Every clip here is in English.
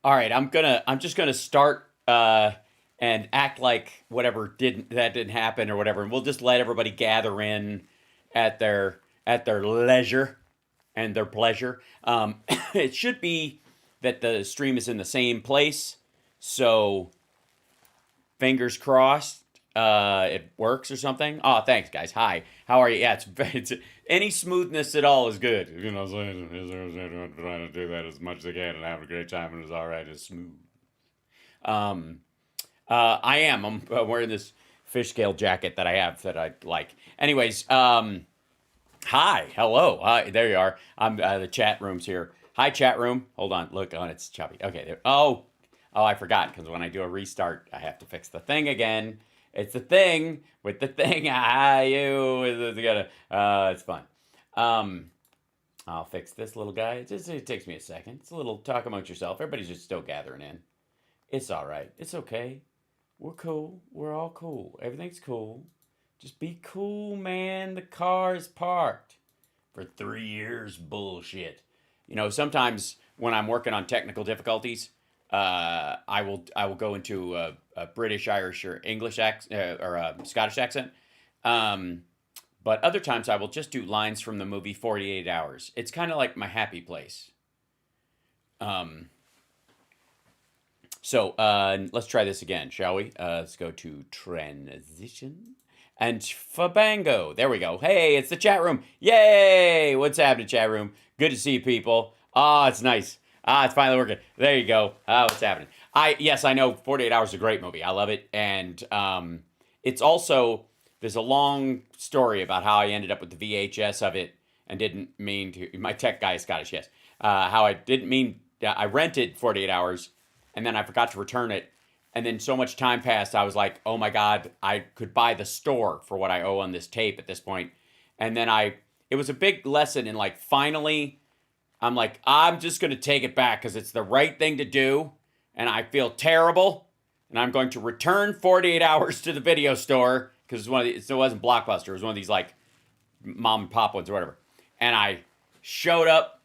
All right, I'm just gonna start and act like whatever didn't happen or whatever, and we'll just let everybody gather in at their leisure and their pleasure. It should be that the stream is in the same place, so fingers crossed it works or something. Oh, thanks guys. Hi, how are you? Yeah, it's any smoothness at all is good. You know, trying to do that as much as I can and have a great time, and it's all right. It's smooth. Um, I am. I'm wearing this fish scale jacket that I have that I like. Anyways, hi, hello, hi. There you are. I'm the chat room's here. Hi, chat room. Hold on. Look on. It's choppy. Okay. There. Oh, I forgot because when I do a restart, I have to fix the thing again. It's the thing with the thing. It's fun. Um, I'll fix this little guy. It takes me a second. It's a little talk amongst yourself. Everybody's just still gathering in. It's all right. It's okay. We're cool. We're all cool. Everything's cool. Just be cool, man. The car is parked for 3 years. Bullshit. You know, sometimes when I'm working on technical difficulties, I will go into a British, Irish, or English accent or a Scottish accent. Um, but other times I will just do lines from the movie 48 Hours. It's kind of like my happy place. Um, so let's try this again, shall we? Let's go to transition. And Fabango. There we go. Hey, it's the chat room. Yay! What's happening, chat room? Good to see you people. Ah, it's nice. Ah, it's finally working. There you go. Ah, what's happening? Yes, I know 48 Hours is a great movie. I love it. And it's also, there's a long story about how I ended up with the VHS of it and didn't mean to. My tech guy is Scottish, yes. How I didn't mean, I rented 48 Hours and then I forgot to return it. And then so much time passed, I was like, oh my God, I could buy the store for what I owe on this tape at this point. And then it was a big lesson in like, finally, I'm like, I'm just going to take it back because it's the right thing to do. And I feel terrible. And I'm going to return 48 Hours to the video store because it wasn't Blockbuster. It was one of these like mom and pop ones or whatever. And I showed up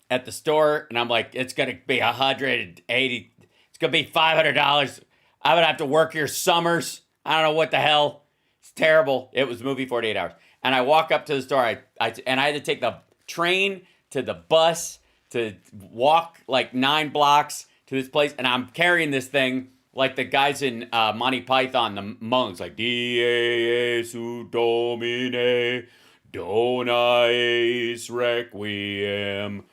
at the store and I'm like, it's going to be 180. It's going to be $500. I'm going to have to work here summers. I don't know what the hell. It's terrible. It was movie 48 Hours. And I walk up to the store and I had to take the train to the bus to walk like 9 blocks to this place. And I'm carrying this thing like the guys in Monty Python, the monks, like Die su Domine, Dona eis requiem.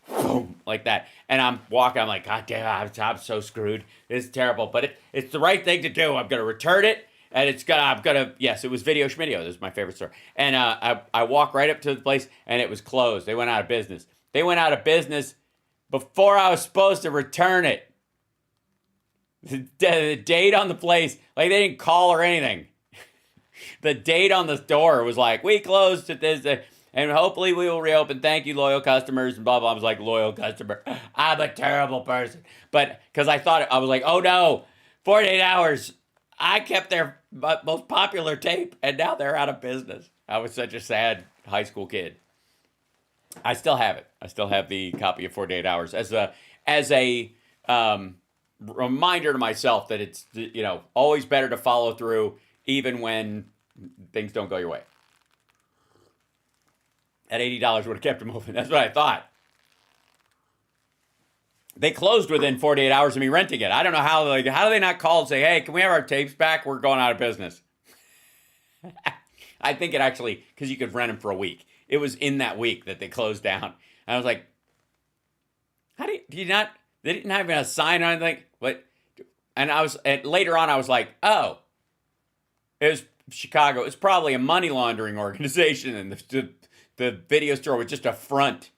Boom, like that. And I'm walking, I'm like, God damn, I'm so screwed. This is terrible. But it's the right thing to do. I'm going to return it. And yes, it was Video Schmidio. This is my favorite store. And I walk right up to the place and it was closed. They went out of business. They went out of business before I was supposed to return it. The date on the place, like they didn't call or anything. The date on the door was like, we closed at this, and hopefully we will reopen. Thank you, loyal customers, and blah, blah. I was like, loyal customer. I'm a terrible person. But because I was like, oh no, 48 Hours. I kept their most popular tape, and now they're out of business. I was such a sad high school kid. I still have it. I still have the copy of 48 Hours as a reminder to myself that it's always better to follow through even when things don't go your way. That $80 would have kept it moving. That's what I thought. They closed within 48 hours of me renting it. I don't know how do they not call and say, hey, can we have our tapes back? We're going out of business. I think it actually, because you could rent them for a week. It was in that week that they closed down. And I was like, how do you not, they didn't have a sign or anything. What? And later on, I was like, oh, it was Chicago. It's probably a money laundering organization. And the video store was just a front.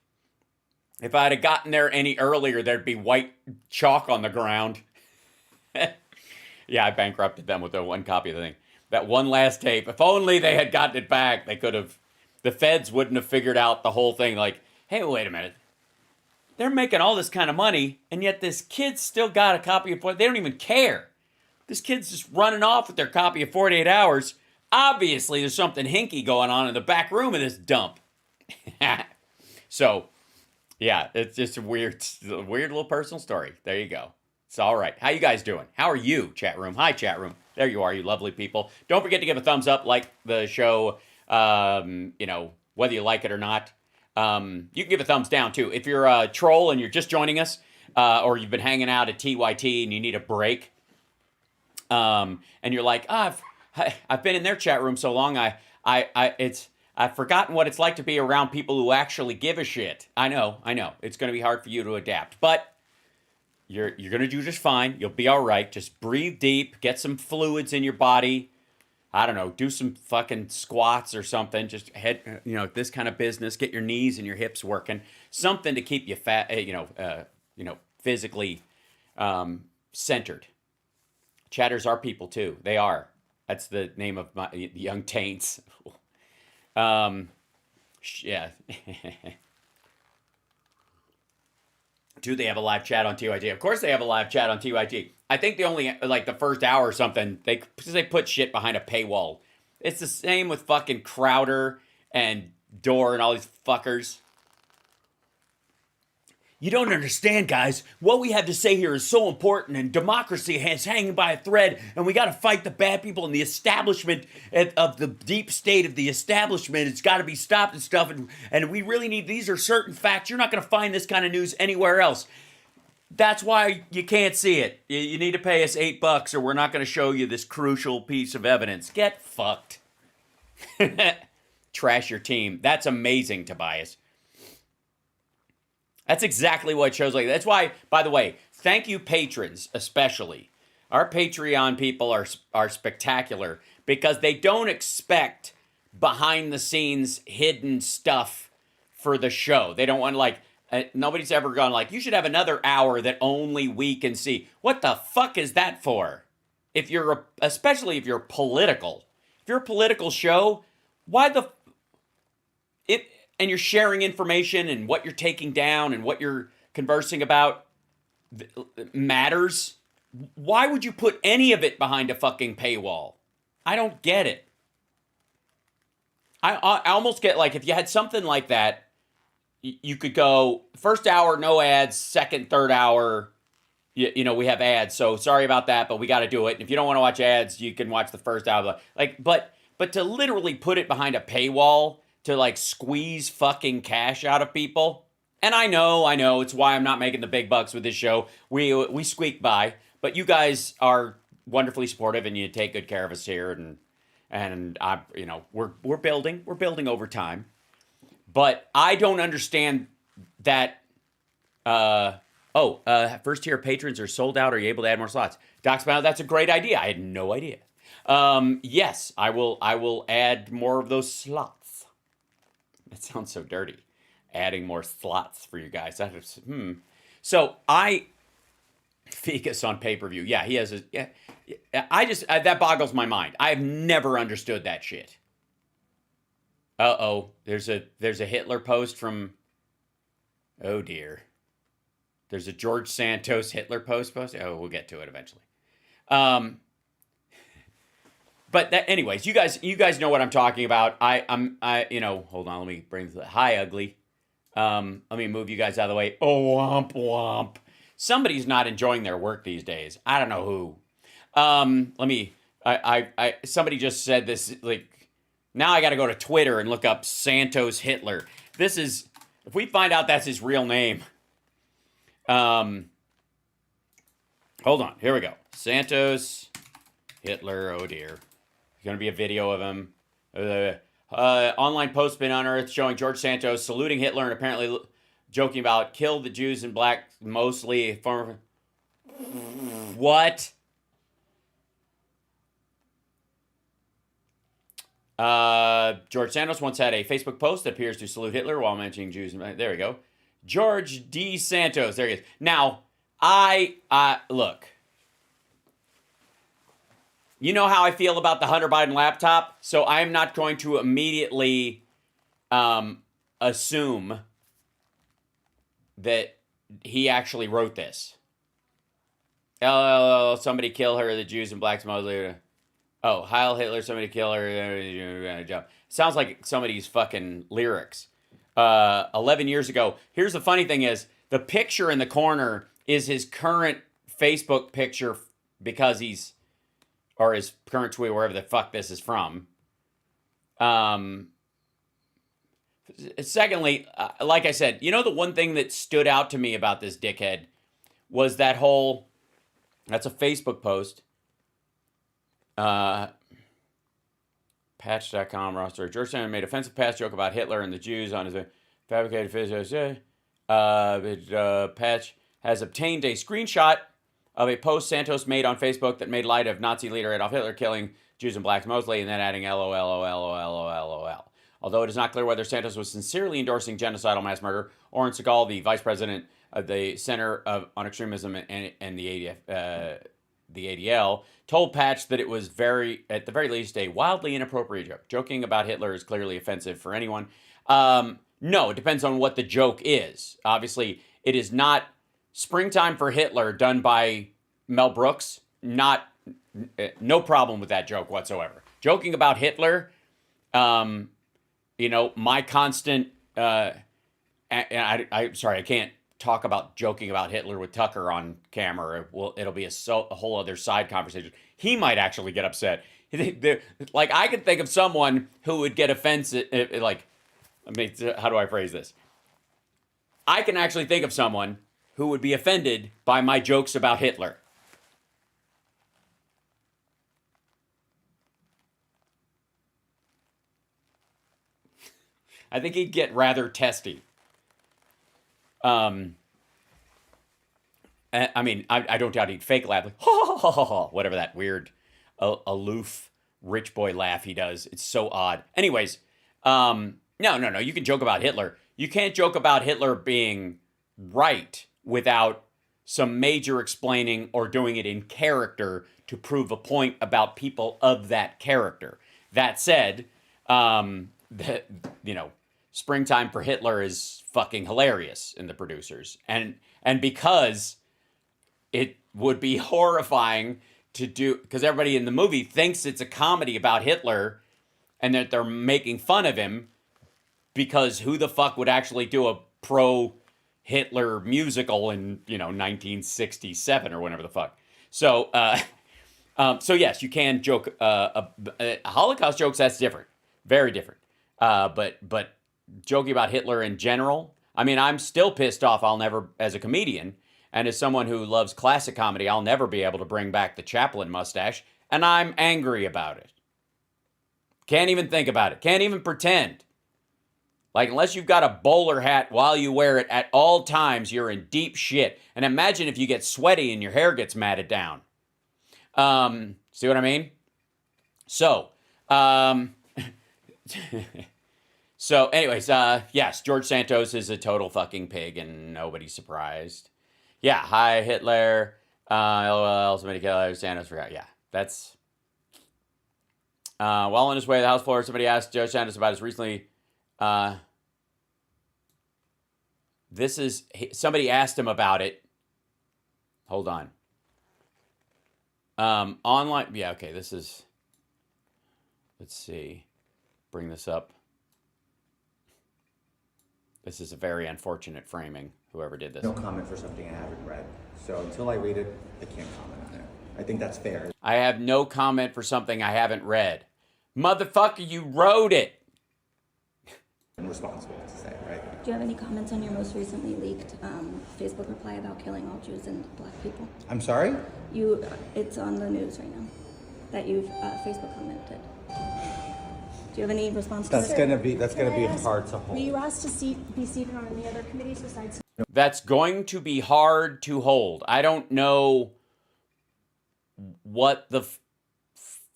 If I'd have gotten there any earlier, there'd be white chalk on the ground. Yeah, I bankrupted them with the one copy of the thing. That one last tape. If only they had gotten it back, they could have. The feds wouldn't have figured out the whole thing. Like, hey, wait a minute. They're making all this kind of money, and yet this kid's still got a copy of 48. They don't even care. This kid's just running off with their copy of 48 Hours. Obviously, there's something hinky going on in the back room of this dump. So, Yeah, it's just a weird little personal story. There you go. It's all right. How you guys doing? How are you, chat room? Hi, chat room. There you are, you lovely people. Don't forget to give a thumbs up, like the show, whether you like it or not. You can give a thumbs down, too. If you're a troll and you're just joining us, or you've been hanging out at TYT and you need a break, and you're like, I've been in their chat room so long, I've forgotten what it's like to be around people who actually give a shit. I know. It's going to be hard for you to adapt, but you're going to do just fine. You'll be all right. Just breathe deep, get some fluids in your body. I don't know, do some fucking squats or something. Just head, this kind of business. Get your knees and your hips working. Something to keep you physically centered. Chatters are people too. They are. That's the name of the young taints. Yeah. Do they have a live chat on TYT? Of course they have a live chat on TYT. I think they only, like, the first hour or something, they put shit behind a paywall. It's the same with fucking Crowder and Door and all these fuckers. You don't understand, guys. What we have to say here is so important, and democracy is hanging by a thread, and we got to fight the bad people and the establishment of the deep state of the establishment. It's got to be stopped and stuff, and we really need, these are certain facts. You're not going to find this kind of news anywhere else. That's why you can't see it. You need to pay us $8 or we're not going to show you this crucial piece of evidence. Get fucked. Trash your team. That's amazing, Tobias. That's exactly what shows like. That's why, by the way, thank you patrons especially. Our Patreon people are spectacular because they don't expect behind the scenes hidden stuff for the show. They don't want nobody's ever gone like, you should have another hour that only we can see. What the fuck is that for? Especially if you're political. If you're a political show, and you're sharing information and what you're taking down and what you're conversing about matters, why would you put any of it behind a fucking paywall? I don't get it. I almost get, like, if you had something like that, you could go first hour, no ads, second, third hour, we have ads. So sorry about that, but we got to do it. And if you don't want to watch ads, you can watch the first hour. But to literally put it behind a paywall to, like, squeeze fucking cash out of people. And I know, it's why I'm not making the big bucks with this show. We squeak by, but you guys are wonderfully supportive and you take good care of us here, and we're building over time. But I don't understand that. First tier patrons are sold out. Are you able to add more slots? Doc Smile, that's a great idea. I had no idea. Yes, I will add more of those slots. That sounds so dirty. Adding more slots for you guys. So Ficus on pay-per-view. Yeah, he has that boggles my mind. I've never understood that shit. There's a Hitler post from, oh dear. There's a George Santos Hitler post. Oh, we'll get to it eventually. But anyways, you guys know what I'm talking about. Hold on, let me bring hi, ugly. Let me move you guys out of the way. Oh, womp womp. Somebody's not enjoying their work these days. I don't know who. Somebody just said this, like, now I got to go to Twitter and look up Santos Hitler. If we find out that's his real name. Hold on, here we go. Santos Hitler, oh dear. There's going to be a video of him. Online post been unearthed showing George Santos saluting Hitler and apparently joking about kill the Jews and black mostly. What? George Santos once had a Facebook post that appears to salute Hitler while mentioning Jews. There we go. George D. Santos. There he is. Now, look. You know how I feel about the Hunter Biden laptop, so I'm not going to immediately assume that he actually wrote this. LLL, somebody kill her, the Jews and blacks mostly. Oh, Heil Hitler, somebody kill her. Sounds like somebody's fucking lyrics. 11 years ago. Here's the funny thing is, the picture in the corner is his current Facebook picture because he's, or his current tweet, wherever the fuck this is from. Secondly, like I said, you know, the one thing that stood out to me about this dickhead was that whole, that's a Facebook post. Patch.com roster. George Sanders made offensive past joke about Hitler and the Jews on his fabricated photos. Patch has obtained a screenshot of a post Santos made on Facebook that made light of Nazi leader Adolf Hitler killing Jews and blacks mostly, and then adding LOL. Although it is not clear whether Santos was sincerely endorsing genocidal mass murder, Oren Segal, the vice president of the Center on Extremism and the ADL, told Patch that it was at the very least, a wildly inappropriate joke. Joking about Hitler is clearly offensive for anyone. No, it depends on what the joke is. Obviously, it is not Springtime for Hitler done by Mel Brooks. No problem with that joke whatsoever. Joking about Hitler, you know, my constant, sorry, I can't talk about joking about Hitler with Tucker on camera. It'll be a whole other side conversation. He might actually get upset. Like, I could think of someone who would get offensive, like, I mean, how do I phrase this? I can actually think of someone who would be offended by my jokes about Hitler. I think he'd get rather testy. I mean, I don't doubt he'd fake laugh, like, ha, ha, ha, ha, ha, whatever that weird, aloof, rich boy laugh he does. It's so odd. Anyways, no, you can joke about Hitler. You can't joke about Hitler being right without some major explaining or doing it in character to prove a point about people of that character. That said, Springtime for Hitler is fucking hilarious in the producers. And because it would be horrifying to do, because everybody in the movie thinks it's a comedy about Hitler and that they're making fun of him, because who the fuck would actually do a pro-Hitler musical in, 1967 or whenever the fuck. So yes, you can joke, Holocaust jokes, that's different. Very different. But joking about Hitler in general, I mean, I'm still pissed off. I'll never, as a comedian, and as someone who loves classic comedy, I'll never be able to bring back the Chaplin mustache, and I'm angry about it. Can't even think about it. Can't even pretend. Like, unless you've got a bowler hat while you wear it at all times, you're in deep shit. And imagine if you get sweaty and your hair gets matted down. See what I mean? So, so anyways, yes, George Santos is a total fucking pig and nobody's surprised. Yeah, hi Hitler, LOL, somebody killed Santos forgot. Yeah, that's, while on his way to the House floor, somebody asked George Santos about his recently, somebody asked him about it. Hold on. Online, yeah, okay, this is, let's see, bring this up. This is a very unfortunate framing, whoever did this. No comment for something I haven't read. So until I read it, I can't comment on it. I think that's fair. I have no comment for something I haven't read. Motherfucker, you wrote it. I'm responsible to say, right? Do you have any comments on your most recently leaked Facebook reply about killing all Jews and black people? I'm sorry? It's on the news right now that you've Facebook commented. Do you have any response to That's it? gonna be hard to hold. Were you asked to be seated on any other committees besides? That's going to be hard to hold. I don't know what the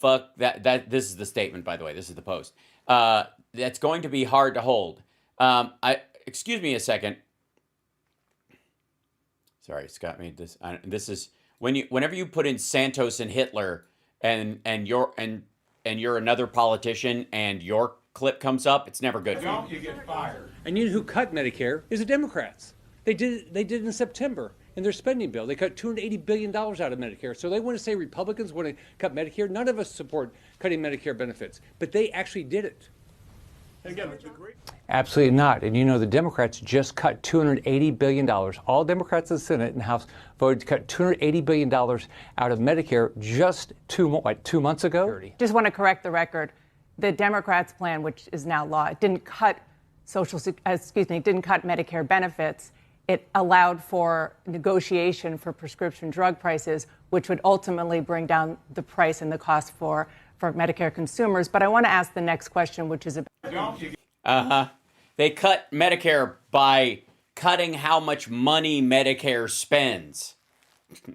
fuck that this is the statement, by the way. This is the post. That's going to be hard to hold. Excuse me a second. Sorry, Scott made this. This is whenever you put in Santos and Hitler and you're another politician and your clip comes up, it's never good for Don't you get fired. And you know who cut Medicare is the Democrats. They did it in September in their spending bill. They cut $280 billion out of Medicare. So they want to say Republicans want to cut Medicare. None of us support cutting Medicare benefits, but they actually did it. Absolutely not. And you know, the Democrats just cut $280 billion. All Democrats in the Senate and House voted to cut $280 billion out of Medicare just 2 months ago. Just want to correct the record. The Democrats' plan, which is now law, it didn't cut didn't cut Medicare benefits. It allowed for negotiation for prescription drug prices, which would ultimately bring down the price and the cost for Medicare consumers. But I want to ask the next question, which is about... They cut Medicare by cutting how much money Medicare spends.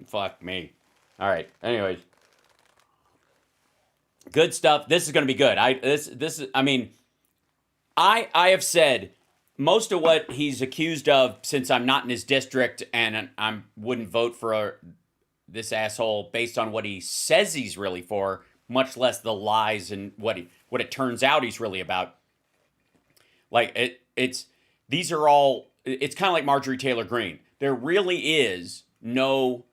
Fuck me. All right. Anyways. Good stuff. This is going to be good. I have said most of what he's accused of, since I'm not in his district and I wouldn't vote for this asshole based on what he says he's really for, much less the lies and what it turns out he's really about. Like these are all. It's kind of like Marjorie Taylor Greene. There really is no,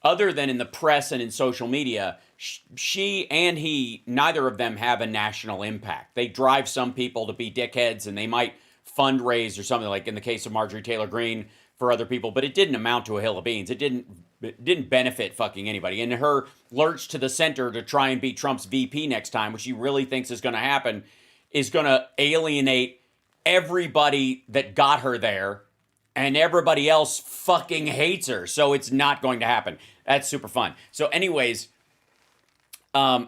other than in the press and in social media, she and he, neither of them have a national impact. They drive some people to be dickheads, and they might fundraise or something, like in the case of Marjorie Taylor Greene, for other people, but it didn't amount to a hill of beans. It didn't benefit fucking anybody. And her lurch to the center to try and be Trump's VP next time, which she really thinks is going to happen, is going to alienate everybody that got her there, and everybody else fucking hates her. So it's not going to happen. That's super fun. So anyways, I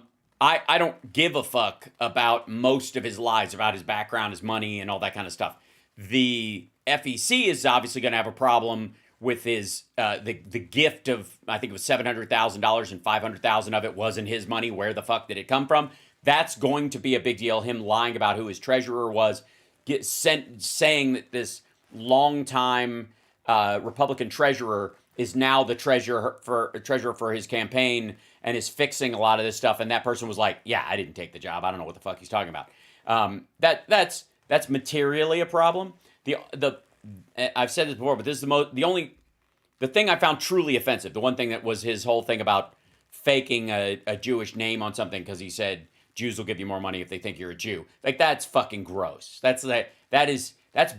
don't give a fuck about most of his lies, about his background, his money, and all that kind of stuff. The FEC is obviously going to have a problem with his the gift of, I think it was $700,000, and $500,000 of it wasn't his money. Where the fuck did it come from? That's going to be a big deal. Him lying about who his treasurer was, saying that this longtime Republican treasurer is now the treasurer for his campaign and is fixing a lot of this stuff. And that person was like, "Yeah, I didn't take the job. I don't know what the fuck he's talking about." That's materially a problem. I've said this before, but this is the thing I found truly offensive. The one thing that was his whole thing about faking a Jewish name on something because he said Jews will give you more money if they think you're a Jew. Like, that's fucking gross. That's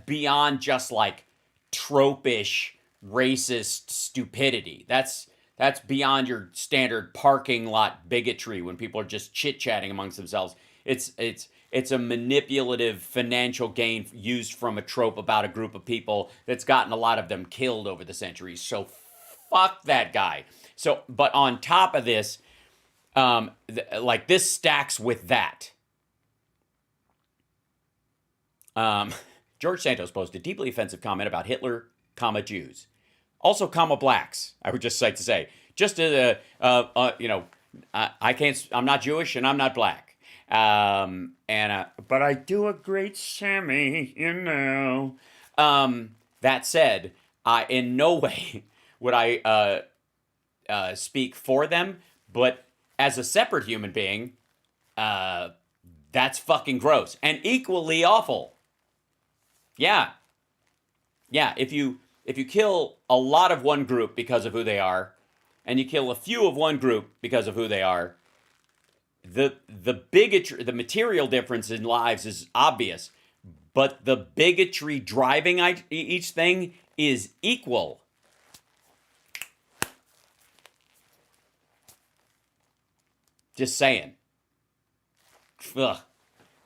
beyond just like tropish racist stupidity. That's beyond your standard parking lot bigotry when people are just chit-chatting amongst themselves. It's a manipulative financial gain used from a trope about a group of people that's gotten a lot of them killed over the centuries. So fuck that guy. So, but on top of this, like, this stacks with that. George Santos posted a deeply offensive comment about Hitler, Jews. Also, blacks, I would just like to say. Just to, I'm not Jewish and I'm not black. But I do a great Sammy, That said, in no way would I speak for them, but as a separate human being, that's fucking gross and equally awful. Yeah. If you kill a lot of one group because of who they are, and you kill a few of one group because of who they are, the bigotry, the material difference in lives is obvious, but the bigotry driving each thing is equal. Just saying. Ugh.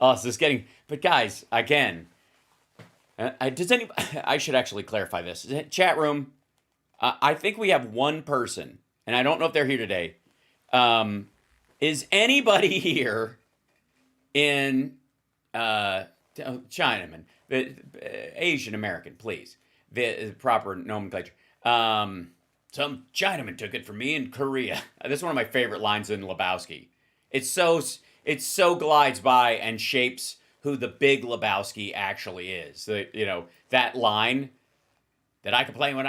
Oh, so it's getting... But guys, again, does anybody... I should actually clarify this. Chat room, I think we have one person, and I don't know if they're here today. Is anybody here in Chinaman, Asian American, please, the proper nomenclature? Some Chinaman took it from me in Korea. This is one of my favorite lines in Lebowski. It so glides by and shapes who the Big Lebowski actually is. That line that I complain when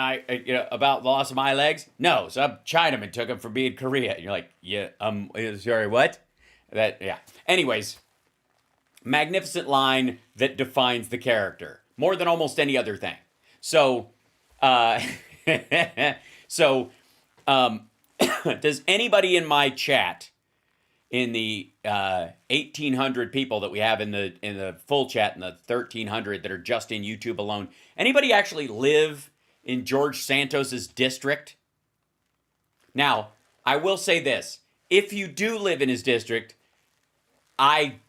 about loss of my legs. No, some Chinaman took them from me in Korea. And you're like, yeah, sorry, what? Yeah. Anyways, magnificent line that defines the character more than almost any other thing. So, does anybody in my chat in the 1,800 people that we have in the full chat and the 1,300 that are just in YouTube alone, anybody actually live in George Santos's district? Now, I will say this. If you do live in his district, I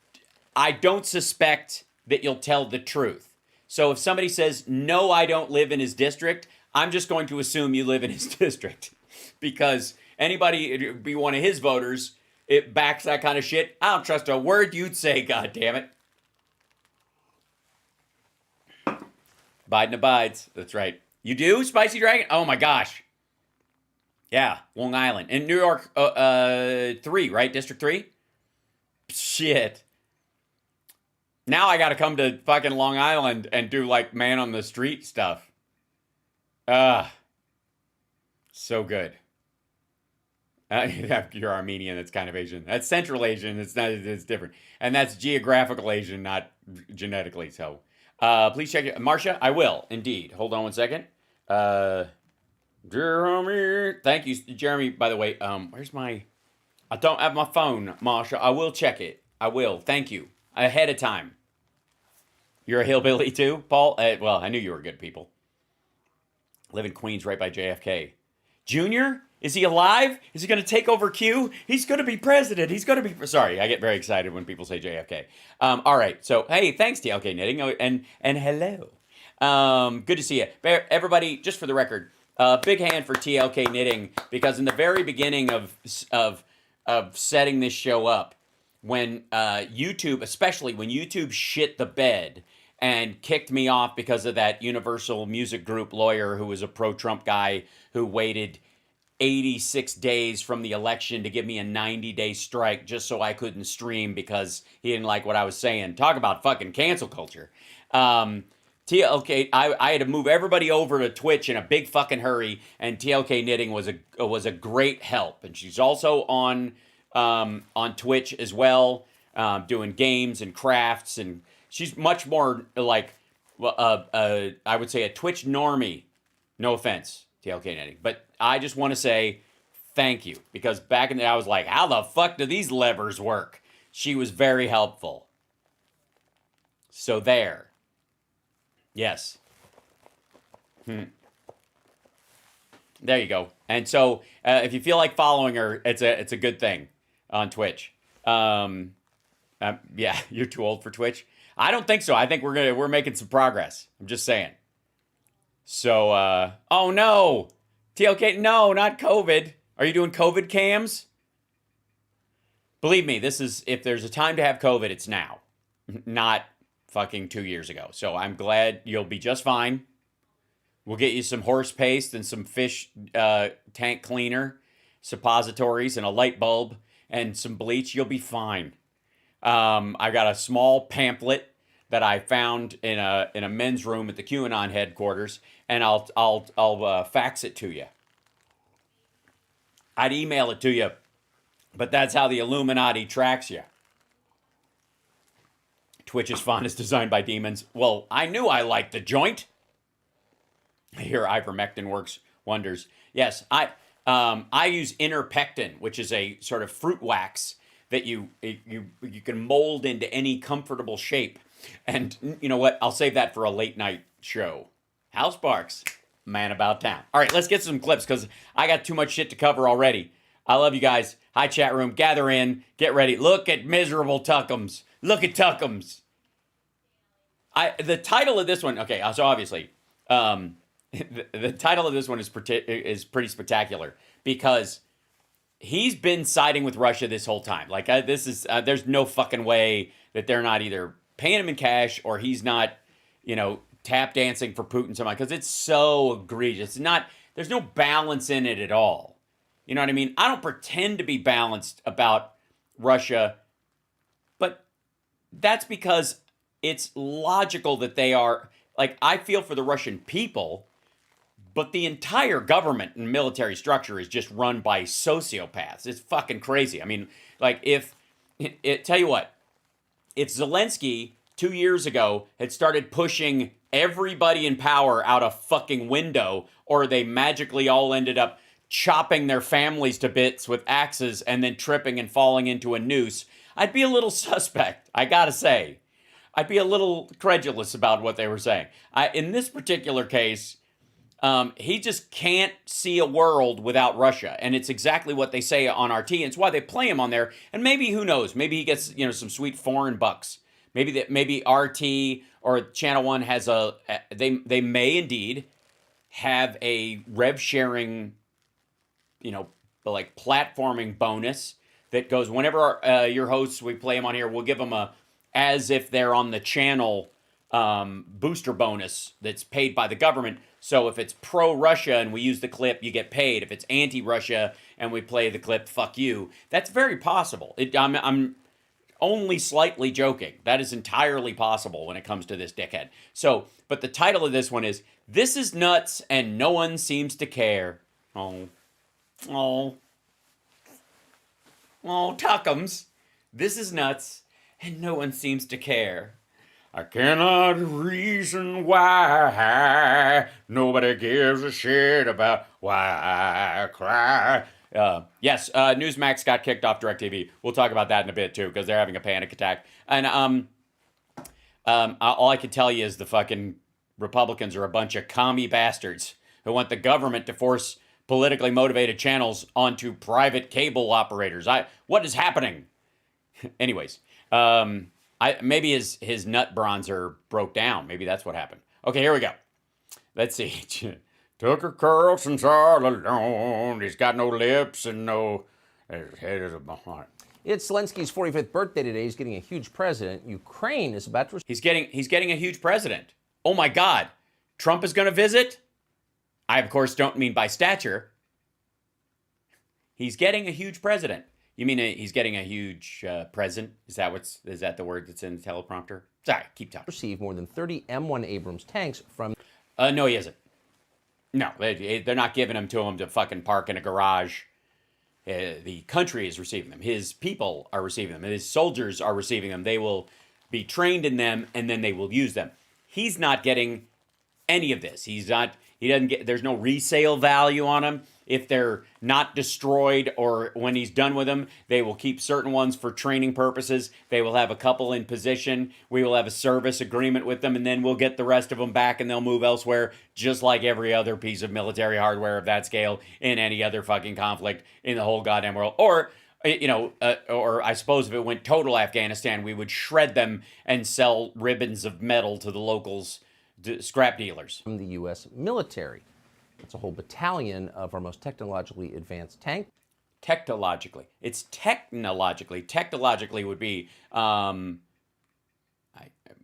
don't suspect that you'll tell the truth. So if somebody says, no, I don't live in his district, I'm just going to assume you live in his district. Because anybody, it'd be one of his voters, it backs that kind of shit. I don't trust a word you'd say, God damn it. Biden abides. That's right. You do, Spicy Dragon? Oh my gosh. Yeah, Long Island. In New York, 3, right? District 3? Shit. Now I gotta come to fucking Long Island and do like man on the street stuff. So good. You're Armenian, that's kind of Asian. That's Central Asian, it's different. And that's geographical Asian, not genetically so. Please check it. Marcia, I will, indeed. Hold on one second. Jeremy. Thank you, Jeremy, by the way. Where's my... I don't have my phone, Marcia. I will check it. I will. Thank you. Ahead of time. You're a hillbilly too, Paul? Well, I knew you were good people. Live in Queens right by JFK. Junior? Is he alive? Is he going to take over Q? He's going to be president. He's going to be... Sorry, I get very excited when people say JFK. All right. So, hey, thanks, TLK Knitting. And hello. Good to see you. Everybody, just for the record, big hand for TLK Knitting, because in the very beginning of setting this show up, when YouTube, especially when YouTube shit the bed and kicked me off because of that Universal Music Group lawyer who was a pro-Trump guy who waited 86 days from the election to give me a 90-day strike just so I couldn't stream because he didn't like what I was saying. Talk about fucking cancel culture. TLK, I had to move everybody over to Twitch in a big fucking hurry, and TLK Knitting was a great help. And she's also on Twitch as well, doing games and crafts, and she's much more like, I would say a Twitch normie. No offense, TLK Knitting, but I just want to say thank you, because back in the day I was like, how the fuck do these levers work? She was very helpful. So there. Yes. There you go. And so if you feel like following her, it's a good thing on Twitch. Yeah, you're too old for Twitch. I don't think so. I think we're making some progress. I'm just saying. So, oh no, TLK, no, not COVID. Are you doing COVID cams? Believe me, this is, if there's a time to have COVID, it's now, not fucking 2 years ago. So I'm glad you'll be just fine. We'll get you some horse paste and some fish tank cleaner, suppositories and a light bulb and some bleach. You'll be fine. I got a small pamphlet that I found in a men's room at the QAnon headquarters, and I'll fax it to you. I'd email it to you, but that's how the Illuminati tracks you. Twitch's font is designed by demons. Well, I knew I liked the joint. I hear ivermectin works wonders. Yes, I use interpectin, which is a sort of fruit wax that you can mold into any comfortable shape. And you know what? I'll save that for a late night show. HAL Sparks, man about town. All right, let's get some clips because I got too much shit to cover already. I love you guys. Hi, chat room. Gather in. Get ready. Look at miserable Tuckums. Look at Tuckums. The title of this one, okay, so obviously, the title of this one is pretty spectacular because he's been siding with Russia this whole time. Like, there's no fucking way that they're not either paying him in cash or he's not, tap dancing for Putin somehow, because it's so egregious. There's no balance in it at all. You know what I mean? I don't pretend to be balanced about Russia, but that's because it's logical that they are, like, I feel for the Russian people, but the entire government and military structure is just run by sociopaths. It's fucking crazy. I mean, like, tell you what, if Zelensky 2 years ago had started pushing everybody in power out a fucking window, or they magically all ended up chopping their families to bits with axes and then tripping and falling into a noose, I'd be a little suspect, I gotta say. I'd be a little credulous about what they were saying. In this particular case, he just can't see a world without Russia, and it's exactly what they say on RT, and it's why they play him on there. And maybe, who knows, maybe he gets some sweet foreign bucks. Maybe RT or Channel One has they may indeed have a rev sharing, like platforming bonus that goes whenever your hosts, we play them on here, we'll give them as if they're on the channel booster bonus that's paid by the government. So if it's pro-Russia and we use the clip, you get paid. If it's anti-Russia and we play the clip, fuck you. That's very possible. I'm only slightly joking. That is entirely possible when it comes to this dickhead. So, but the title of this one is, "This is Nuts and No One Seems to Care." Oh, Tuckums. This is nuts and no one seems to care. I cannot reason why nobody gives a shit about why I cry. Yes, Newsmax got kicked off DirecTV. We'll talk about that in a bit, too, because they're having a panic attack. And all I can tell you is the fucking Republicans are a bunch of commie bastards who want the government to force politically motivated channels onto private cable operators. What is happening? Anyways, maybe his nut bronzer broke down. Maybe that's what happened. Okay, here we go. Let's see. Tucker Carlson's all alone. He's got no lips and his head is a heart. It's Zelensky's 45th birthday today. He's getting a huge president. Ukraine is about to... He's getting a huge president. Oh my God. Trump is going to visit? I, of course, don't mean by stature. He's getting a huge president. You mean he's getting a huge present? Is that the word that's in the teleprompter? Sorry, keep talking. ...received more than 30 M1 Abrams tanks from... No, he isn't. No, they're not giving them to him to fucking park in a garage. The country is receiving them. His people are receiving them. His soldiers are receiving them. They will be trained in them, and then they will use them. He's not getting any of this. He doesn't get, there's no resale value on them. If they're not destroyed or when he's done with them, they will keep certain ones for training purposes. They will have a couple in position. We will have a service agreement with them, and then we'll get the rest of them back and they'll move elsewhere, just like every other piece of military hardware of that scale in any other fucking conflict in the whole goddamn world. Or, or I suppose if it went total Afghanistan, we would shred them and sell ribbons of metal to the locals, scrap dealers. From the U.S. military. It's a whole battalion of our most technologically advanced tank. Technologically. It's technologically. Technologically would be, it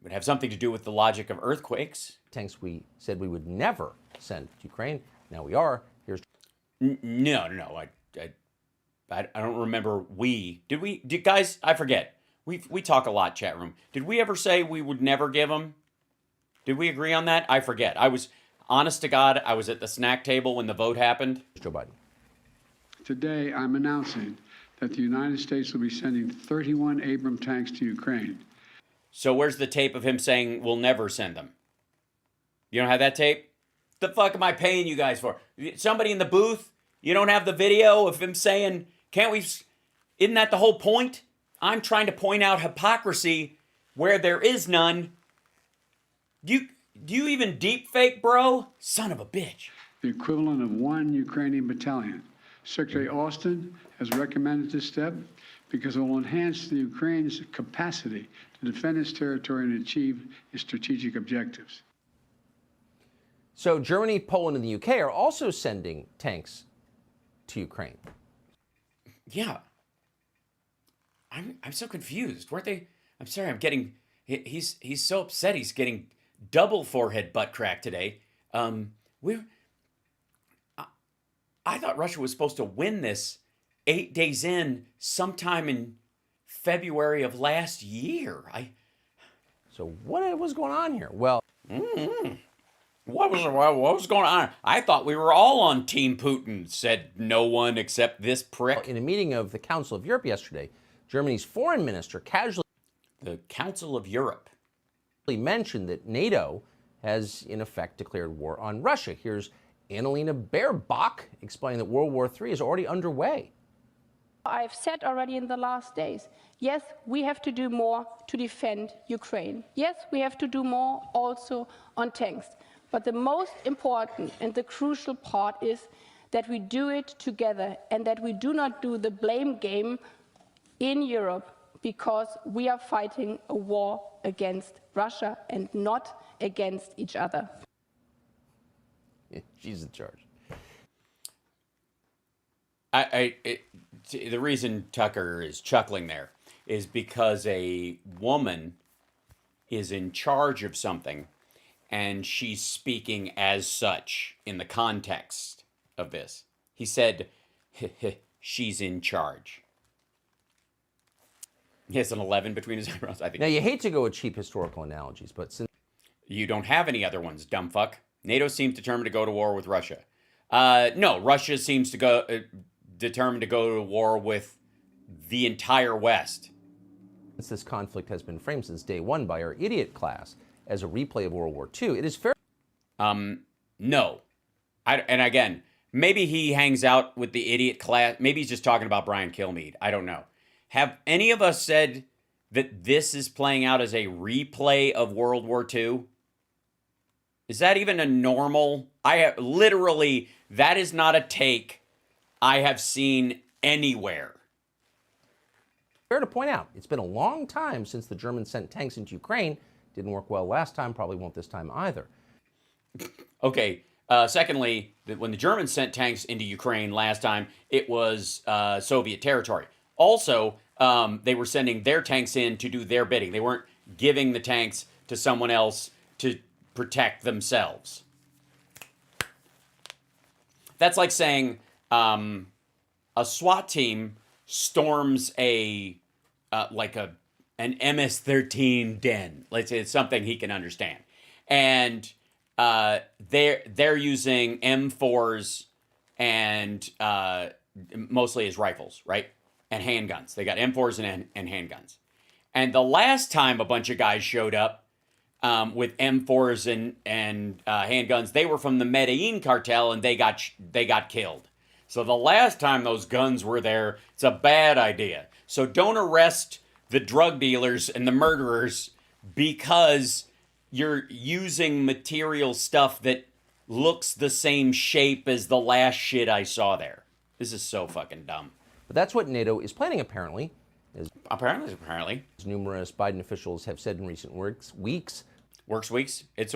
would have something to do with the logic of earthquakes. Tanks we said we would never send to Ukraine. Now we are. Here's... No. I don't remember Did we? Guys, I forget. We talk a lot, chat room. Did we ever say we would never give them? Did we agree on that? I forget. Honest to God, I was at the snack table when the vote happened. Joe Biden. Today, I'm announcing that the United States will be sending 31 Abrams tanks to Ukraine. So where's the tape of him saying we'll never send them? You don't have that tape? The fuck am I paying you guys for? Somebody in the booth? You don't have the video of him saying, can't we? Isn't that the whole point? I'm trying to point out hypocrisy where there is none. Do you even deep fake, bro? Son of a bitch. The equivalent of one Ukrainian battalion. Secretary Austin has recommended this step because it will enhance the Ukraine's capacity to defend its territory and achieve its strategic objectives. So Germany, Poland, and the UK are also sending tanks to Ukraine. Yeah. I'm so confused. Weren't they? I'm sorry, I'm getting... He's so upset he's getting double forehead butt crack today. I thought Russia was supposed to win this 8 days in sometime in February of last year. So what was going on here? Well, what was going on? I thought we were all on Team Putin, said no one except this prick. In a meeting of the Council of Europe yesterday, Germany's foreign minister casually... The Council of Europe mentioned that NATO has, in effect, declared war on Russia. Here's Annalena Baerbock explaining that World War III is already underway. I've said already in the last days, yes, we have to do more to defend Ukraine. Yes, we have to do more also on tanks. But the most important and the crucial part is that we do it together and that we do not do the blame game in Europe, because we are fighting a war against Russia and not against each other. She's in charge. The reason Tucker is chuckling there is because a woman is in charge of something and she's speaking as such in the context of this. He said, she's in charge. He has an 11 between his eyebrows, I think. Now, you hate to go with cheap historical analogies, but since You don't have any other ones, dumb fuck. NATO seems determined to go to war with Russia. No, Russia seems to go determined to go to war with the entire West. this conflict has been framed since day one by our idiot class as a replay of World War II, it is fair. No. And again, maybe he hangs out with the idiot class. Maybe he's just talking about Brian Kilmeade. I don't know. Have any of us said that this is playing out as a replay of World War II? Is that even a normal? Literally, that is not a take I have seen anywhere. Fair to point out, it's been a long time since the Germans sent tanks into Ukraine. Didn't work well last time, probably won't this time either. Okay. Secondly, when the Germans sent tanks into Ukraine last time, it was Soviet territory. Also, they were sending their tanks in to do their bidding. They weren't giving the tanks to someone else to protect themselves. That's like saying a SWAT team storms an MS-13 den. Let's say it's something he can understand, and they're using M4s and mostly as rifles, right? And handguns. They got M4s and handguns. And the last time a bunch of guys showed up with M4s and handguns, they were from the Medellin cartel, and they got killed. So the last time those guns were there, it's a bad idea. So don't arrest the drug dealers and the murderers because you're using material stuff that looks the same shape as the last shit I saw there. This is so fucking dumb. But that's what NATO is planning, apparently. Apparently. As numerous Biden officials have said in recent weeks. Works weeks. It's,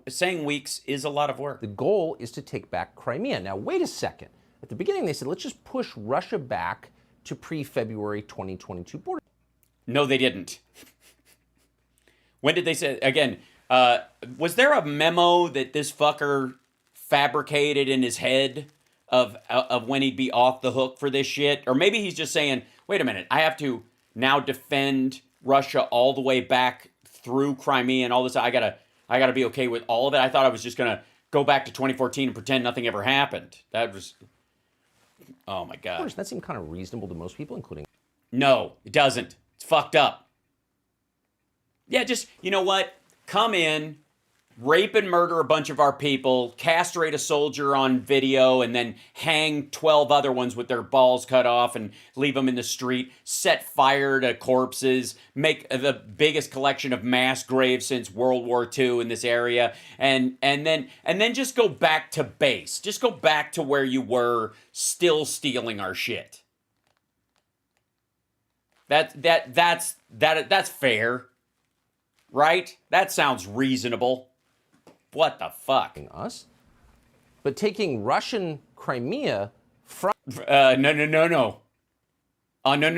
saying weeks is a lot of work. The goal is to take back Crimea. Now, wait a second. At the beginning, they said, let's just push Russia back to pre-February 2022 border. No, they didn't. When did they say, again, was there a memo that this fucker fabricated in his head of when he'd be off the hook for this shit? Or maybe he's just saying, wait a minute, I have to now defend Russia all the way back through Crimea and all this. I gotta be okay with all of it. I thought I was just gonna go back to 2014 and pretend nothing ever happened. That was, oh my God. Of course, that seemed kind of reasonable to most people, including... No, it doesn't. It's fucked up. Yeah, just, you know what? Come in, rape and murder a bunch of our people, castrate a soldier on video, and then hang 12 other ones with their balls cut off and leave them in the street, set fire to corpses, make the biggest collection of mass graves since World War II in this area, and then just go back to base. Just go back to where you were, still stealing our shit. That's fair. Right? That sounds reasonable. What the fuck? Us? But taking Russian Crimea from... No.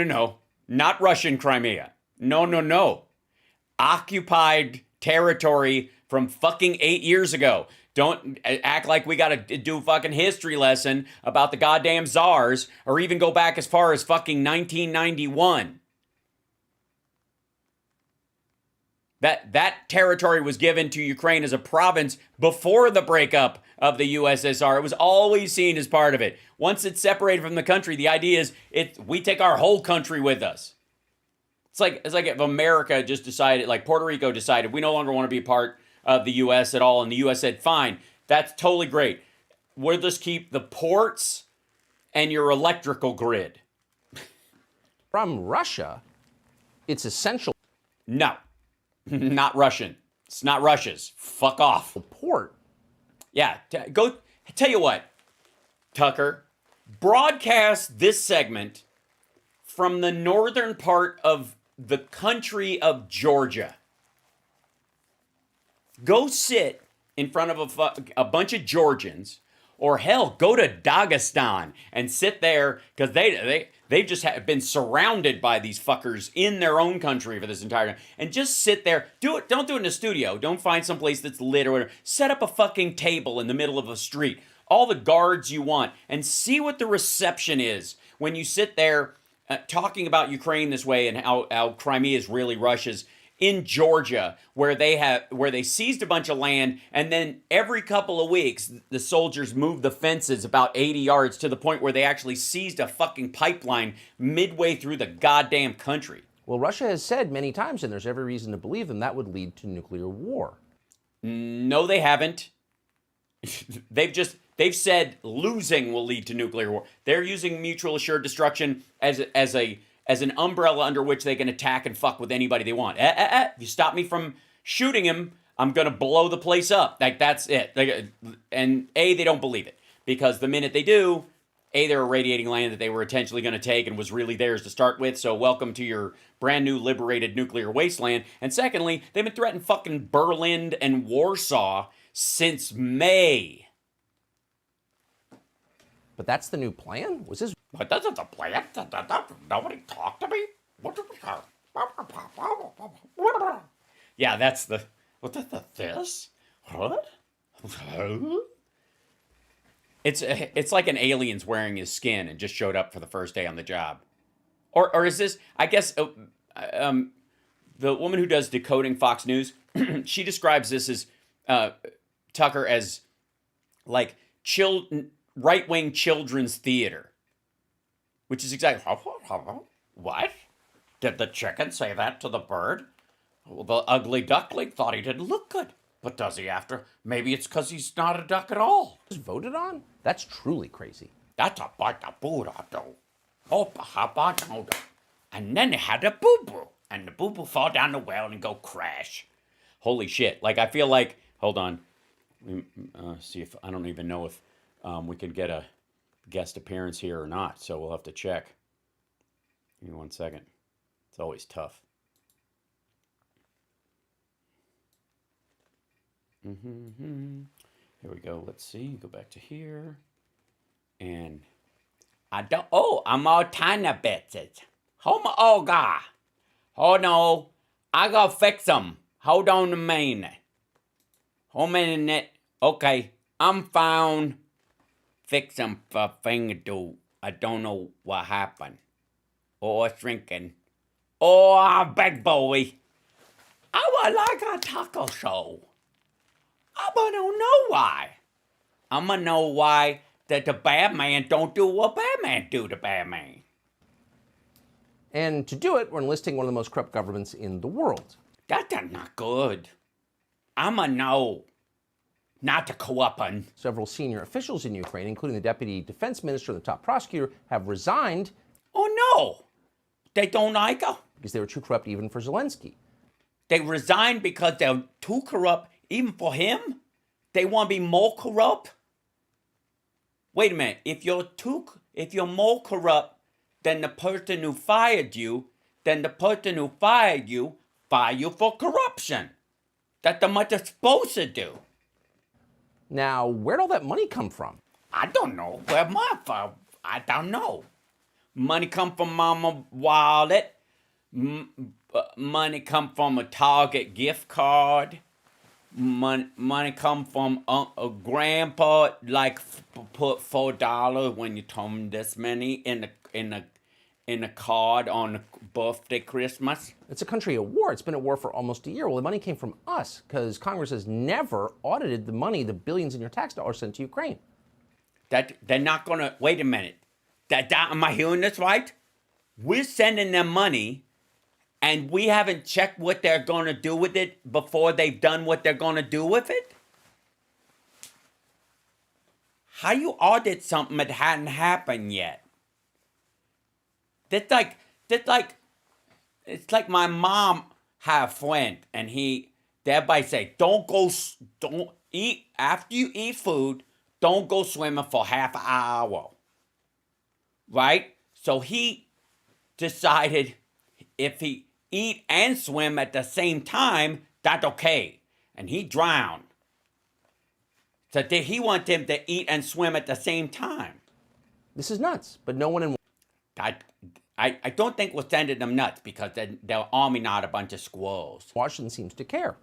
No. Not Russian Crimea. No. Occupied territory from fucking 8 years ago. Don't act like we gotta do a fucking history lesson about the goddamn czars, or even go back as far as fucking 1991. That territory was given to Ukraine as a province before the breakup of the USSR. It was always seen as part of it. Once it's separated from the country, the idea is we take our whole country with us. It's like if America just decided, like Puerto Rico decided, we no longer want to be part of the U.S. at all, and the U.S. said, fine, that's totally great. we'll just keep the ports and your electrical grid. From Russia, it's essential. No, not Russian. It's not Russia's. Fuck off. Port. Yeah, go. Tell you what, Tucker, broadcast this segment from the northern part of the country of Georgia. Go sit in front of a bunch of Georgians, or hell, go to Dagestan and sit there, because they've just been surrounded by these fuckers in their own country for this entire time. And just sit there. Do it. Don't do it in a studio. Don't find some place that's lit or whatever. Set up a fucking table in the middle of a street. All the guards you want. And see what the reception is when you sit there talking about Ukraine this way and how Crimea is really Russia's. In Georgia, where they seized a bunch of land, and then every couple of weeks, the soldiers moved the fences about 80 yards to the point where they actually seized a fucking pipeline midway through the goddamn country. Well, Russia has said many times, and there's every reason to believe them, that would lead to nuclear war. No, they haven't. They've said losing will lead to nuclear war. They're using mutual assured destruction as an umbrella under which they can attack and fuck with anybody they want. If you stop me from shooting him, I'm going to blow the place up. Like, that's it. And they don't believe it. Because the minute they do, they're irradiating land that they were intentionally going to take and was really theirs to start with. So welcome to your brand new liberated nuclear wasteland. And secondly, they've been threatening fucking Berlin and Warsaw since May. But that's the new plan? Was this... But that's not the plan. Nobody talked to me. Yeah, that's the... What the this? What? It's like an alien's wearing his skin and just showed up for the first day on the job. Or is this... I guess the woman who does Decoding Fox News, she describes this as... Tucker as like right-wing children's theater. Which is exactly... What? Did the chicken say that to the bird? Well, the ugly duckling thought he didn't look good. But does he after? Maybe it's because he's not a duck at all. Was voted on? That's truly crazy. That's a bite of Buddha, though. Oh, and then they had a boo-boo. And the boo-boo fall down the well and go crash. Holy shit. Like, I feel like... Hold on. See if... I don't even know if we can get a guest appearance here or not, so we'll have to check. Give me 1 second. It's always tough. Here we go. Let's see. Go back to here. And I'm all tiny bits. Oh God. Oh no. I gotta fix them. Hold on a minute. Hold on a minute. Okay. I'm found. Fix them for finger do. I don't know what happened. Oh, it's shrinking. Oh, I'm big boy. I would like a taco show. I don't know why. I'm gonna know why that the bad man don't do what bad man do to bad man. And to do it, we're enlisting one of the most corrupt governments in the world. That's not good. I'ma know. Not to co-op on. Several senior officials in Ukraine, including the deputy defense minister and the top prosecutor, have resigned. Oh no! They don't like her. Because they were too corrupt even for Zelensky. They resigned because they're too corrupt even for him? They want to be more corrupt? Wait a minute. If you're more corrupt than the person who fired you, then the person who fired you fire you for corruption. That's what they're supposed to do. Now, where'd all that money come from? I don't know. I don't know. Money come from Mama wallet. Money come from a Target gift card. Money come from a grandpa, like put $4 when you told him this many in a card on a birthday Christmas. It's a country at war. It's been at war for almost a year. Well, the money came from us because Congress has never audited the money, the billions in your tax dollars sent to Ukraine. That they're not gonna. Wait a minute. Am I hearing this right? We're sending them money, and we haven't checked what they're gonna do with it before they've done what they're gonna do with it? How you audit something that hadn't happened yet? It's like my mom had a friend, and everybody say, don't eat, after you eat food, don't go swimming for half an hour. Right? So he decided if he eat and swim at the same time, that's okay. And he drowned. So he wanted him to eat and swim at the same time. This is nuts, but no one in I don't think we're sending them nuts because they're arming out a bunch of squirrels. Washington seems to care.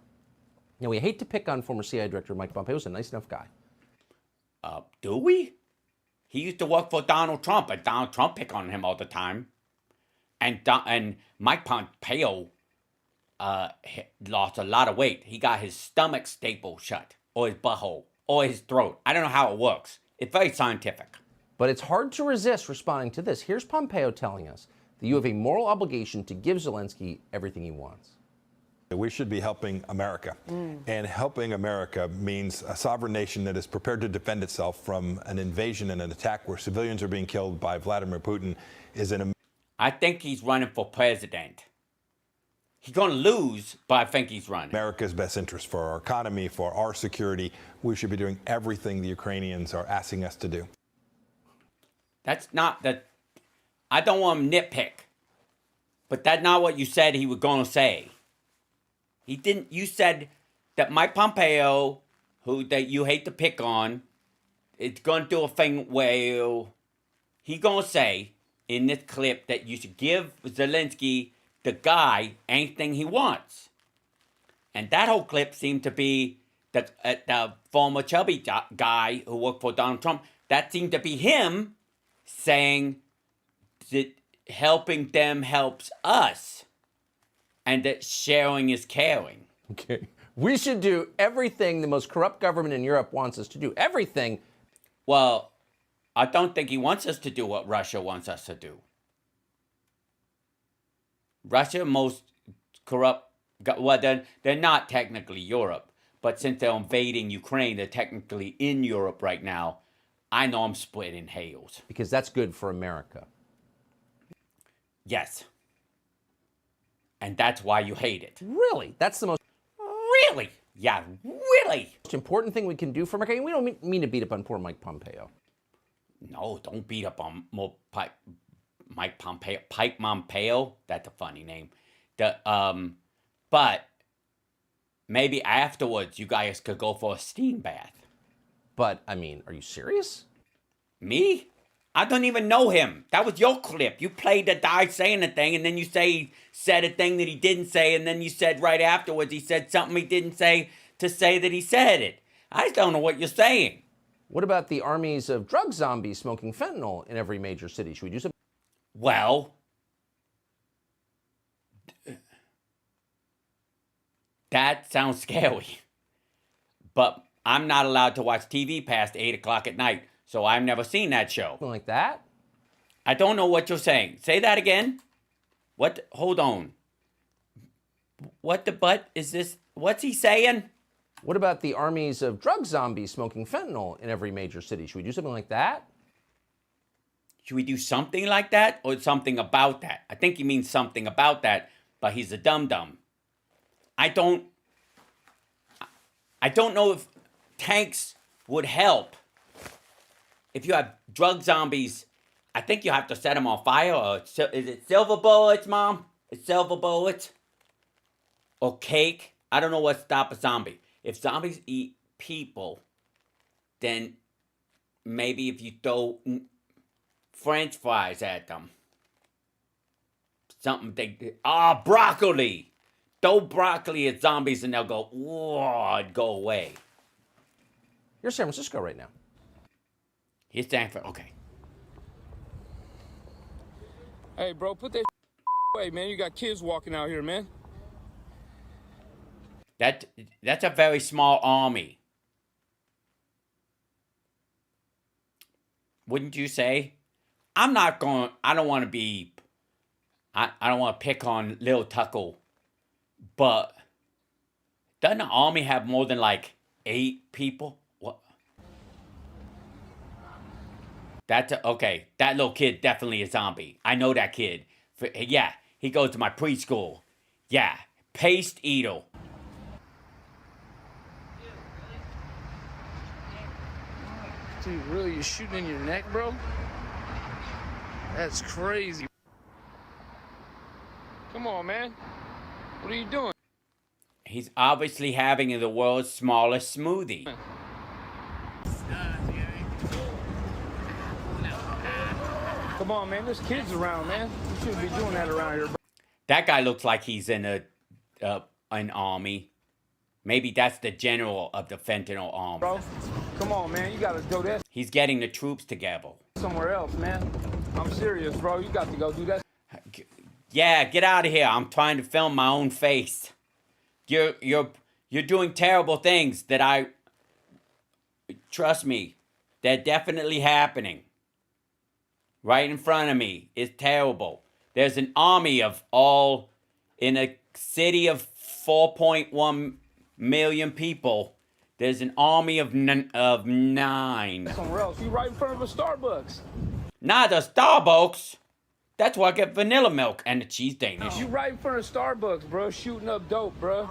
Now, we hate to pick on former CIA Director Mike Pompeo. He's a nice enough guy. Do we? He used to work for Donald Trump, and Donald Trump pick on him all the time. And Mike Pompeo lost a lot of weight. He got his stomach stapled shut, or his butthole, or his throat. I don't know how it works. It's very scientific. But it's hard to resist responding to this. Here's Pompeo telling us that you have a moral obligation to give Zelensky everything he wants. We should be helping America. And helping America means a sovereign nation that is prepared to defend itself from an invasion and an attack where civilians are being killed by Vladimir Putin is an... I think he's running for president. He's going to lose, but I think he's running. America's best interest for our economy, for our security. We should be doing everything the Ukrainians are asking us to do. That's not the... I don't want to nitpick. But that's not what you said he was going to say. He didn't... You said that Mike Pompeo, that you hate to pick on, is going to do a thing where he's going to say in this clip that you should give Zelensky, the guy, anything he wants. And that whole clip seemed to be the former chubby guy who worked for Donald Trump. That seemed to be him saying that helping them helps us, and that sharing is caring. Okay. We should do everything the most corrupt government in Europe wants us to do. Everything. Well, I don't think he wants us to do what Russia wants us to do. Russia, most corrupt, well, they're not technically Europe, but since they're invading Ukraine, they're technically in Europe right now. I know I'm splitting hairs. Because that's good for America. Yes. And that's why you hate it. Really? That's the most... Really? Yeah, really. Most important thing we can do for America. And we don't mean to beat up on poor Mike Pompeo. No, don't beat up on Mike Pompeo. Pike Pompeo? That's a funny name. But maybe afterwards you guys could go for a steam bath. But, I mean, are you serious? Me? I don't even know him. That was your clip. You played the guy saying a thing, and then you say he said a thing that he didn't say, and then you said right afterwards he said something he didn't say to say that he said it. I just don't know what you're saying. What about the armies of drug zombies smoking fentanyl in every major city? Should we do something? Well, that sounds scary. But I'm not allowed to watch TV past 8 o'clock at night, so I've never seen that show. Something like that? I don't know what you're saying. Say that again. What? Hold on. What the butt is this? What's he saying? What about the armies of drug zombies smoking fentanyl in every major city? Should we do something like that? Should we do something like that or something about that? I think he means something about that, but he's a dum-dum. I don't know if tanks would help. If you have drug zombies, I think you have to set them on fire. Or is it silver bullets, Mom? It's silver bullets? Or cake? I don't know what stop a zombie. If zombies eat people, then maybe if you throw French fries at them. Something broccoli! Throw broccoli at zombies and they'll go, whoa, it'd go away. You're San Francisco right now. Here's Stanford. Okay. Hey, bro, put that away, man. You got kids walking out here, man. That's a very small army. Wouldn't you say? I don't want to be, I don't want to pick on Lil Tuckle, but doesn't the army have more than like 8 people? What? That's okay. That little kid definitely a zombie. I know that kid. Yeah, he goes to my preschool. Yeah, Paste Eatle. Dude, really? You're shooting in your neck, bro? That's crazy. Come on, man. What are you doing? He's obviously having the world's smallest smoothie. Come on, man. There's kids around, man. You shouldn't be doing that around here, bro. That guy looks like he's in an army. Maybe that's the general of the fentanyl army. Bro, come on, man. You gotta go that He's getting the troops together. somewhere else, man. I'm serious, bro. You got to go do that. Yeah, get out of here. I'm trying to film my own face. You're doing terrible things that I... Trust me, they're definitely happening. Right in front of me. It's terrible. There's an army of all... In a city of 4.1 million people, there's an army of 9. Somewhere else. You right in front of a Starbucks. Not a Starbucks. That's why I get vanilla milk and the cheese Danish. You right in front of Starbucks, bro. Shooting up dope, bro.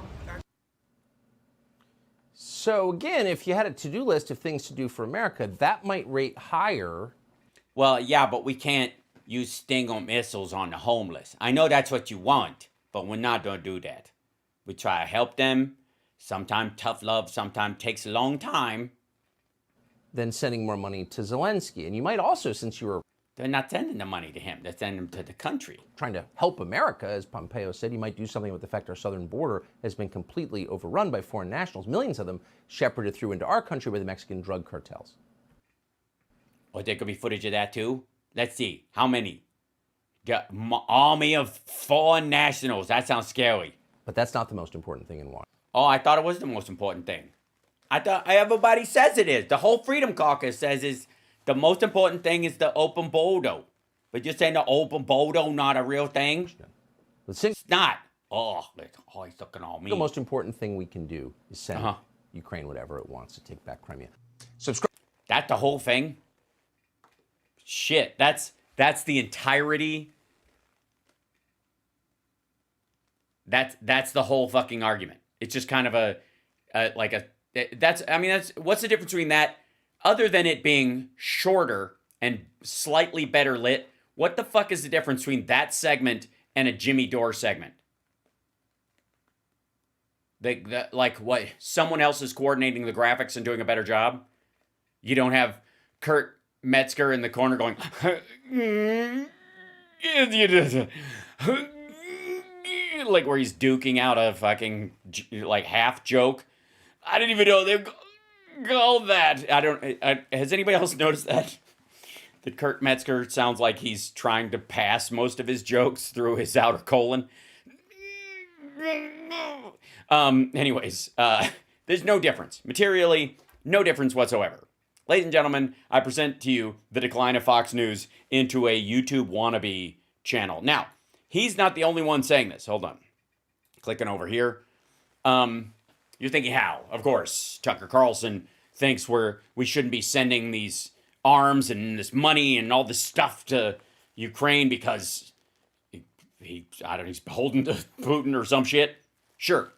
So again, if you had a to-do list of things to do for America, that might rate higher. Well, yeah, but we can't use Stinger missiles on the homeless. I know that's what you want, but we're not going to do that. We try to help them. Sometimes tough love, sometimes takes a long time. Than sending more money to Zelensky. And you might also, since you were They're not sending the money to him. They're sending them to the country. trying to help America, as Pompeo said, you might do something with the fact our southern border has been completely overrun by foreign nationals, millions of them shepherded through into our country by the Mexican drug cartels. Or there could be footage of that too. Let's see. How many? The army of foreign nationals. That sounds scary. But that's not the most important thing in Washington. Oh, I thought it was the most important thing. I thought everybody says it is. The whole Freedom Caucus says is the most important thing is the open border. But you're saying the open border not a real thing? It's not. Oh, he's looking all mean. The most important thing we can do is send Ukraine whatever it wants to take back Crimea. Subscribe. That's the whole thing? Shit, that's the entirety. That's the whole fucking argument. It's just kind of that's what's the difference between that, other than it being shorter and slightly better lit? What the fuck is the difference between that segment and a Jimmy Dore segment? Like what? Someone else is coordinating the graphics and doing a better job? You don't have Kurt Metzger in the corner going, like where he's duking out a fucking like half joke. I didn't even know they called that. Has anybody else noticed that? That Kurt Metzger sounds like he's trying to pass most of his jokes through his outer colon. Anyways, there's no difference. Materially, no difference whatsoever. Ladies and gentlemen, I present to you the decline of Fox News into a YouTube wannabe channel. Now, he's not the only one saying this. Hold on. Clicking over here. You're thinking how? Of course, Tucker Carlson thinks we shouldn't be sending these arms and this money and all this stuff to Ukraine because he's beholden to Putin or some shit. Sure.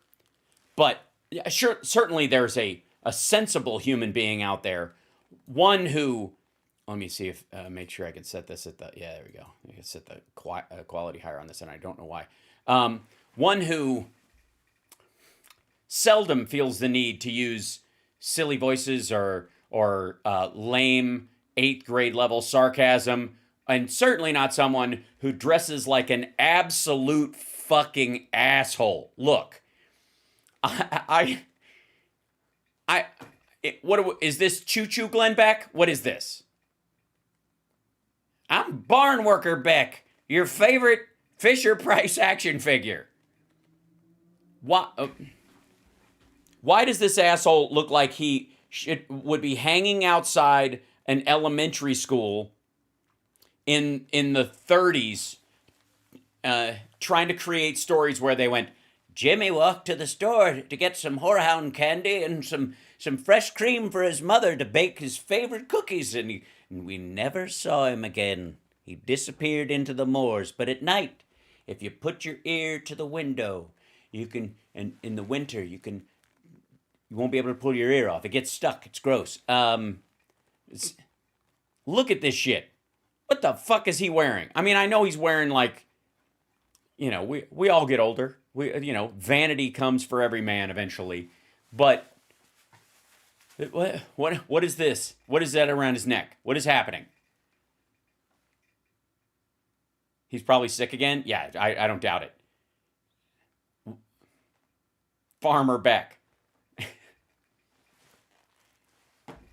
But certainly there's a sensible human being out there. One who, let me see if, make sure I can set this at the, yeah, there we go. I can set the quality higher on this, and I don't know why. One who seldom feels the need to use silly voices or lame 8th grade level sarcasm, and certainly not someone who dresses like an absolute fucking asshole. Look, what is this? Choo Choo Glenn Beck? What is this? I'm Barn Worker Beck, your favorite Fisher Price action figure. Why does this asshole look like he would be hanging outside an elementary school in the 30s, trying to create stories where they went, Jimmy walked to the store to get some whorehound candy and some fresh cream for his mother to bake his favorite cookies, and and we never saw him again. He disappeared into the moors. But at night, if you put your ear to the window, you can, and in the winter, you won't be able to pull your ear off. It gets stuck. It's gross. Look at this shit. What the fuck is he wearing? I mean, I know he's wearing like, you know, we all get older. Vanity comes for every man eventually. But what is this? What is that around his neck? What is happening? He's probably sick again? Yeah, I don't doubt it. Farmer Beck.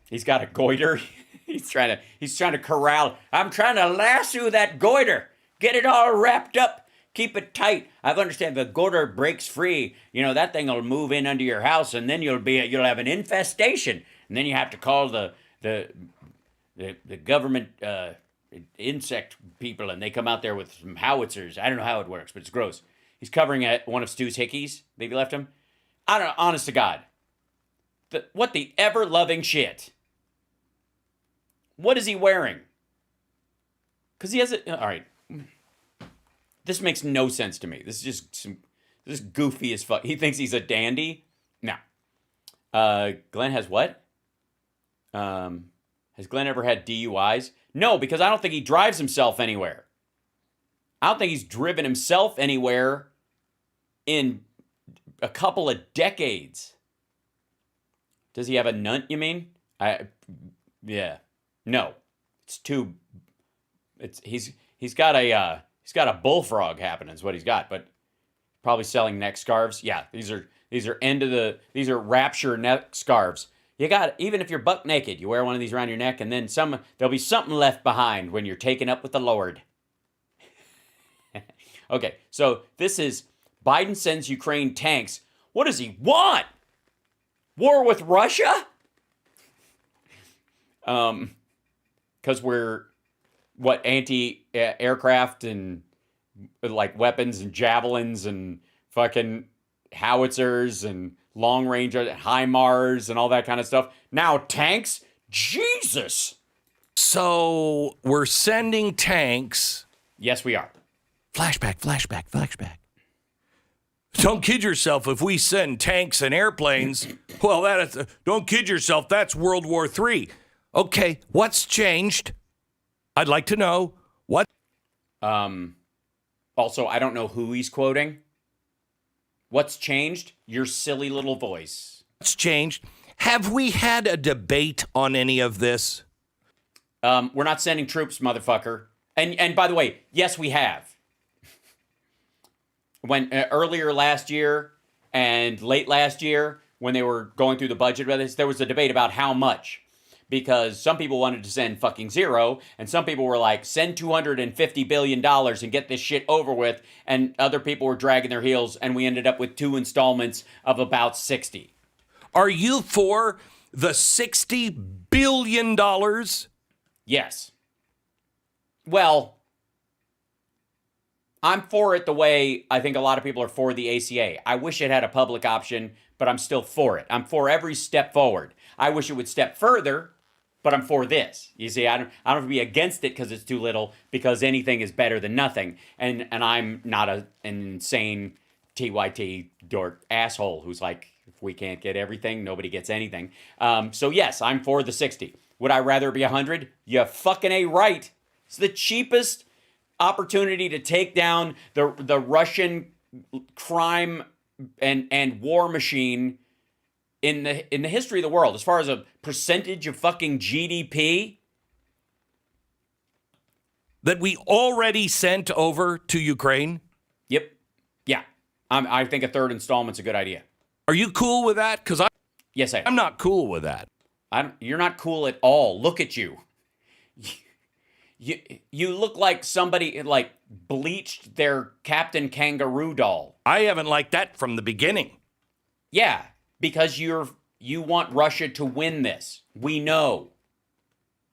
He's got a goiter. He's trying to corral. I'm trying to lasso that goiter. Get it all wrapped up. Keep it tight. I understand if the goiter breaks free, that thing will move in under your house, and then you'll have an infestation, and then you have to call the government insect people, and they come out there with some howitzers. I don't know how it works, but it's gross. He's covering one of Stu's hickeys. Maybe left him. I don't know. Honest to God, what the ever-loving shit. What is he wearing? Because he has it. All right. This makes no sense to me. This is just this is goofy as fuck. He thinks he's a dandy. No. Glenn has what? Has Glenn ever had DUIs? No, because I don't think he drives himself anywhere. I don't think he's driven himself anywhere in a couple of decades. Does he have a nunt, you mean? Yeah. No. He's got a bullfrog happening is what he's got, but probably selling neck scarves. Yeah, these are rapture neck scarves. You got, even if you're buck naked, you wear one of these around your neck, and then there'll be something left behind when you're taken up with the Lord. Okay, so this is Biden sends Ukraine tanks. What does he want? War with Russia? Because we're anti-aircraft and like weapons and javelins and fucking howitzers and long range HIMARS and all that kind of stuff. Now tanks? Jesus! So we're sending tanks. Yes, we are. Flashback. Don't kid yourself. If we send tanks and airplanes, well, don't kid yourself. That's World War III. Okay, what's changed? I'd like to know what. Also, I don't know who he's quoting. What's changed? Your silly little voice. What's changed? Have we had a debate on any of this? We're not sending troops, motherfucker. And by the way, yes, we have. When earlier last year and late last year, when they were going through the budget, there was a debate about how much. Because some people wanted to send fucking zero, and some people were like, send $250 billion and get this shit over with, and other people were dragging their heels, and we ended up with 2 installments of about 60. Are you for the $60 billion? Yes. Well, I'm for it the way I think a lot of people are for the ACA. I wish it had a public option, but I'm still for it. I'm for every step forward. I wish it would step further, but I'm for this. You see, I don't have to be against it because it's too little, because anything is better than nothing. And I'm not an insane TYT dork asshole who's like, if we can't get everything, nobody gets anything. So yes, I'm for the 60. Would I rather be 100? You fucking A right. It's the cheapest opportunity to take down the Russian crime and war machine in the history of the world, as far as a percentage of fucking GDP. That we already sent over to Ukraine? Yep. Yeah. I think a third installment's a good idea. Are you cool with that? Because yes, I am. I'm not cool with that. You're not cool at all. Look at you. You look like somebody like bleached their Captain Kangaroo doll. I haven't liked that from the beginning. Yeah, because you want Russia to win this. We know.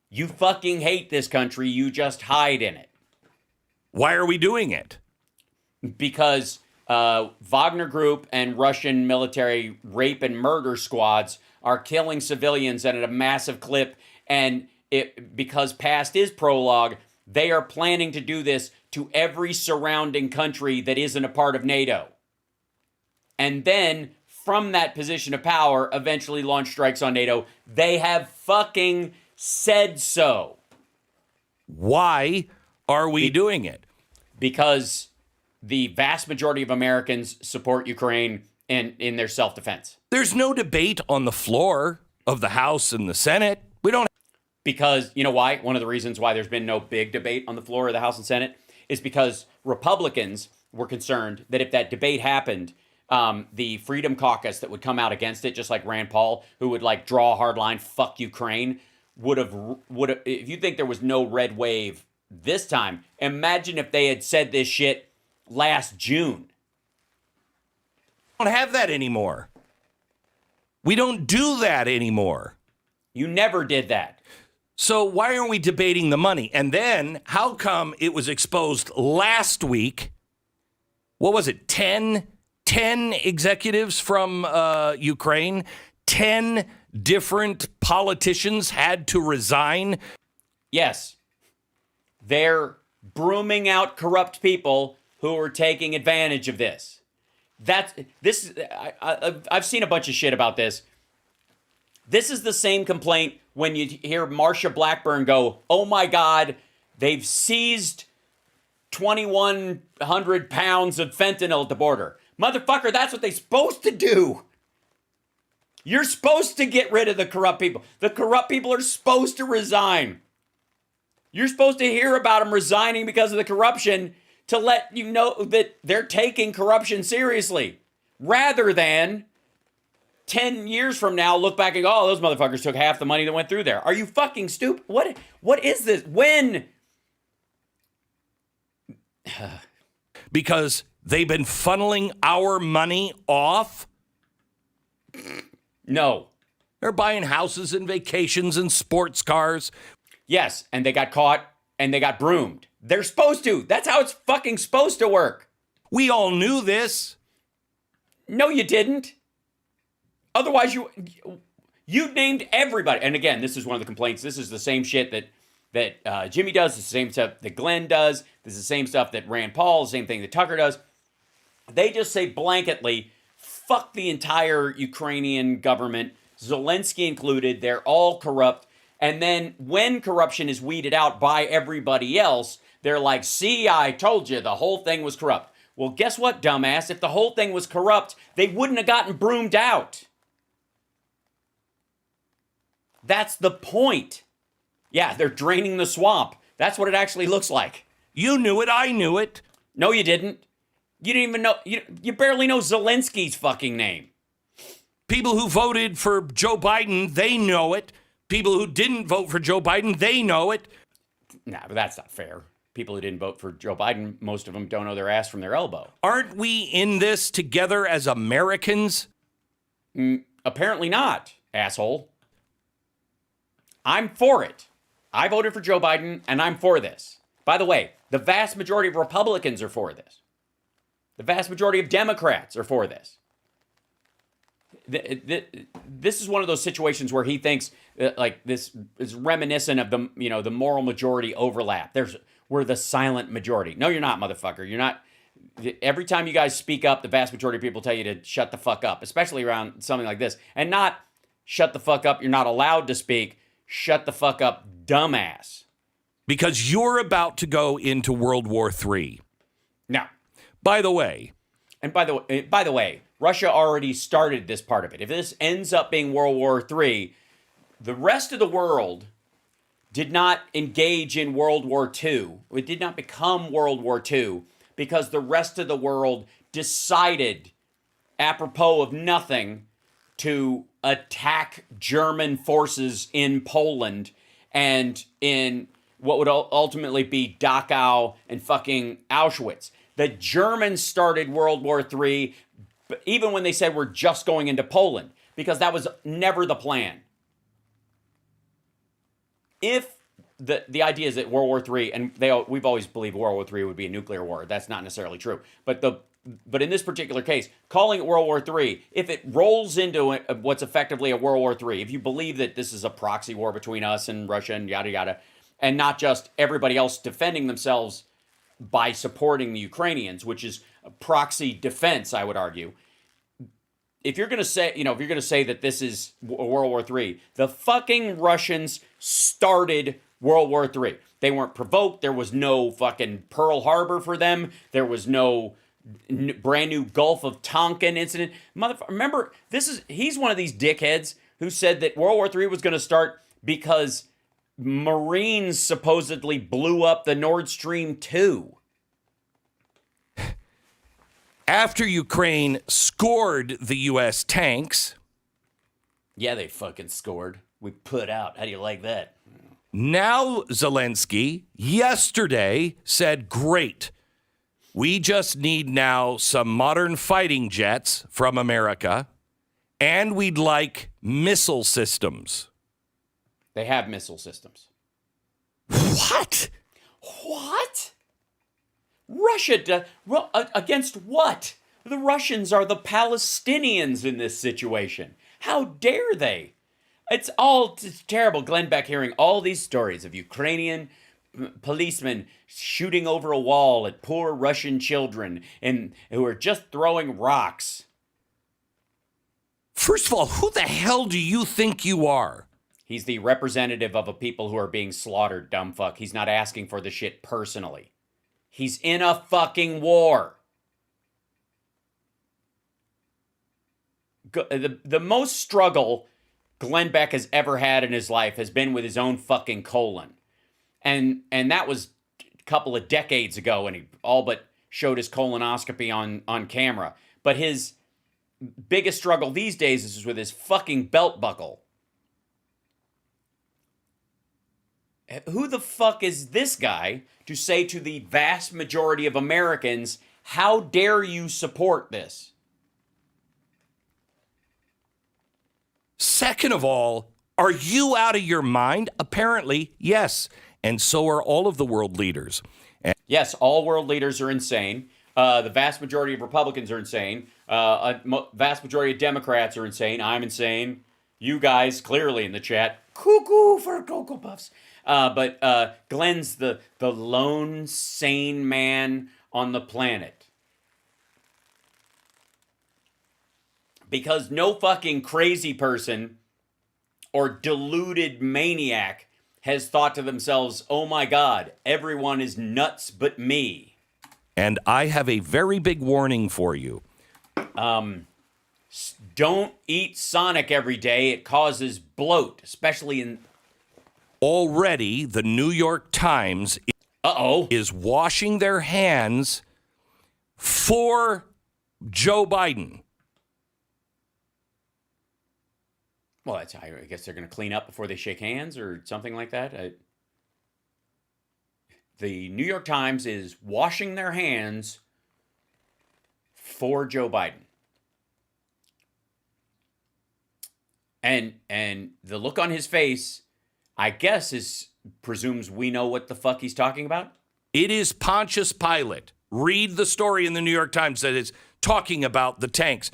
You fucking hate this country. You just hide in it. Why are we doing it? Because Wagner Group and Russian military rape and murder squads are killing civilians at a massive clip, and because past is prologue, they are planning to do this to every surrounding country that isn't a part of NATO. And then, from that position of power, eventually launch strikes on NATO. They have fucking said so. Why are we doing it? Because the vast majority of Americans support Ukraine and in their self-defense. There's no debate on the floor of the House and the Senate. We don't. Because, you know why? One of the reasons why there's been no big debate on the floor of the House and Senate is because Republicans were concerned that if that debate happened, the Freedom Caucus that would come out against it, just like Rand Paul, who would like draw a hard line, fuck Ukraine, would have. If you think there was no red wave this time, imagine if they had said this shit last June. We don't have that anymore. We don't do that anymore. You never did that. So why aren't we debating the money? And then how come it was exposed last week? What was it? 10 executives from Ukraine, 10 different politicians had to resign. Yes. They're brooming out corrupt people who are taking advantage of this. I've seen a bunch of shit about this. This is the same complaint when you hear Marsha Blackburn go, oh my God, they've seized 2,100 pounds of fentanyl at the border. Motherfucker, that's what they're supposed to do. You're supposed to get rid of the corrupt people. The corrupt people are supposed to resign. You're supposed to hear about them resigning because of the corruption to let you know that they're taking corruption seriously. Rather than 10 years from now, look back and go, oh, those motherfuckers took half the money that went through there. Are you fucking stupid? What is this? When? Because they've been funneling our money off? No. They're buying houses and vacations and sports cars. Yes, and they got caught and they got broomed. They're supposed to. That's how it's fucking supposed to work. We all knew this. No, you didn't. Otherwise, you named everybody. And again, this is one of the complaints. This is the same shit that Jimmy does. It's the same stuff that Glenn does. This is the same stuff that Rand Paul, the same thing that Tucker does. They just say blanketly, fuck the entire Ukrainian government, Zelensky included. They're all corrupt. And then when corruption is weeded out by everybody else, they're like, see, I told you the whole thing was corrupt. Well, guess what, dumbass? If the whole thing was corrupt, they wouldn't have gotten broomed out. That's the point. Yeah, they're draining the swamp. That's what it actually looks like. You knew it. I knew it. No, you didn't. You didn't even know. You barely know Zelensky's fucking name. People who voted for Joe Biden, they know it. People who didn't vote for Joe Biden, they know it. Nah, but that's not fair. People who didn't vote for Joe Biden, most of them don't know their ass from their elbow. Aren't we in this together as Americans? Apparently not, asshole. I'm for it. I voted for Joe Biden, and I'm for this. By the way, the vast majority of Republicans are for this. The vast majority of Democrats are for this. This is one of those situations where he thinks like this is reminiscent of the moral majority overlap. We're the silent majority. No, you're not, motherfucker. You're not. Every time you guys speak up, the vast majority of people tell you to shut the fuck up, especially around something like this. And not shut the fuck up, you're not allowed to speak. Shut the fuck up, dumbass. Because you're about to go into World War III. Now, by the way, Russia already started this part of it. If this ends up being World War III, the rest of the world did not engage in World War II. It did not become World War II because the rest of the world decided, apropos of nothing, to attack German forces in Poland and in what would ultimately be Dachau and fucking Auschwitz. The Germans started World War III, even when they said we're just going into Poland, because that was never the plan. If the idea is that World War III, and we've always believed World War III would be a nuclear war. That's not necessarily true. But But in this particular case, calling it World War III, if it rolls into what's effectively a World War III, if you believe that this is a proxy war between us and Russia and yada yada, and not just everybody else defending themselves by supporting the Ukrainians, which is a proxy defense, I would argue. If you're going to say, if you're going to say that this is World War III, the fucking Russians started World War III. They weren't provoked. There was no fucking Pearl Harbor for them. There was no brand new Gulf of Tonkin incident. Remember, he's one of these dickheads who said that World War III was going to start because Marines supposedly blew up the Nord Stream 2. After Ukraine scored the U.S. tanks. Yeah, they fucking scored. We put out. How do you like that? Now Zelensky yesterday said, great. We just need now some modern fighting jets from America, and we'd like missile systems. They have missile systems. What? What? Russia, against what? The Russians are the Palestinians in this situation. How dare they? It's terrible. Glenn Beck hearing all these stories of Ukrainian policemen shooting over a wall at poor Russian children and who are just throwing rocks. First of all, who the hell do you think you are? He's the representative of a people who are being slaughtered, dumb fuck. He's not asking for the shit personally. He's in a fucking war. The most struggle Glenn Beck has ever had in his life has been with his own fucking colon. And that was a couple of decades ago when he all but showed his colonoscopy on camera. But his biggest struggle these days is with his fucking belt buckle. Who the fuck is this guy to say to the vast majority of Americans, how dare you support this? Second of all, are you out of your mind? Apparently, yes. And so are all of the world leaders. Yes, all world leaders are insane. The vast majority of Republicans are insane. A vast majority of Democrats are insane. I'm insane. You guys, clearly in the chat, cuckoo for Cocoa Puffs. But Glenn's the lone sane man on the planet. Because no fucking crazy person or deluded maniac has thought to themselves, oh my God, everyone is nuts but me. And I have a very big warning for you. Don't eat Sonic every day. It causes bloat, especially in... Already, the New York Times is washing their hands for Joe Biden. Well, I guess they're going to clean up before they shake hands or something like that. The New York Times is washing their hands for Joe Biden. And the look on his face, I guess, presumes we know what the fuck he's talking about. It is Pontius Pilate. Read the story in the New York Times that is talking about the tanks.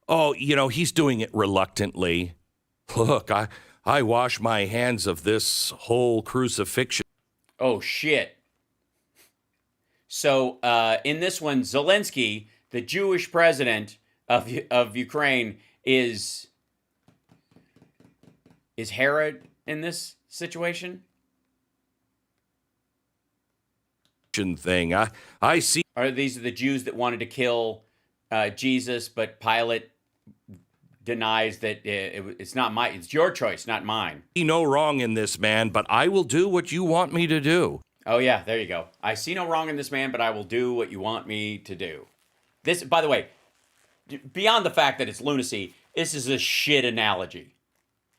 Oh, he's doing it reluctantly. Look, I wash my hands of this whole crucifixion. Oh, shit. So in this one, Zelensky, the Jewish president of Ukraine, is Herod in this situation? Thing. I see. These are the Jews that wanted to kill Jesus, but Pilate denies that it's your choice, not mine. I see no wrong in this man, but I will do what you want me to do. Oh yeah, there you go. I see no wrong in this man, but I will do what you want me to do. This, by the way, beyond the fact that it's lunacy, this is a shit analogy.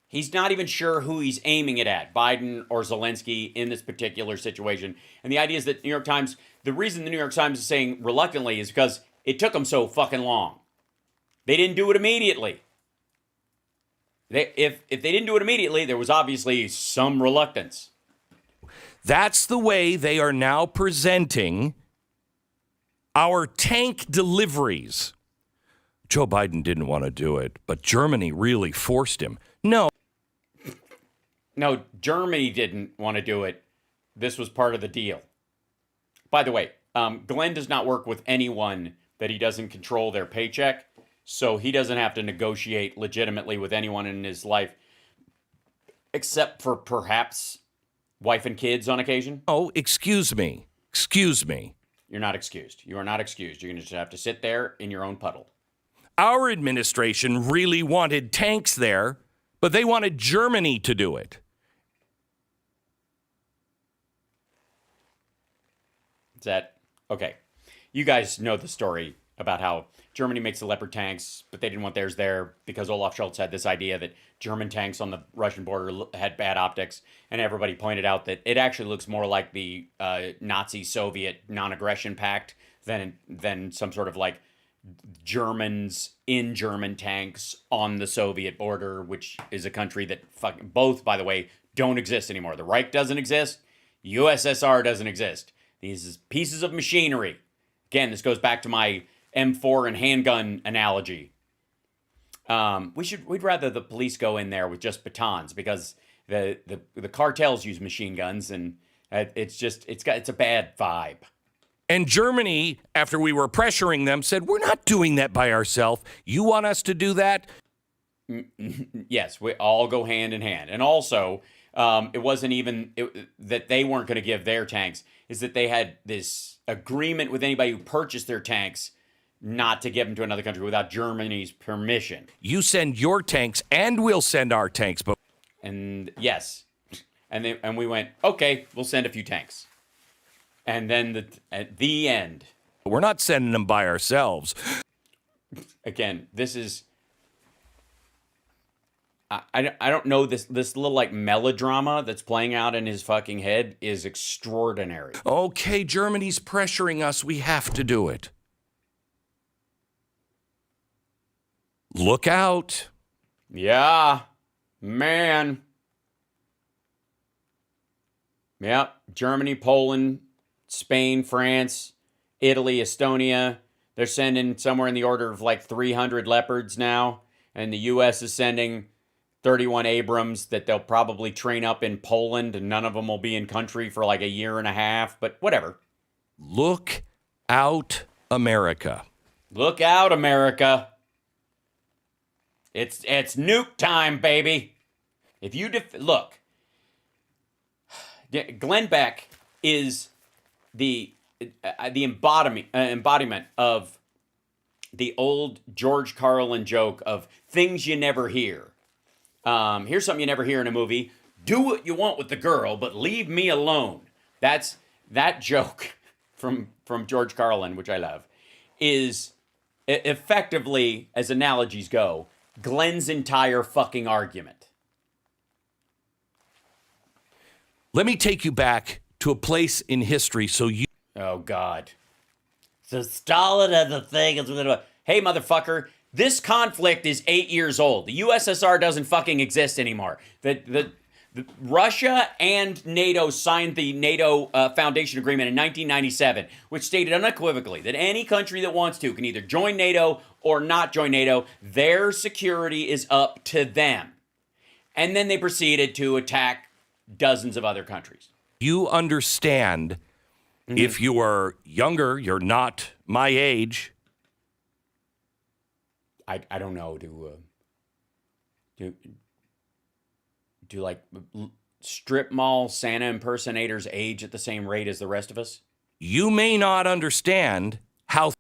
He's not even sure who he's aiming it at, Biden or Zelensky in this particular situation. And the idea is that the reason the New York Times is saying reluctantly is because it took them so fucking long. They didn't do it immediately. If they didn't do it immediately, there was obviously some reluctance. That's the way they are now presenting Our tank deliveries. Joe Biden didn't want to do it, but Germany really forced him. No, Germany didn't want to do it. This was part of the deal. By the way, Glenn does not work with anyone that he doesn't control their paycheck, so he doesn't have to negotiate legitimately with anyone in his life, except for perhaps wife and kids on occasion. Oh, excuse me. Excuse me. You're not excused. You are not excused. You're going to just have to sit there in your own puddle. Our administration really wanted tanks there, but they wanted Germany to do it. Is that okay? You guys know the story about how Germany makes the Leopard tanks, but they didn't want theirs there because Olaf Scholz had this idea that German tanks on the Russian border had bad optics, and everybody pointed out that it actually looks more like the Nazi-Soviet non-aggression pact than some sort of like Germans in German tanks on the Soviet border, which is a country that both, by the way, don't exist anymore. The Reich doesn't exist. USSR doesn't exist. These pieces of machinery. Again, this goes back to my M4 and handgun analogy. We'd rather the police go in there with just batons because the cartels use machine guns, and it's a bad vibe. And Germany, after we were pressuring them, said, we're not doing that by ourselves. You want us to do that? Yes, we all go hand in hand. And also, it wasn't even that they weren't going to give their tanks, is that they had this agreement with anybody who purchased their tanks not to give them to another country without Germany's permission. You send your tanks and we'll send our tanks. And yes. And we went, okay, we'll send a few tanks. And then at the end. We're not sending them by ourselves. Again, this is... I don't know, this little like melodrama that's playing out in his fucking head is extraordinary. Okay, Germany's pressuring us. We have to do it. Look out. Yeah, man. Yep, Germany, Poland, Spain, France, Italy, Estonia. They're sending somewhere in the order of like 300 Leopards now. And the U.S. is sending 31 Abrams that they'll probably train up in Poland, and none of them will be in country for like a year and a half, but whatever. Look out, America. Look out, America. It's nuke time, baby. If you look, Glenn Beck is the embodiment of the old George Carlin joke of things you never hear. Here's something you never hear in a movie. Do what you want with the girl, but leave me alone. That's that joke from George Carlin, which I love, is effectively, as analogies go, Glenn's entire fucking argument. Let me take you back to a place in history so you... Oh, God. So Stalin and the thing is... Hey, motherfucker, this conflict is 8 years old. The USSR doesn't fucking exist anymore. The Russia and NATO signed the NATO Foundation Agreement in 1997, which stated unequivocally that any country that wants to can either join NATO or not join NATO. Their security is up to them. And then they proceeded to attack dozens of other countries. You understand, if you are younger, you're not my age. I don't know, do like strip mall Santa impersonators age at the same rate as the rest of us? You may not understand how...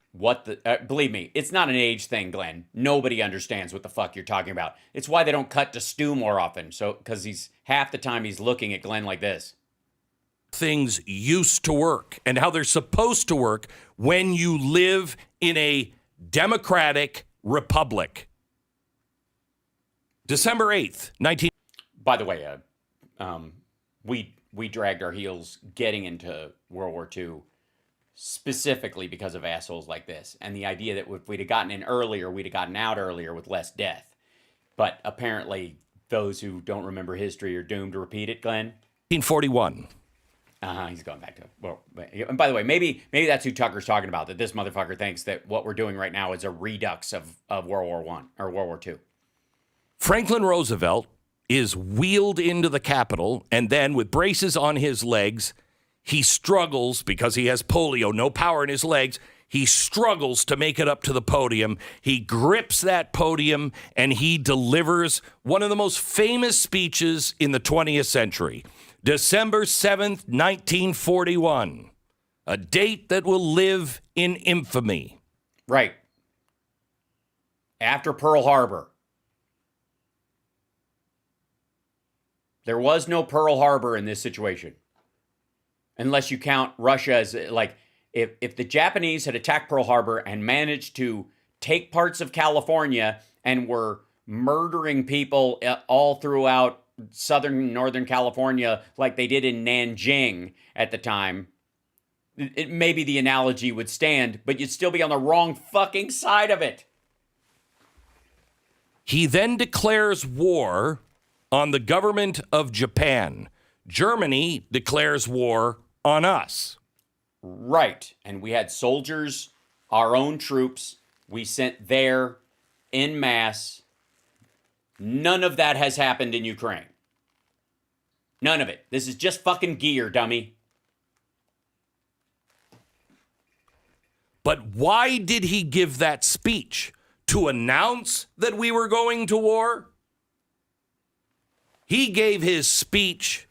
believe me, it's not an age thing, Glenn. Nobody understands what the fuck you're talking about. It's why they don't cut to Stu more often. So, because half the time he's looking at Glenn like this. Things used to work and how they're supposed to work when you live in a democratic republic. December 8th, 19... By the way, we dragged our heels getting into World War II specifically because of assholes like this. And the idea that if we'd have gotten in earlier, we'd have gotten out earlier with less death. But apparently those who don't remember history are doomed to repeat it, Glenn. 1941. He's going back to, well, and by the way, maybe that's who Tucker's talking about, that this motherfucker thinks that what we're doing right now is a redux of World War I or World War II. Franklin Roosevelt is wheeled into the Capitol, and then with braces on his legs, he struggles because he has polio, no power in his legs. He struggles to make it up to the podium. He grips that podium, and he delivers one of the most famous speeches in the 20th century. December 7th, 1941, a date that will live in infamy. Right. After Pearl Harbor. There was no Pearl Harbor in this situation. Unless you count Russia as, like, if the Japanese had attacked Pearl Harbor and managed to take parts of California and were murdering people all throughout southern and northern California like they did in Nanjing at the time, maybe the analogy would stand, but you'd still be on the wrong fucking side of it. He then declares war on the government of Japan. Germany declares war on us. Right. And we had soldiers, our own troops, we sent there en masse. None of that has happened in Ukraine. None of it. This is just fucking gear, dummy. But why did he give that speech? To announce that we were going to war? He gave his speech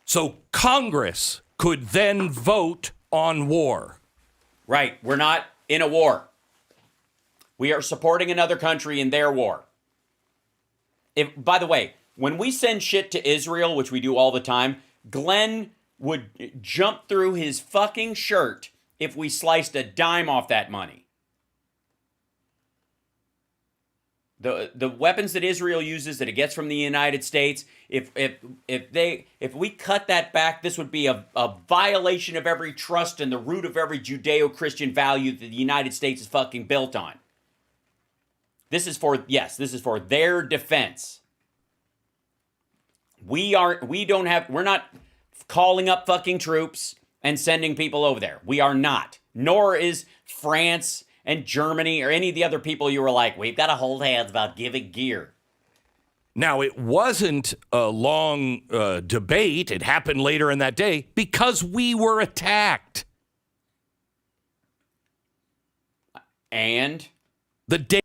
so Congress could then vote on war. Right. We're not in a war. We are supporting another country in their war. By the way, when we send shit to Israel, which we do all the time, Glenn would jump through his fucking shirt if we sliced a dime off that money. The weapons that Israel uses that it gets from the United States, if we cut that back, this would be a violation of every trust and the root of every Judeo-Christian value that the United States is fucking built on. This is for their defense. We're not calling up fucking troops and sending people over there. We are not. Nor is France and Germany or any of the other people you were like, we've got to hold hands about giving gear. Now, it wasn't a long debate. It happened later in that day because we were attacked. And the day.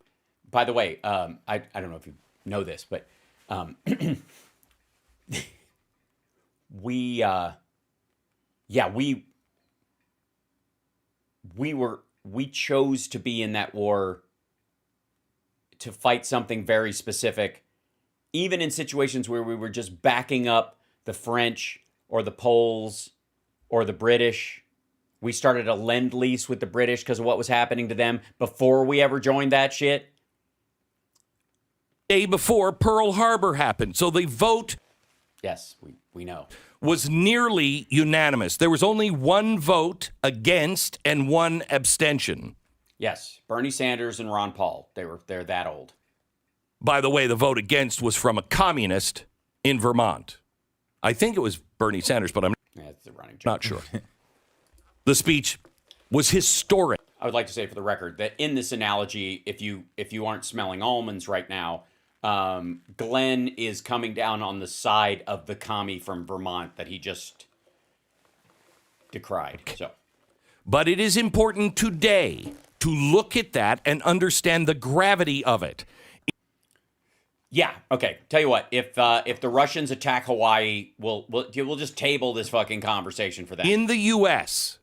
By the way, I don't know if you know this, but we chose to be in that war to fight something very specific, even in situations where we were just backing up the French or the Poles or the British. We started a lend-lease with the British because of what was happening to them before we ever joined that shit. Day before Pearl Harbor happened. So the vote, yes, we know, was nearly unanimous. There was only one vote against and one abstention. Yes, Bernie Sanders and Ron Paul. They're that old. By the way, the vote against was from a communist in Vermont. I think it was Bernie Sanders, but I'm not sure. The speech was historic. I would like to say for the record that in this analogy, if you aren't smelling almonds right now, Glenn is coming down on the side of the commie from Vermont that he just decried. So, but it is important today to look at that and understand the gravity of it. Yeah. Okay. Tell you what. If the Russians attack Hawaii, we'll just table this fucking conversation for that. In the U.S.,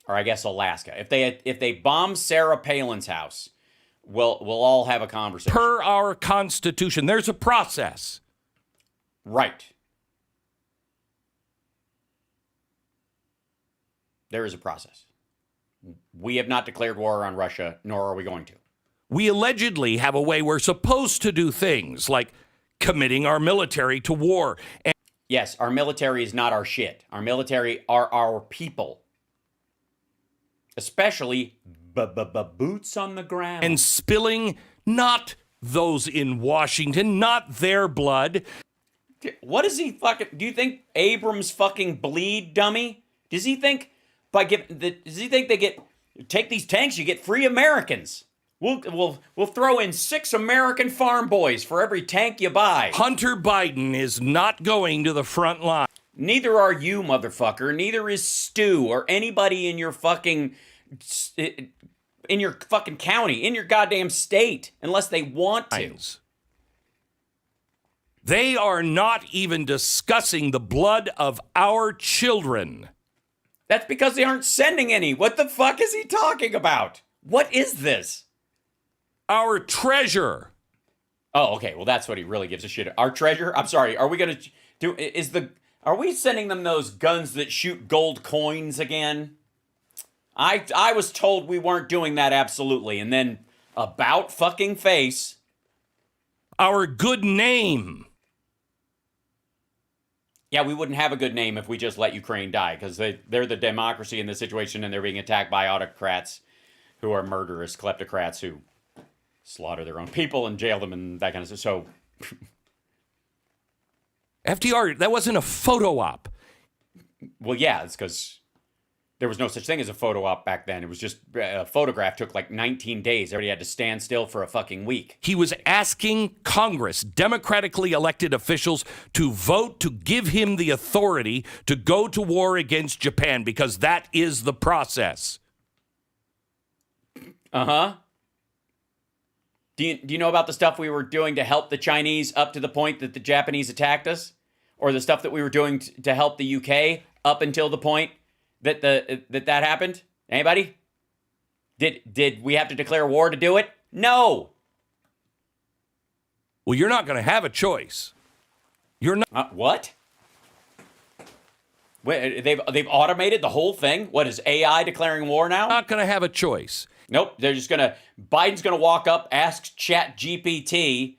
or I guess Alaska. If they bomb Sarah Palin's house, we'll all have a conversation. Per our Constitution, there's a process. Right. There is a process. We have not declared war on Russia, nor are we going to. We allegedly have a way we're supposed to do things, like committing our military to war. Yes, our military is not our shit. Our military are our people. Especially boots on the ground. And spilling not those in Washington, not their blood. What is he fucking? Do you think Abrams fucking bleed, dummy? Does he think does he think they take these tanks? You get free Americans. We'll throw in 6 American farm boys for every tank you buy. Hunter Biden is not going to the front line. Neither are you, motherfucker. Neither is Stu or anybody in your fucking county, in your goddamn state, unless they want to. They are not even discussing the blood of our children. That's because they aren't sending any. What the fuck is he talking about? What is this? Our treasure. Oh, okay. Well, that's what he really gives a shit. Our treasure? I'm sorry. Are we going to do... Are we sending them those guns that shoot gold coins again? I was told we weren't doing that, absolutely. And then, about fucking face... Our good name. Yeah, we wouldn't have a good name if we just let Ukraine die, because they're the democracy in this situation, and they're being attacked by autocrats who are murderous kleptocrats who slaughter their own people and jail them and that kind of stuff. So... FDR, that wasn't a photo op. Well, yeah, it's because there was no such thing as a photo op back then. It was just a photograph took like 19 days. Everybody had to stand still for a fucking week. He was asking Congress, democratically elected officials, to vote to give him the authority to go to war against Japan, because that is the process. Uh-huh. Do you know about the stuff we were doing to help the Chinese up to the point that the Japanese attacked us? Or the stuff that we were doing to help the UK up until the point that that happened? Anybody? Did we have to declare war to do it? No. Well, you're not going to have a choice. You're not. What? Wait, they've automated the whole thing? What, is AI declaring war now? Not going to have a choice. Nope. They're just Biden's going to walk up, ask ChatGPT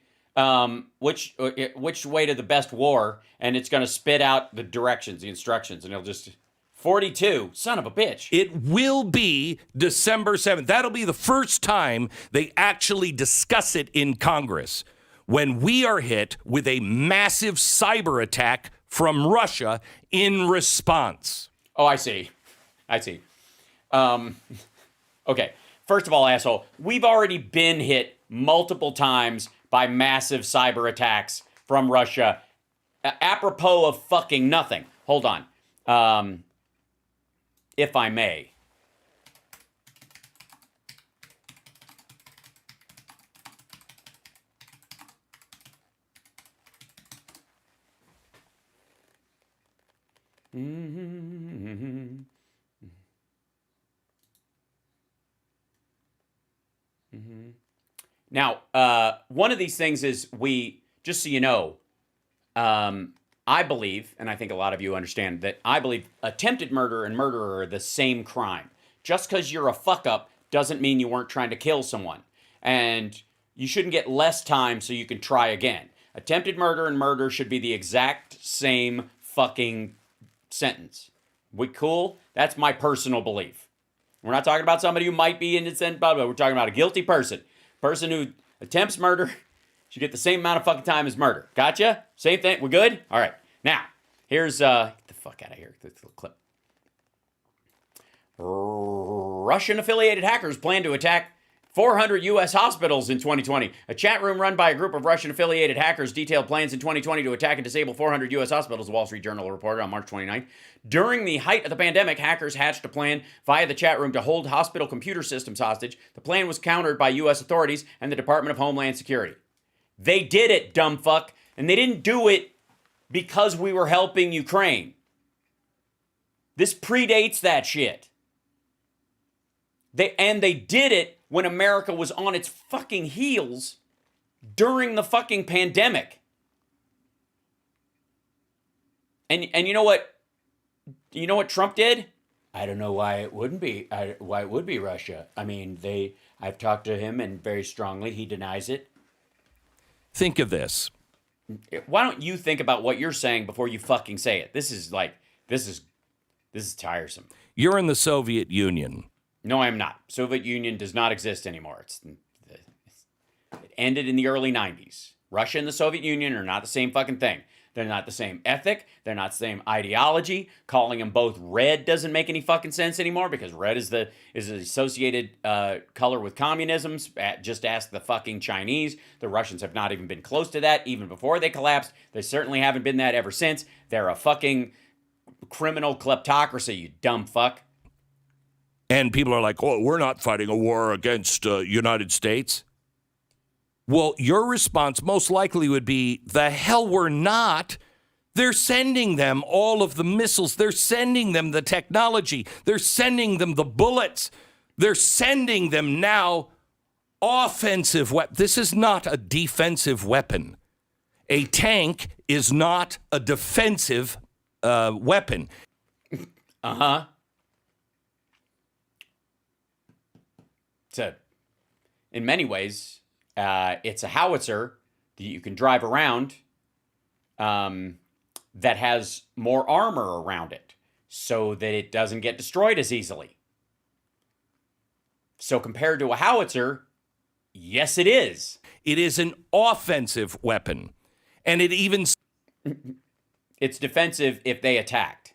which way to the best war, and it's going to spit out the directions, the instructions, and it'll just... 42, son of a bitch. It will be December 7th. That'll be the first time they actually discuss it in Congress, when we are hit with a massive cyber attack from Russia in response. Oh, I see. Okay. First of all, asshole, we've already been hit multiple times by massive cyber attacks from Russia, apropos of fucking nothing. Hold on. If I may. Now, one of these things is just so you know, I believe, and I think a lot of you understand, that I believe attempted murder and murder are the same crime. Just because you're a fuck-up doesn't mean you weren't trying to kill someone. And you shouldn't get less time so you can try again. Attempted murder and murder should be the exact same fucking sentence. We cool? That's my personal belief. We're not talking about somebody who might be innocent, blah, blah. We're talking about a guilty person. Person who attempts murder should get the same amount of fucking time as murder. Gotcha? Same thing? We're good? All right. Now, here's, get the fuck out of here. This little clip. Russian-affiliated hackers plan to attack 400 U.S. hospitals in 2020. A chat room run by a group of Russian-affiliated hackers detailed plans in 2020 to attack and disable 400 U.S. hospitals, the Wall Street Journal reported on March 29th. During the height of the pandemic, hackers hatched a plan via the chat room to hold hospital computer systems hostage. The plan was countered by U.S. authorities and the Department of Homeland Security. They did it, dumb fuck. And they didn't do it because we were helping Ukraine. This predates that shit. They did it when America was on its fucking heels during the fucking pandemic. And you know what? You know what Trump did? I don't know why it wouldn't be. Why it would be Russia. I mean, I've talked to him, and very strongly he denies it. Think of this. Why don't you think about what you're saying before you fucking say it? This is tiresome. You're in the Soviet Union. No, I'm not. Soviet Union does not exist anymore. It ended in the early 90s. Russia and the Soviet Union are not the same fucking thing. They're not the same ethic. They're not the same ideology. Calling them both red doesn't make any fucking sense anymore because red is the associated color with communism. Just ask the fucking Chinese. The Russians have not even been close to that even before they collapsed. They certainly haven't been that ever since. They're a fucking criminal kleptocracy, you dumb fuck. And people are like, oh, we're not fighting a war against United States. Well, your response most likely would be, the hell we're not. They're sending them all of the missiles. They're sending them the technology. They're sending them the bullets. They're sending them now offensive weapons. This is not a defensive weapon. A tank is not a defensive weapon. Uh-huh. So, in many ways, it's a howitzer that you can drive around that has more armor around it so that it doesn't get destroyed as easily. So compared to a howitzer, yes, it is. It is an offensive weapon. And it even... It's defensive if they attacked.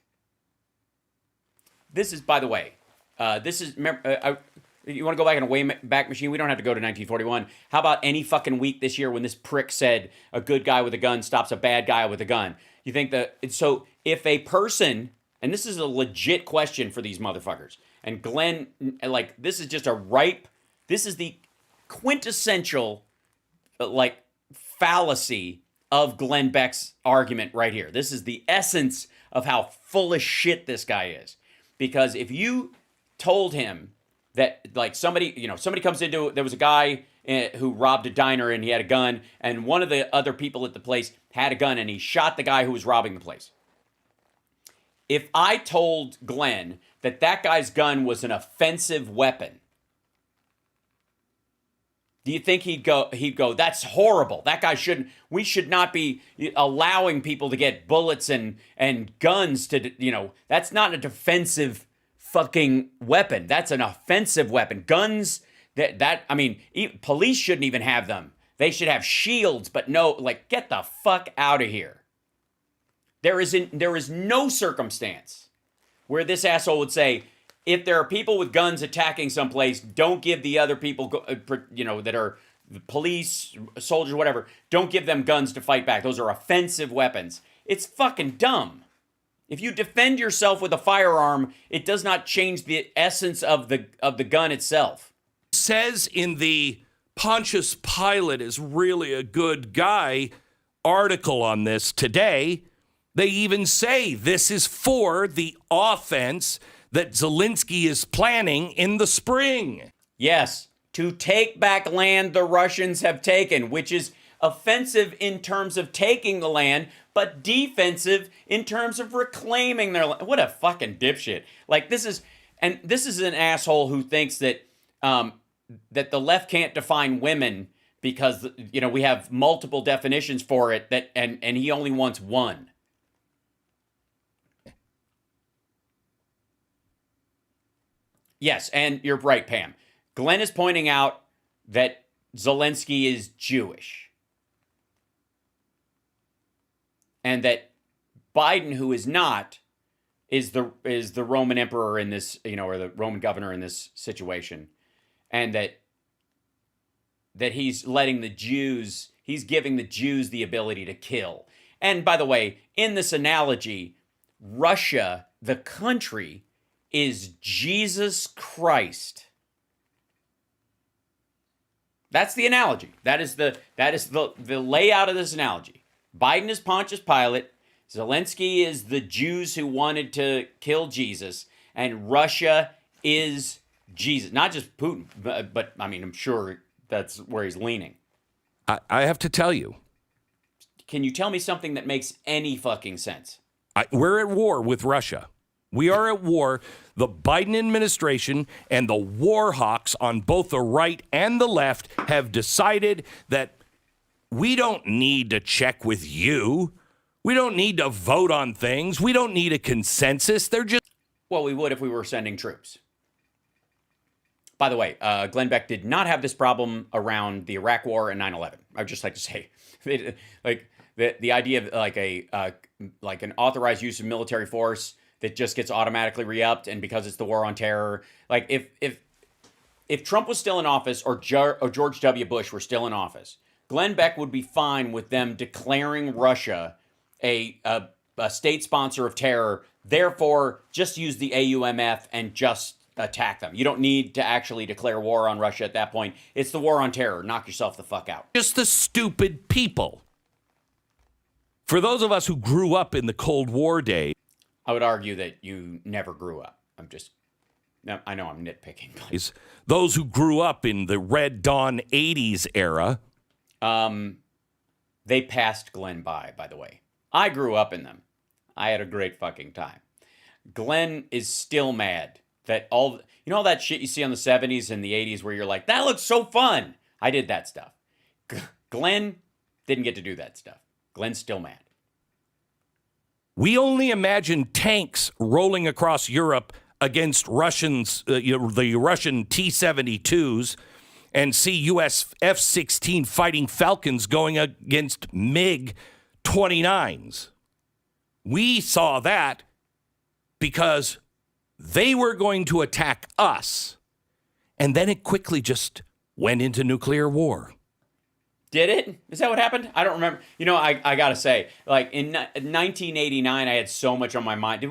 This is, by the way, you want to go back in a way back machine? We don't have to go to 1941. How about any fucking week this year when this prick said a good guy with a gun stops a bad guy with a gun? You think that... So if a person... And this is a legit question for these motherfuckers. And Glenn, like, this is just a ripe... This is the quintessential, like, fallacy of Glenn Beck's argument right here. This is the essence of how full of shit this guy is. Because if you told him that, like, somebody comes into, there was a guy who robbed a diner and he had a gun, and one of the other people at the place had a gun and he shot the guy who was robbing the place. If I told Glenn that that guy's gun was an offensive weapon, do you think he'd go, that's horrible. That guy we should not be allowing people to get bullets and guns to, that's not a defensive fucking weapon. That's an offensive weapon. Guns, police shouldn't even have them. They should have shields, but no, like, get the fuck out of here. There is no circumstance where this asshole would say, if there are people with guns attacking someplace, don't give the other people, that are police, soldiers, whatever, don't give them guns to fight back. Those are offensive weapons. It's fucking dumb. If you defend yourself with a firearm, it does not change the essence of the gun itself. Says in the Pontius Pilate is really a good guy article on this today, they even say this is for the offense that Zelensky is planning in the spring. Yes, to take back land the Russians have taken, which is offensive in terms of taking the land, but defensive in terms of reclaiming their land. What a fucking dipshit. Like, this is an asshole who thinks that that the left can't define women because, we have multiple definitions for it, and he only wants one. Yes, and you're right, Pam. Glenn is pointing out that Zelensky is Jewish. And that Biden, who is not, is the Roman emperor in this, or the Roman governor in this situation. And that he's letting he's giving the Jews the ability to kill. And by the way, in this analogy, Russia, the country, is Jesus Christ. That's the analogy. That is the layout of this analogy. Biden is Pontius Pilate. Zelensky is the Jews who wanted to kill Jesus, and Russia is Jesus. Not just Putin, but I'm sure that's where he's leaning. I have to tell you. Can you tell me something that makes any fucking sense? We're at war with Russia. We are at war. The Biden administration and the war hawks on both the right and the left have decided that we don't need to check with you. We don't need to vote on things. We don't need a consensus. They're just... Well, we would if we were sending troops. By the way, Glenn Beck did not have this problem around the Iraq War and 9/11. I'd just like to say, The idea of like like an authorized use of military force that just gets automatically re-upped, and because it's the war on terror, like if Trump was still in office or George W. Bush were still in office, Glenn Beck would be fine with them declaring Russia a state sponsor of terror. Therefore, just use the AUMF and just attack them. You don't need to actually declare war on Russia at that point. It's the war on terror. Knock yourself the fuck out. Just the stupid people. For those of us who grew up in the Cold War days, I would argue that you never grew up. I know I'm nitpicking. But those who grew up in the Red Dawn 80s era, they passed Glenn by the way. I grew up in them. I had a great fucking time. Glenn is still mad that all that shit you see on the 70s and the 80s where you're like, that looks so fun. I did that stuff. Glenn didn't get to do that stuff. Glenn's still mad. we only imagine tanks rolling across Europe against Russians, the Russian T-72s, and see U.S. F-16 fighting Falcons going against MiG-29s. We saw that because they were going to attack us, and then it quickly just went into nuclear war. Did it? Is that what happened? I don't remember. You know, I got to say, like, in 1989, I had so much on my mind.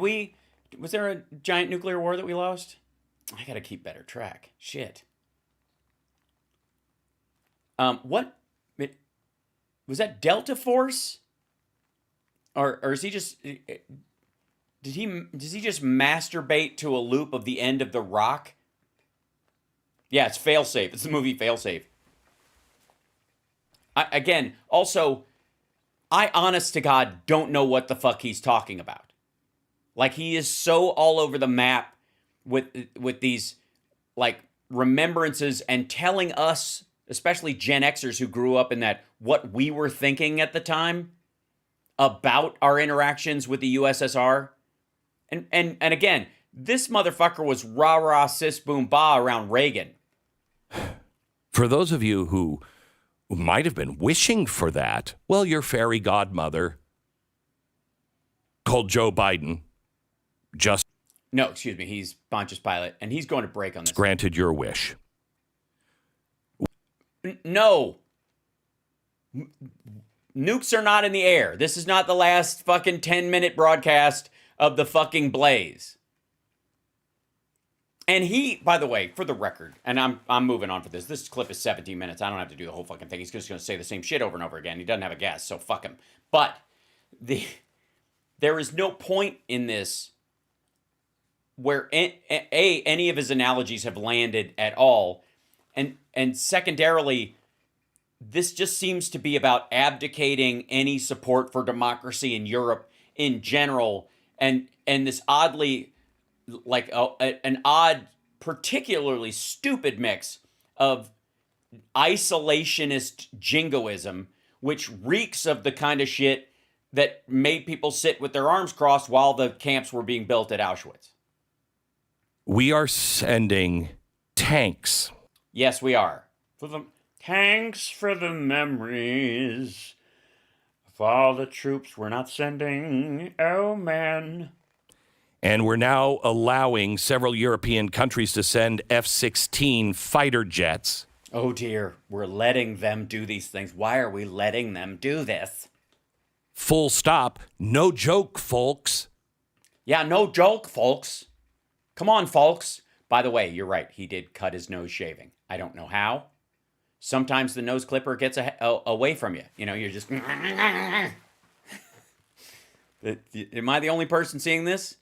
Was there a giant nuclear war that we lost? I got to keep better track. Shit. What? Was that Delta Force? Or is he just... Does he just masturbate to a loop of the end of The Rock? Yeah, it's Failsafe. It's the movie Failsafe. I honest to God don't know what the fuck he's talking about. Like, he is so all over the map with these, like, remembrances and telling us, especially Gen Xers who grew up in that, what we were thinking at the time about our interactions with the USSR. And again, this motherfucker was rah-rah, sis, boom, bah around Reagan. For those of you who might have been wishing for that, well, your fairy godmother called Joe Biden just... No, excuse me, he's Pontius Pilate, and he's going to break on this. Granted your wish. No. Nukes are not in the air. This is not the last fucking 10-minute broadcast of the fucking blaze. And he, by the way, for the record, and I'm moving on for this. This clip is 17 minutes. I don't have to do the whole fucking thing. He's just going to say the same shit over and over again. He doesn't have a guest, so fuck him. But there is no point in this where any of his analogies have landed at all. And secondarily, this just seems to be about abdicating any support for democracy in Europe in general. And this oddly, like an odd, particularly stupid mix of isolationist jingoism, which reeks of the kind of shit that made people sit with their arms crossed while the camps were being built at Auschwitz. We are sending tanks. Yes, we are. Tanks for the memories of all the troops we're not sending. Oh, man. And we're now allowing several European countries to send F-16 fighter jets. Oh, dear. We're letting them do these things. Why are we letting them do this? Full stop. No joke, folks. Yeah, no joke, folks. Come on, folks. By the way, you're right. He did cut his nose shaving. I don't know how. Sometimes the nose clipper gets away from you. You know, you're just... Am I the only person seeing this?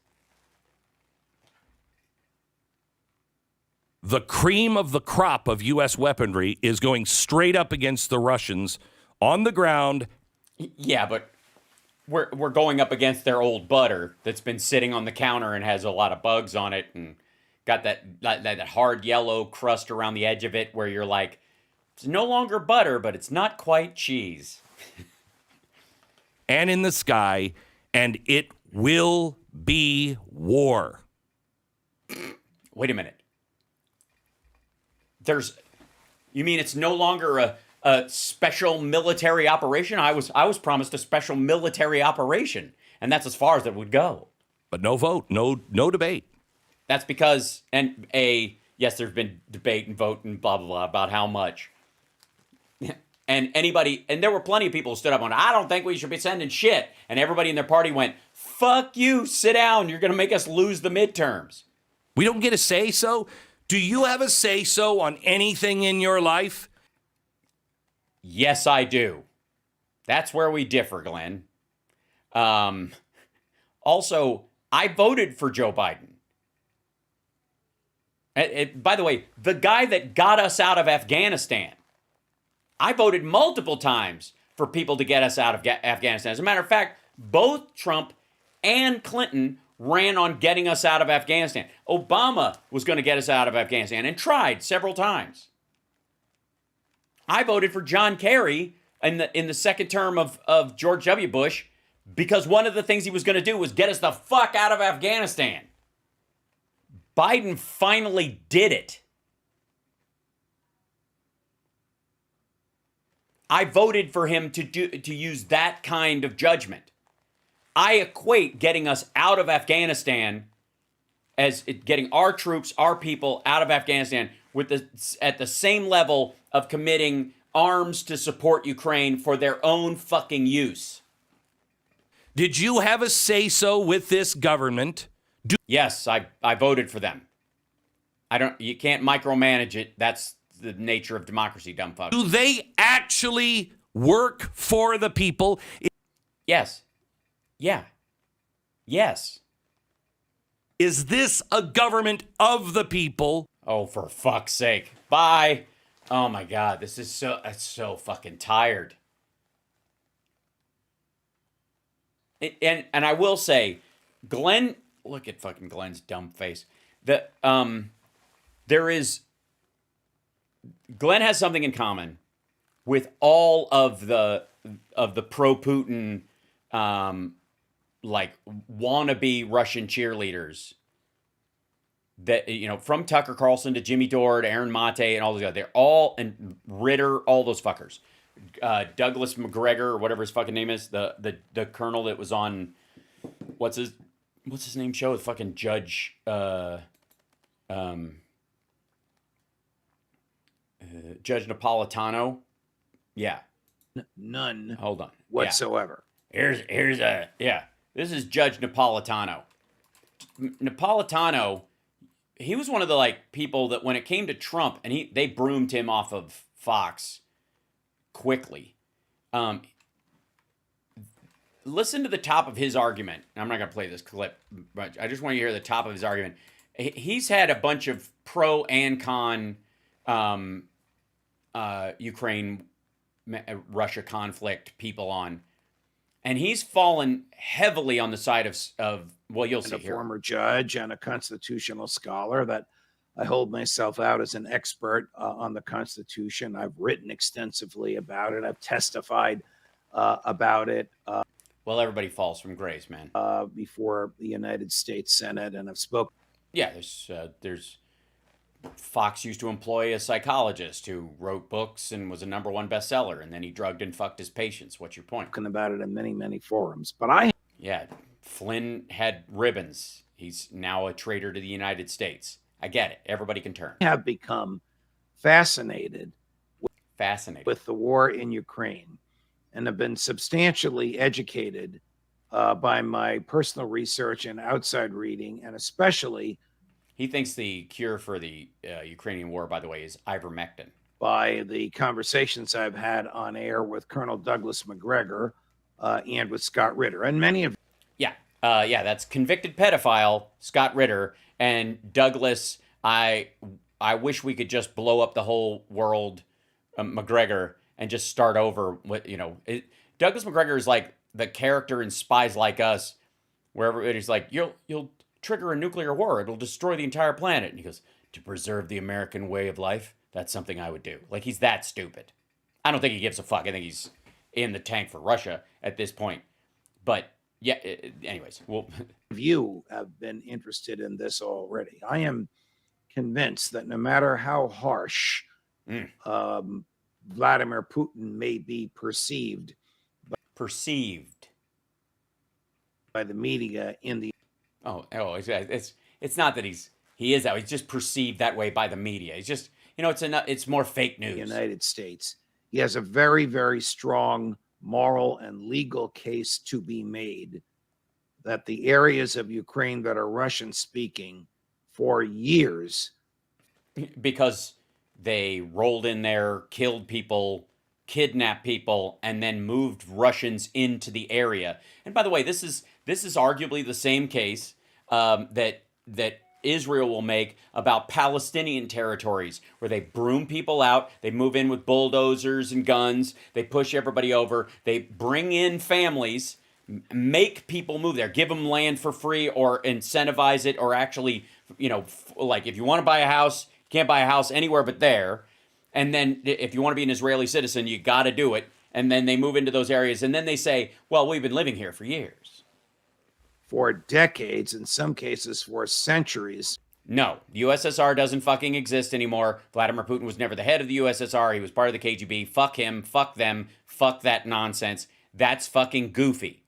The cream of the crop of U.S. weaponry is going straight up against the Russians on the ground. Yeah, but we're going up against their old butter that's been sitting on the counter and has a lot of bugs on it and got that hard yellow crust around the edge of it where you're like, it's no longer butter, but it's not quite cheese. And in the sky, and it will be war. Wait a minute. You mean it's no longer a a special military operation. I was promised a special military operation, and that's as far as it would go. But no vote, no debate. That's because, yes, there's been debate and vote and blah, blah, blah about how much. And there were plenty of people who stood up and I don't think we should be sending shit. And everybody in their party went, fuck you, sit down. You're going to make us lose the midterms. We don't get a say-so? Do you have a say-so on anything in your life? Yes, I do. That's where we differ, Glenn. Also, I voted for Joe Biden. By the way, the guy that got us out of Afghanistan, I voted multiple times for people to get us out of Afghanistan. As a matter of fact, both Trump and Clinton ran on getting us out of Afghanistan. Obama was going to get us out of Afghanistan and tried several times. I voted for John Kerry in the second term of George W. Bush because one of the things he was going to do was get us the fuck out of Afghanistan. Biden finally did it. I voted for him to use that kind of judgment. I equate getting us out of Afghanistan as getting our troops, our people out of Afghanistan at the same level of committing arms to support Ukraine for their own fucking use. Did you have a say-so with this government? Yes, I voted for them. You can't micromanage it. That's the nature of democracy, dumb fuck. Do they actually work for the people? Yes. Yeah. Yes. Is this a government of the people? Oh, for fuck's sake. Bye. Oh my God, it's so fucking tired. And I will say, Glenn, look at fucking Glenn's dumb face. Glenn has something in common with all of the pro-Putin, like wannabe Russian cheerleaders that, from Tucker Carlson to Jimmy Dore to Aaron Mate and all those guys. They're all, and Ritter, all those fuckers. Douglas McGregor or whatever his fucking name is, the colonel that was on, what's his name show? The fucking Judge, Judge Napolitano. Yeah. None. Hold on. Whatsoever. Yeah. This is Judge Napolitano. Napolitano, he was one of the people that when it came to Trump, and they broomed him off of Fox quickly. Listen to the top of his argument. I'm not going to play this clip, but I just want you to hear the top of his argument. He's had a bunch of pro and con Ukraine-Russia conflict people on, and he's fallen heavily on the side of well, you'll see here. A former judge and a constitutional scholar that I hold myself out as an expert on the Constitution. I've written extensively about it. I've testified about it. Well, everybody falls from grace, man. Before the United States Senate, and I've spoken. Yeah, there's Fox used to employ a psychologist who wrote books and was a #1 bestseller, and then he drugged and fucked his patients. What's your point? Talking about it in many, many forums, but yeah, Flynn had ribbons. He's now a traitor to the United States. I get it. Everybody can turn. I have become fascinated with the war in Ukraine, and have been substantially educated by my personal research and outside reading, and especially. He thinks the cure for the Ukrainian war, by the way, is ivermectin. By the conversations I've had on air with Colonel Douglas McGregor and with Scott Ritter, and many of. Yeah, that's convicted pedophile Scott Ritter and Douglas. I wish we could just blow up the whole world, McGregor, and just start over. Douglas McGregor is like the character in Spies Like Us, where everybody's like, you'll trigger a nuclear war. It'll destroy the entire planet. And he goes, to preserve the American way of life, that's something I would do. Like, he's that stupid. I don't think he gives a fuck. I think he's in the tank for Russia at this point. But, yeah, anyways. You have been interested in this already. I am convinced that no matter how harsh Vladimir Putin may be perceived by the media in the it's not that he is that, he's just perceived that way by the media. He's just, it's more fake news. United States. He has a very, very strong moral and legal case to be made that the areas of Ukraine that are Russian speaking for years, because they rolled in there, killed people, kidnapped people, and then moved Russians into the area. And by the way, this is arguably the same case that Israel will make about Palestinian territories, where they broom people out, they move in with bulldozers and guns, they push everybody over, they bring in families, make people move there, give them land for free or incentivize it, or actually, like if you want to buy a house, you can't buy a house anywhere but there. And then if you want to be an Israeli citizen, you got to do it. And then they move into those areas. And then they say, well, we've been living here for years. For decades, in some cases for centuries. No, the USSR doesn't fucking exist anymore. Vladimir Putin was never the head of the USSR. He was part of the KGB. Fuck him. Fuck them. Fuck that nonsense. That's fucking goofy.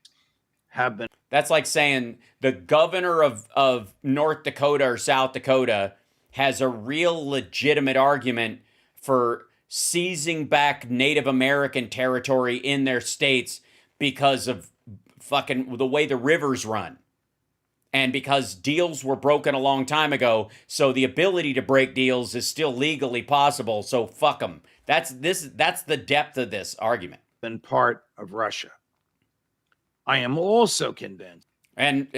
That's like saying the governor of North Dakota or South Dakota has a real legitimate argument for seizing back Native American territory in their states because of fucking the way the rivers run. And because deals were broken a long time ago, so the ability to break deals is still legally possible, so fuck them. That's the depth of this argument. Been part of Russia. I am also convinced. And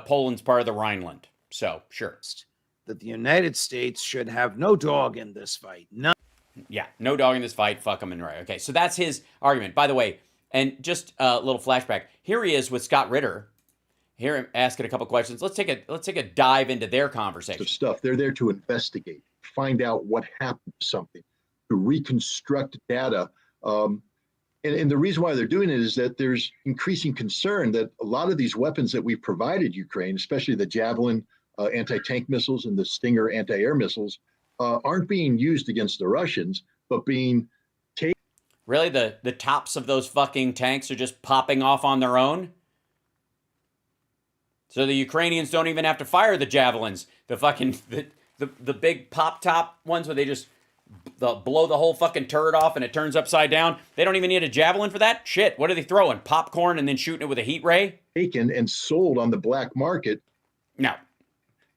Poland's part of the Rhineland, so sure. That the United States should have no dog in this fight. No. Yeah, no dog in this fight. Fuck him and right. Okay, so that's his argument. By the way, and just a little flashback. Here he is with Scott Ritter. Hear him asking a couple questions. Let's take a dive into their conversation. Stuff. They're there to investigate, find out what happened to something, to reconstruct data. And the reason why they're doing it is that there's increasing concern that a lot of these weapons that we've provided Ukraine, especially the Javelin anti-tank missiles and the Stinger anti-air missiles, aren't being used against the Russians, but being taken. Really? The tops of those fucking tanks are just popping off on their own? So the Ukrainians don't even have to fire the Javelins. The fucking, the big pop top ones where they just blow the whole fucking turret off and it turns upside down. They don't even need a Javelin for that? Shit, what are they throwing? Popcorn and then shooting it with a heat ray? Taken and sold on the black market. No.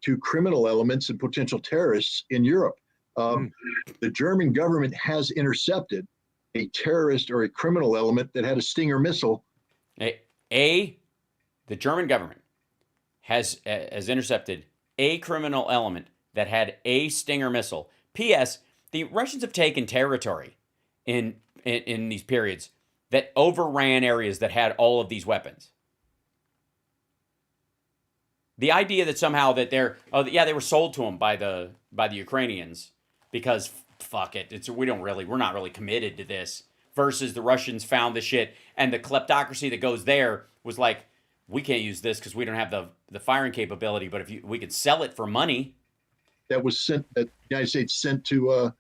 To criminal elements and potential terrorists in Europe. The German government has intercepted a terrorist or a criminal element that had a Stinger missile. The German government has intercepted a criminal element that had a Stinger missile. P.S. The Russians have taken territory in these periods that overran areas that had all of these weapons. The idea that somehow that they were sold to them by the Ukrainians because fuck it, we're not really committed to this, versus the Russians found the shit and the kleptocracy that goes there was like, we can't use this because we don't have the firing capability, but we could sell it for money. That was sent, that the United States sent to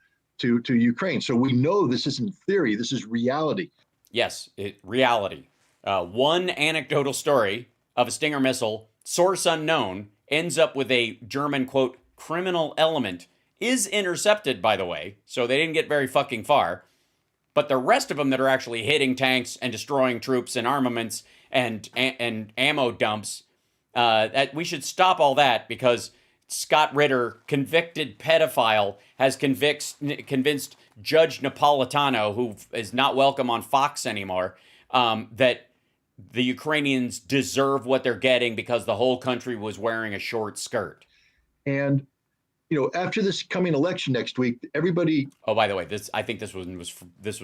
Ukraine. So we know this isn't theory, this is reality. Yes, reality. One anecdotal story of a Stinger missile, source unknown, ends up with a German, quote, criminal element, is intercepted, by the way, so they didn't get very fucking far. But the rest of them that are actually hitting tanks and destroying troops and armaments and ammo dumps, that we should stop all that, because Scott Ritter, convicted pedophile, has convinced Judge Napolitano, who is not welcome on Fox anymore, that the Ukrainians deserve what they're getting because the whole country was wearing a short skirt. And, after this coming election next week, everybody. Oh, by the way, I think this was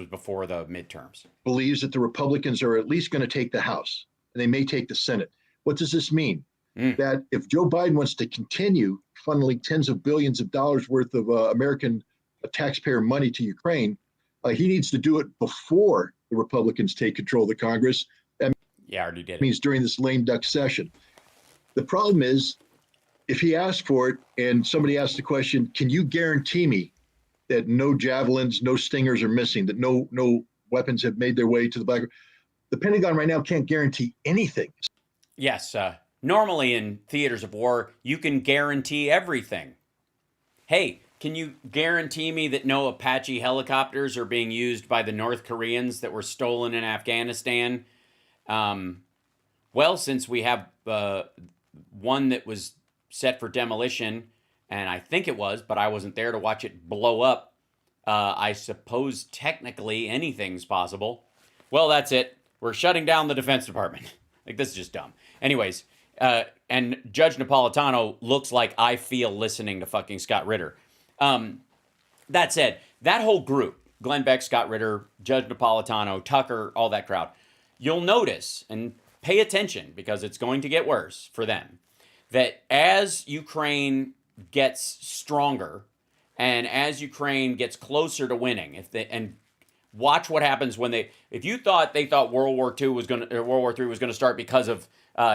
before the midterms. Believes that the Republicans are at least going to take the House, and they may take the Senate. What does this mean? That if Joe Biden wants to continue funneling tens of billions of dollars worth of American taxpayer money to Ukraine, he needs to do it before the Republicans take control of the Congress. Yeah, I already did. It means during this lame duck session. The problem is, if he asks for it and somebody asks the question, can you guarantee me that no javelins, no stingers are missing, that no weapons have made their way to the Black River. The Pentagon right now can't guarantee anything. Yes, normally in theaters of war, you can guarantee everything. Hey, can you guarantee me that no Apache helicopters are being used by the North Koreans that were stolen in Afghanistan? Well, since we have one that was set for demolition, and I think it was, but I wasn't there to watch it blow up, I suppose technically anything's possible. Well, that's it. We're shutting down the Defense Department. Like, this is just dumb. Anyways, and Judge Napolitano looks like I feel listening to fucking Scott Ritter. That said, that whole group, Glenn Beck, Scott Ritter, Judge Napolitano, Tucker, all that crowd, you'll notice, and pay attention because it's going to get worse for them, that as Ukraine gets stronger and as Ukraine gets closer to winning, and watch what happens when if you thought they thought World War III was going to start because of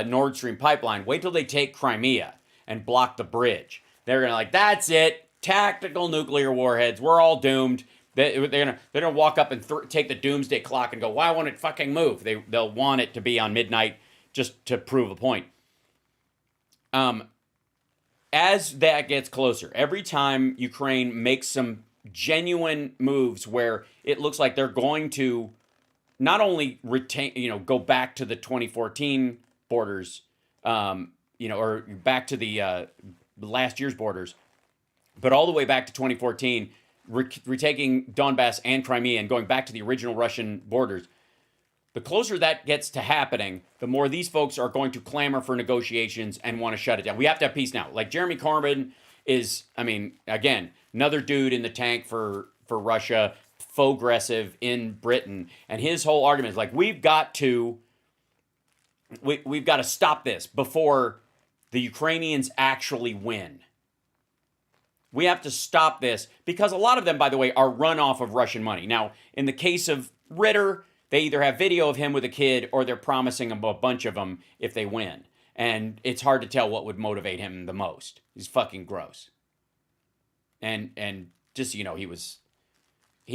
Nord Stream pipeline, wait till they take Crimea and block the bridge. They're going to like, that's it, tactical nuclear warheads, we're all doomed. They're gonna walk up and take the doomsday clock and go, why won't it fucking move? They'll want it to be on midnight just to prove a point. As that gets closer, every time Ukraine makes some genuine moves where it looks like they're going to not only go back to the 2014 borders, or back to the last year's borders, but all the way back to 2014, retaking Donbass and Crimea and going back to the original Russian borders. The closer that gets to happening, the more these folks are going to clamor for negotiations and want to shut it down. We have to have peace now. Like Jeremy Corbyn is, again, another dude in the tank for Russia, faux-aggressive in Britain. And his whole argument is like, we've got to stop this before the Ukrainians actually win. We have to stop this because a lot of them, by the way, are run off of Russian money. Now, in the case of Ritter, they either have video of him with a kid or they're promising him a bunch of them if they win. And it's hard to tell what would motivate him the most. He's fucking gross. And just, he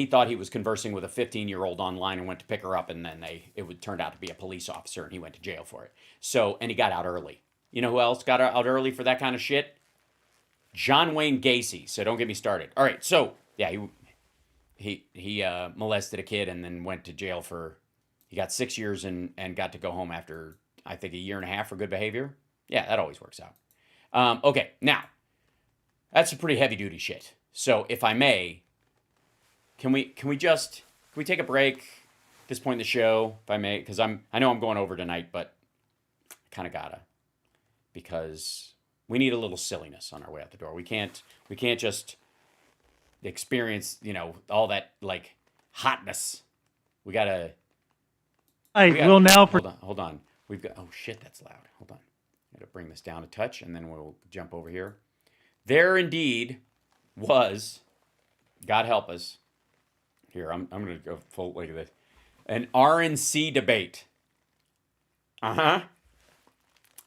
thought he was conversing with a 15-year-old online and went to pick her up, and then it turned out to be a police officer and he went to jail for it. And he got out early. You know who else got out early for that kind of shit? John Wayne Gacy, so don't get me started. All right, so, yeah, he molested a kid and then went to jail he got 6 years and got to go home after, I think, 1.5 years for good behavior. Yeah, that always works out. Okay, now, that's some pretty heavy-duty shit. So, if I may, can we take a break at this point in the show, if I may? Because I know I'm going over tonight, but I kind of gotta. Because we need a little silliness on our way out the door. We can't just experience, all that like hotness. We gotta. Hold on. We've got. Oh shit, that's loud. Hold on. I gotta bring this down a touch, and then we'll jump over here. There indeed was, God help us. Here, I'm gonna go full look at this. An RNC debate.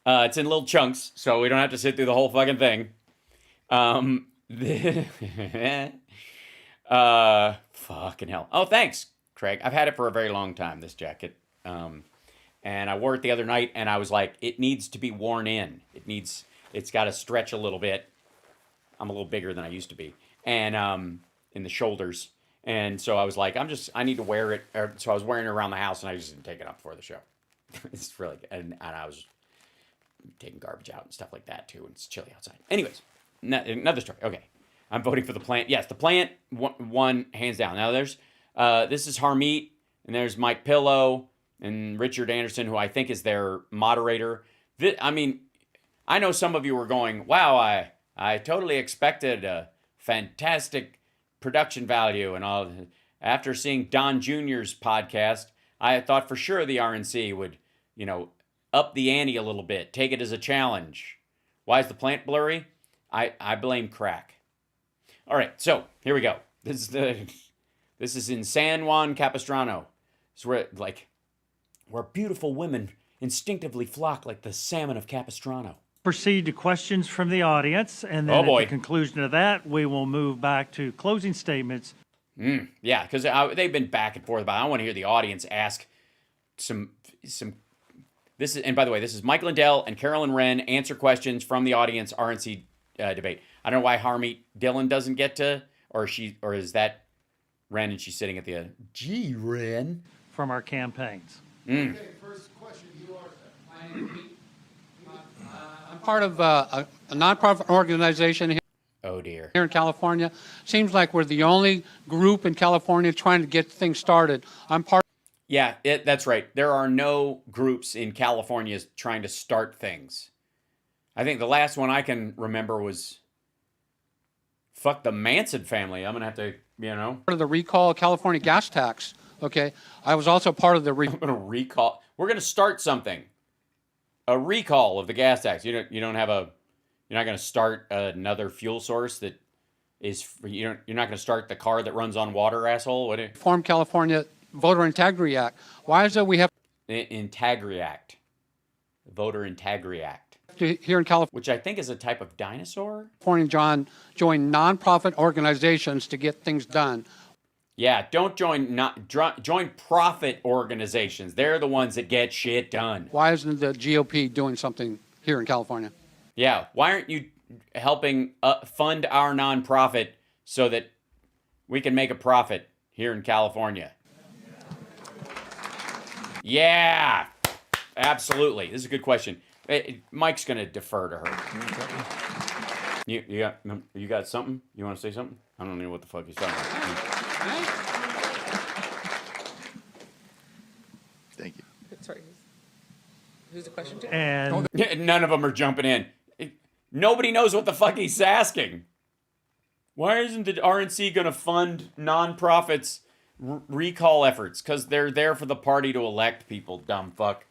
It's in little chunks, so we don't have to sit through the whole fucking thing. Fucking hell. Oh, thanks, Craig. I've had it for a very long time, this jacket. And I wore it the other night, and I was like, it needs to be worn in. It's got to stretch a little bit. I'm a little bigger than I used to be. And in the shoulders. And so I was like, I need to wear it. So I was wearing it around the house, and I just didn't take it up before the show. It's really good. And I was taking garbage out and stuff like that too, and it's chilly outside. Anyways, another story. Okay, I'm voting for the plant. Yes, the plant won hands down. Now there's this is Harmeet, and there's Mike Pillow and Richard Anderson, who I think is their moderator. I know some of you were going, wow, I totally expected a fantastic production value and all. After seeing Don Jr.'s podcast, I thought for sure the RNC would, up the ante a little bit, take it as a challenge. Why is the plant blurry? I blame crack. All right, so here we go. This is in San Juan Capistrano. It's where beautiful women instinctively flock like the salmon of Capistrano. Proceed to questions from the audience, and then at the conclusion of that, we will move back to closing statements. Yeah, because they've been back and forth about it. I want to hear the audience ask some. This is, and by the way, this is Mike Lindell and Carolyn Wren answer questions from the audience RNC debate. I don't know why Harmeet Dillon doesn't get to, or is that Wren and she's sitting at the Gee, Wren. From our campaigns. Okay, first question. You are I'm part of a nonprofit organization here. Oh dear. Here in California. Seems like we're the only group in California trying to get things started. I'm part. Yeah, that's right. There are no groups in California trying to start things. I think the last one I can remember was fuck the Manson family. I'm going to have to, Part of the recall California gas tax. Okay. I was also part of the recall. We're going to start something. A recall of the gas tax. You're not going to start another fuel source that is, you're not going to start the car that runs on water, asshole. What? Form California Voter Integrity Act. Why is it we have Integrity Act, Voter Integrity Act here in California, which I think is a type of dinosaur. Join nonprofit organizations to get things done. Yeah, don't join profit organizations. They're the ones that get shit done. Why isn't the GOP doing something here in California? Yeah, why aren't you helping fund our nonprofit so that we can make a profit here in California? Yeah, absolutely. This is a good question. Mike's going to defer to her. You got something? You want to say something? I don't know what the fuck he's talking about. Thank you. Sorry. Who's the question to? And none of them are jumping in. Nobody knows what the fuck he's asking. Why isn't the RNC going to fund nonprofits' recall efforts? Because they're there for the party to elect people, dumb fuck.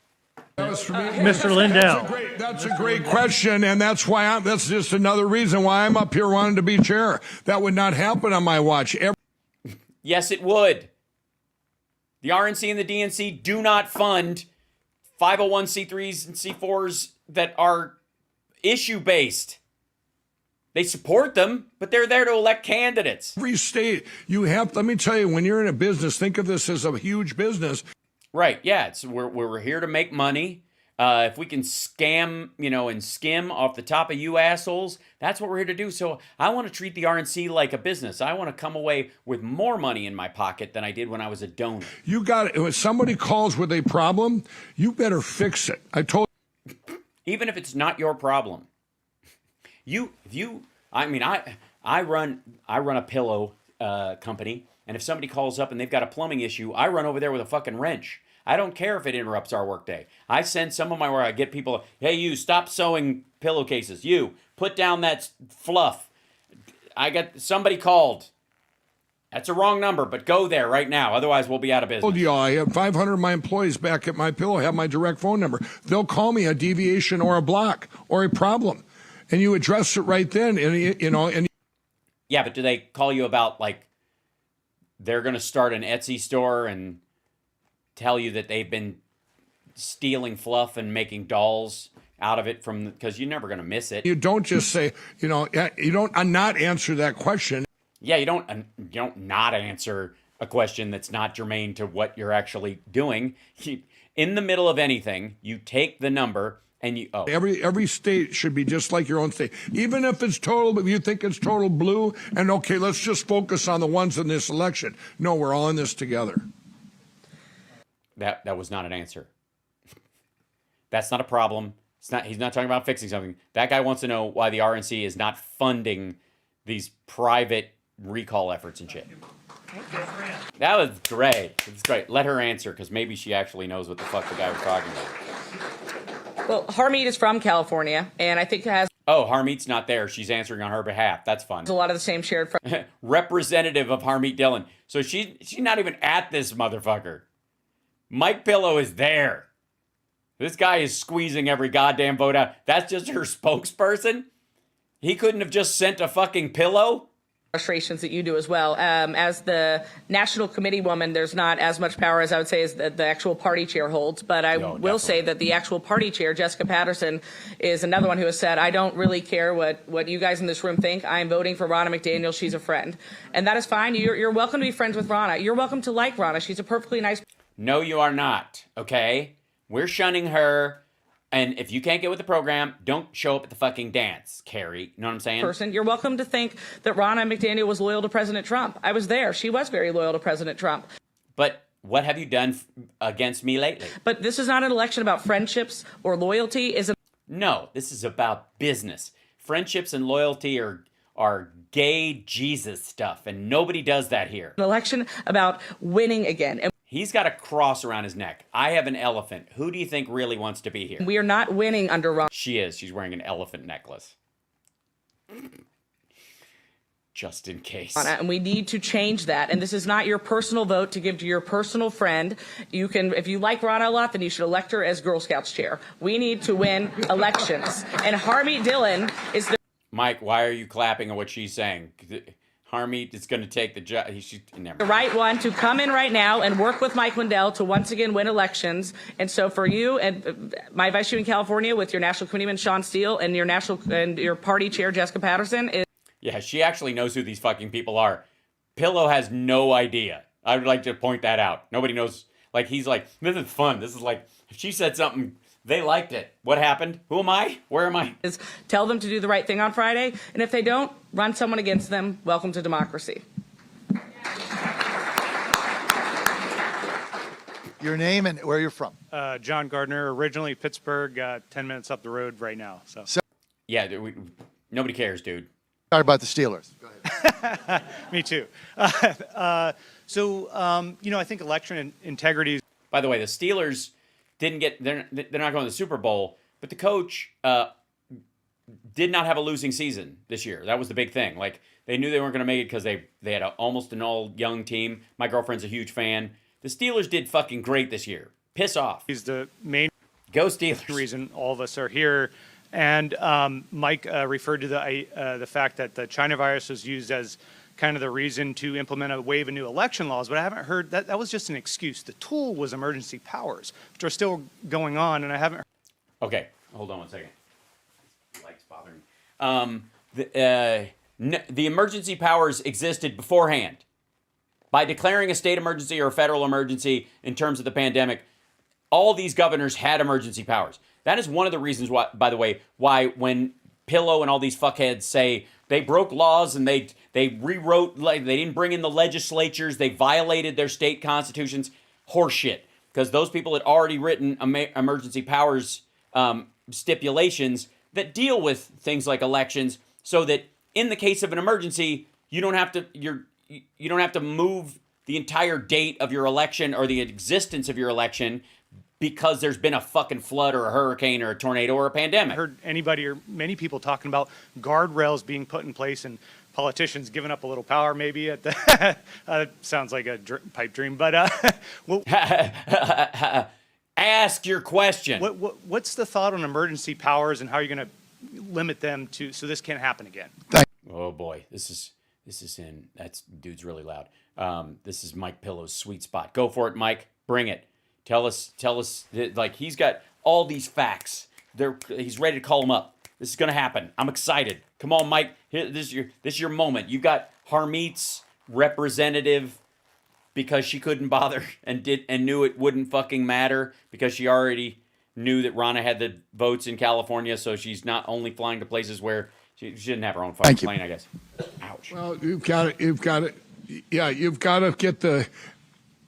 That was for me. Mr. Lindell. That's a great question, and that's just another reason why I'm up here wanting to be chair. That would not happen on my watch. Yes, it would. The RNC and the DNC do not fund 501c3s and C4s that are issue-based. They support them, but they're there to elect candidates. Every state, let me tell you, when you're in a business, think of this as a huge business. Right, yeah, we're here to make money. If we can scam, and skim off the top of you assholes, that's what we're here to do. So I want to treat the RNC like a business. I want to come away with more money in my pocket than I did when I was a donor. You got it. When somebody calls with a problem, you fix it. Even if it's not your problem. I run a pillow company, and if somebody calls up and they've got a plumbing issue, I run over there with a fucking wrench. I don't care if it interrupts our workday. I send some of my work. I get people, hey, you, stop sewing pillowcases. You, put down that fluff. Somebody called. That's a wrong number, but go there right now. Otherwise, we'll be out of business. I told you, I have 500 of my employees back at My Pillow have my direct phone number. They'll call me a deviation or a block or a problem, and you address it right then. And yeah, but do they call you about they're going to start an Etsy store and tell you that they've been stealing fluff and making dolls out of it because you're never going to miss it. You don't just say, you don't not answer that question. Yeah, you don't not answer a question that's not germane to what you're actually doing. In the middle of anything, you take the number and you Every state should be just like your own state. Even if it's total, if you think it's total blue, and okay, let's just focus on the ones in this election. No, we're all in this together. That was not an answer. That's not a problem. He's not talking about fixing something. That guy wants to know why the RNC is not funding these private recall efforts and shit. That was great. It's great. Let her answer, because maybe she actually knows what the fuck the guy was talking about. Well, Harmeet is from California, and I think has... Oh, Harmeet's not there. She's answering on her behalf. That's fun. A lot of the same shared... Representative of Harmeet Dillon. So she's not even at this motherfucker. Mike Pillow is there. This guy is squeezing every goddamn vote out. That's just her spokesperson? He couldn't have just sent a fucking pillow? frustrations that you do as well. As the national committee woman, there's not as much power as I would say as the actual party chair holds. But I will say that the actual party chair, Jessica Patterson, is another one who has said, I don't really care what you guys in this room think. I'm voting for Ronna McDaniel. She's a friend. And that is fine. You're welcome to be friends with Ronna. You're welcome to like Ronna. She's a perfectly nice. No, you are not. Okay? We're shunning her. And if you can't get with the program, don't show up at the fucking dance, Carrie. You know what I'm saying? Person. You're welcome to think that Ronna McDaniel was loyal to President Trump. I was there. She was very loyal to President Trump. But what have you done against me lately? But this is not an election about friendships or loyalty. No, this is about business. Friendships and loyalty are gay Jesus stuff, and nobody does that here. An election about winning again. And he's got a cross around his neck. I have an elephant. Who do you think really wants to be here? We are not winning under Ron. She is. She's wearing an elephant necklace. Just in case. And we need to change that. And this is not your personal vote to give to your personal friend. You can, if you like Ronna a lot, then you should elect her as Girl Scouts chair. We need to win elections. And Harmeet Dillon is the... Mike, why are you clapping at what she's saying? Harmeet is going to take the job. The right one to come in right now and work with Mike Lindell to once again win elections. And so for you and my vice chair in California with your national committeeman Sean Steele and your party chair Jessica Patterson is. Yeah, she actually knows who these fucking people are. Pillow has no idea. I would like to point that out. Nobody knows. Like, he's like, this is fun. This is like, if she said something, they liked it. What happened? Who am I? Where am I? Tell them to do the right thing on Friday. And if they don't, run someone against them. Welcome to democracy. Your name and where you're from? John Gardner, originally Pittsburgh, 10 minutes up the road right now. So. Yeah, nobody cares, dude. Sorry about the Steelers. Go ahead. Me too. I think election integrity. By the way, the Steelers didn't get. They're not going to the Super Bowl, but the coach did not have a losing season this year. That was the big thing. Like, they knew they weren't going to make it because they had almost an all young team. My girlfriend's a huge fan. The Steelers did fucking great this year. Piss off. He's the main go Steelers reason all of us are here. And Mike referred to the fact that the China virus was used as kind of the reason to implement a wave of new election laws, but I haven't heard that. That was just an excuse. The tool was emergency powers, which are still going on, and I haven't. Okay, hold on one second. Light's bothering me. The emergency powers existed beforehand. By declaring a state emergency or a federal emergency in terms of the pandemic, all these governors had emergency powers. That is one of the reasons why, by the way, why when Pillow and all these fuckheads say they broke laws and they rewrote, like, they didn't bring in the legislatures, they violated their state constitutions, horseshit. Because those people had already written emergency powers stipulations that deal with things like elections, so that in the case of an emergency, you don't have to move the entire date of your election or the existence of your election because there's been a fucking flood or a hurricane or a tornado or a pandemic. I heard anybody or many people talking about guardrails being put in place and politicians giving up a little power maybe at the sounds like a pipe dream, but ask your question. What's the thought on emergency powers and how you're going to limit them so this can't happen again? Oh boy, this is dude's really loud. This is Mike Pillow's sweet spot. Go for it, Mike. Bring it. Tell us, like, he's got all these facts. He's ready to call them up. This is going to happen. I'm excited. Come on, Mike. This is your moment. You've got Harmeet's representative because she couldn't bother and knew it wouldn't fucking matter because she already knew that Ronna had the votes in California, so she's not only flying to places where she didn't have her own fucking plane, I guess. Ouch. Well, you've got to get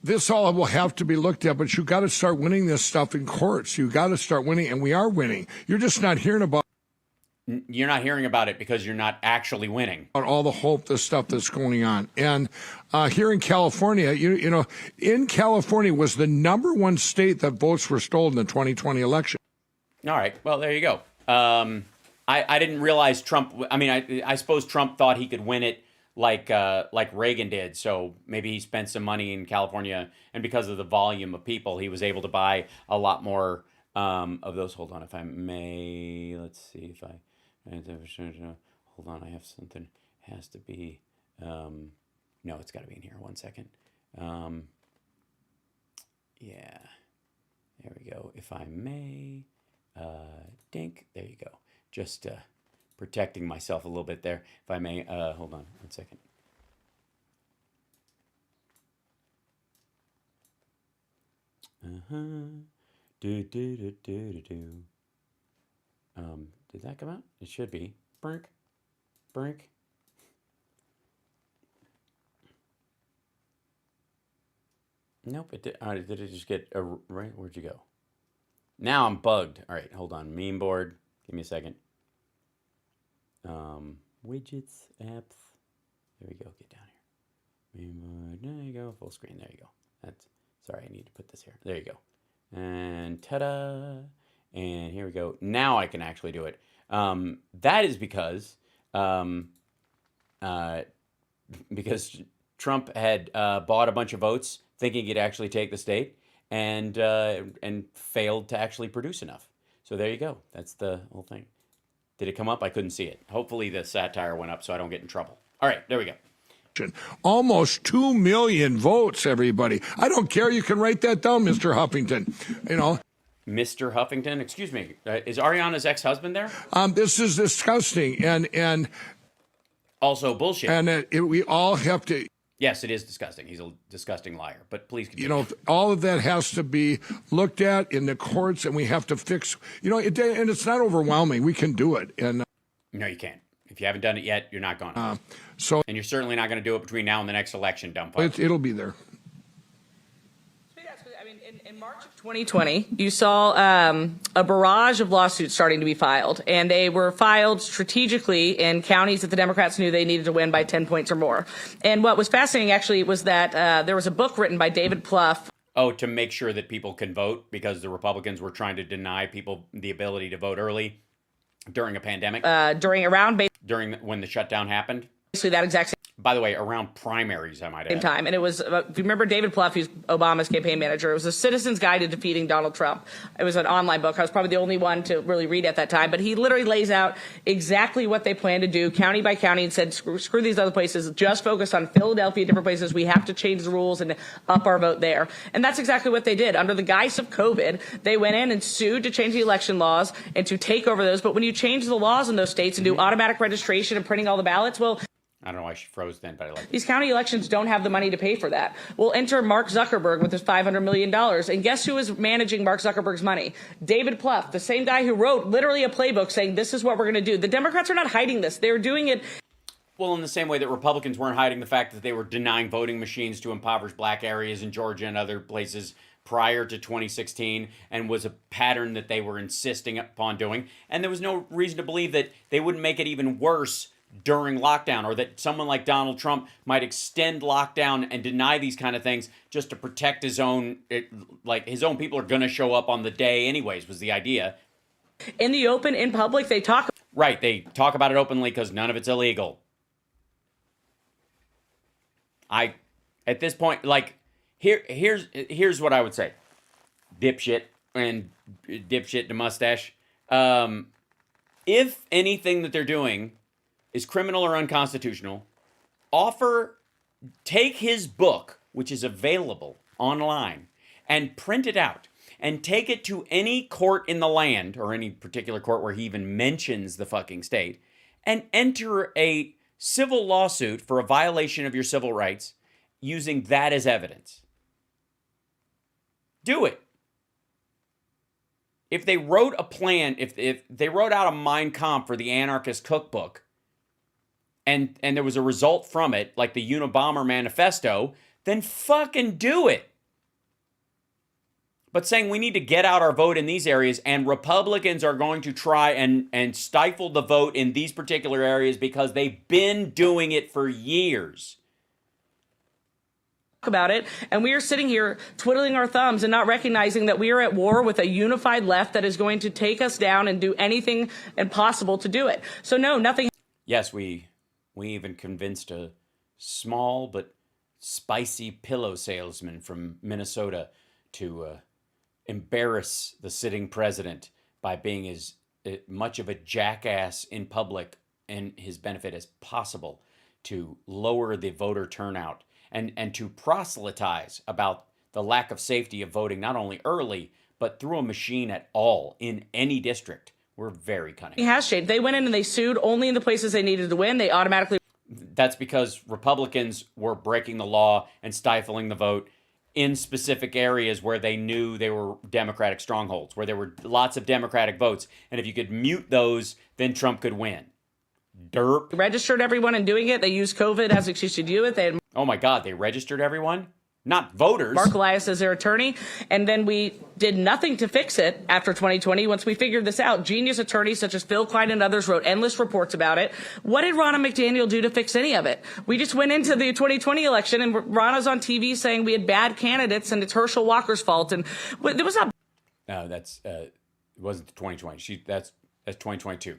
this all will have to be looked at, but you got to start winning this stuff in courts. You got to start winning, and we are winning. You're just not hearing about. You're not hearing about it because you're not actually winning. All the hope, the stuff that's going on, and here in California, you know, in California was the #1 state that votes were stolen in the 2020 election. All right, well there you go. I didn't realize Trump. I mean, I suppose Trump thought he could win it like Reagan did. So maybe he spent some money in California, and because of the volume of people, he was able to buy a lot more of those. Hold on, if I may. Let's see if I. Hold on, I have something. It has to be No, it's got to be in here. 1 second. Yeah. There we go. If I may. Dink. There you go. Just protecting myself a little bit there. If I may. Hold on 1 second. Did that come out? It should be. Brink. Brink. Nope, it did. Did it just get right? Where'd you go? Now I'm bugged. All right, hold on. Meme board. Give me a second. Widgets, apps. There we go. Get down here. Meme board. There you go. Full screen. There you go. That's. Sorry, I need to put this here. There you go. And ta-da! And here we go. Now I can actually do it. That is because Trump had bought a bunch of votes thinking he'd actually take the state and failed to actually produce enough. So there you go. That's the whole thing. Did it come up? I couldn't see it. Hopefully the satire went up so I don't get in trouble. All right, there we go. Almost 2 million votes, everybody. I don't care. You can write that down, Mr. Huffington. You know. Mr. Huffington, excuse me. Is Ariana's ex-husband there? This is disgusting and also bullshit. And we all have to. Yes, it is disgusting. He's a disgusting liar. But please continue. You know, all of that has to be looked at in the courts, and we have to fix. You know, and it's not overwhelming. We can do it. And no, you can't. If you haven't done it yet, you're not going to. And you're certainly not going to do it between now and the next election, dumb fuck. It'll be there. I mean, in March of 2020, you saw a barrage of lawsuits starting to be filed, and they were filed strategically in counties that the Democrats knew they needed to win by 10 points or more. And what was fascinating, actually, was that there was a book written by David Plouffe. Oh, to make sure that people can vote because the Republicans were trying to deny people the ability to vote early during a pandemic. During when the shutdown happened. Basically that exact same. By the way, around primaries, I might add. Same time. And it was, if you remember David Plouffe, who's Obama's campaign manager, it was a Citizen's Guide to Defeating Donald Trump. It was an online book. I was probably the only one to really read at that time. But he literally lays out exactly what they plan to do, county by county, and said, screw these other places. Just focus on Philadelphia, different places. We have to change the rules and up our vote there. And that's exactly what they did. Under the guise of COVID, they went in and sued to change the election laws and to take over those. But when you change the laws in those states and do automatic registration and printing all the ballots, well, I don't know why she froze then, but I like it. These county elections don't have the money to pay for that. We'll enter Mark Zuckerberg with his $500 million. And guess who is managing Mark Zuckerberg's money? David Plouffe, the same guy who wrote literally a playbook saying this is what we're going to do. The Democrats are not hiding this. They're doing it. Well, in the same way that Republicans weren't hiding the fact that they were denying voting machines to impoverished black areas in Georgia and other places prior to 2016 and was a pattern that they were insisting upon doing. And there was no reason to believe that they wouldn't make it even worse during lockdown, or that someone like Donald Trump might extend lockdown and deny these kind of things just to protect his own, his own people are going to show up on the day anyways, was the idea. In the open, in public, they talk. Right, they talk about it openly because none of it's illegal. At this point, here's what I would say. Dipshit and dipshit to mustache. If anything that they're doing is criminal or unconstitutional, take his book, which is available online, and print it out and take it to any court in the land, or any particular court where he even mentions the fucking state, and enter a civil lawsuit for a violation of your civil rights using that as evidence. Do it. If they wrote a plan, if they wrote out a Mein Kampf for the anarchist cookbook, and there was a result from it, like the Unabomber Manifesto, then fucking do it. But saying we need to get out our vote in these areas, and Republicans are going to try and stifle the vote in these particular areas because they've been doing it for years. About it, and we are sitting here twiddling our thumbs and not recognizing that we are at war with a unified left that is going to take us down and do anything impossible to do it. So no, nothing. Yes, we even convinced a small but spicy pillow salesman from Minnesota to embarrass the sitting president by being as much of a jackass in public and his benefit as possible to lower the voter turnout and to proselytize about the lack of safety of voting, not only early, but through a machine at all in any district. We're very cunning. It has changed. They went in and they sued only in the places they needed to win. They automatically. That's because Republicans were breaking the law and stifling the vote in specific areas where they knew they were Democratic strongholds, where there were lots of Democratic votes. And if you could mute those, then Trump could win. Derp. Registered everyone in doing it. They used COVID as an excuse to do it. They had Oh my God, they registered everyone? Not voters. Mark Elias as their attorney. And then we did nothing to fix it after 2020. Once we figured this out, genius attorneys such as Phil Klein and others wrote endless reports about it. What did Ronna McDaniel do to fix any of it? We just went into the 2020 election and Ronna's on TV saying we had bad candidates and it's Herschel Walker's fault. And there was not. No, that's it wasn't 2020. That's 2022.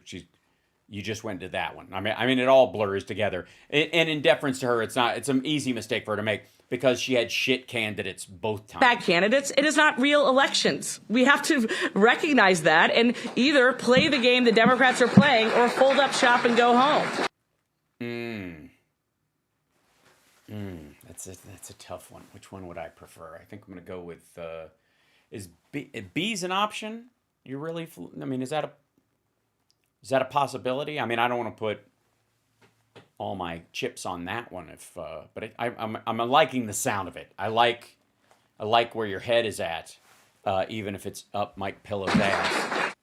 You just went to that one. I mean, it all blurs together. And in deference to her, it's an easy mistake for her to make because she had shit candidates both times. Bad candidates. It is not real elections. We have to recognize that and either play the game the Democrats are playing or fold up shop and go home. That's a tough one. Which one would I prefer? I think I'm going to go with is B's an option? You really? I mean, is that a possibility? I mean, I don't want to put all my chips on that one, but I'm liking the sound of it. I like where your head is at, even if it's up Mike Pillow's ass.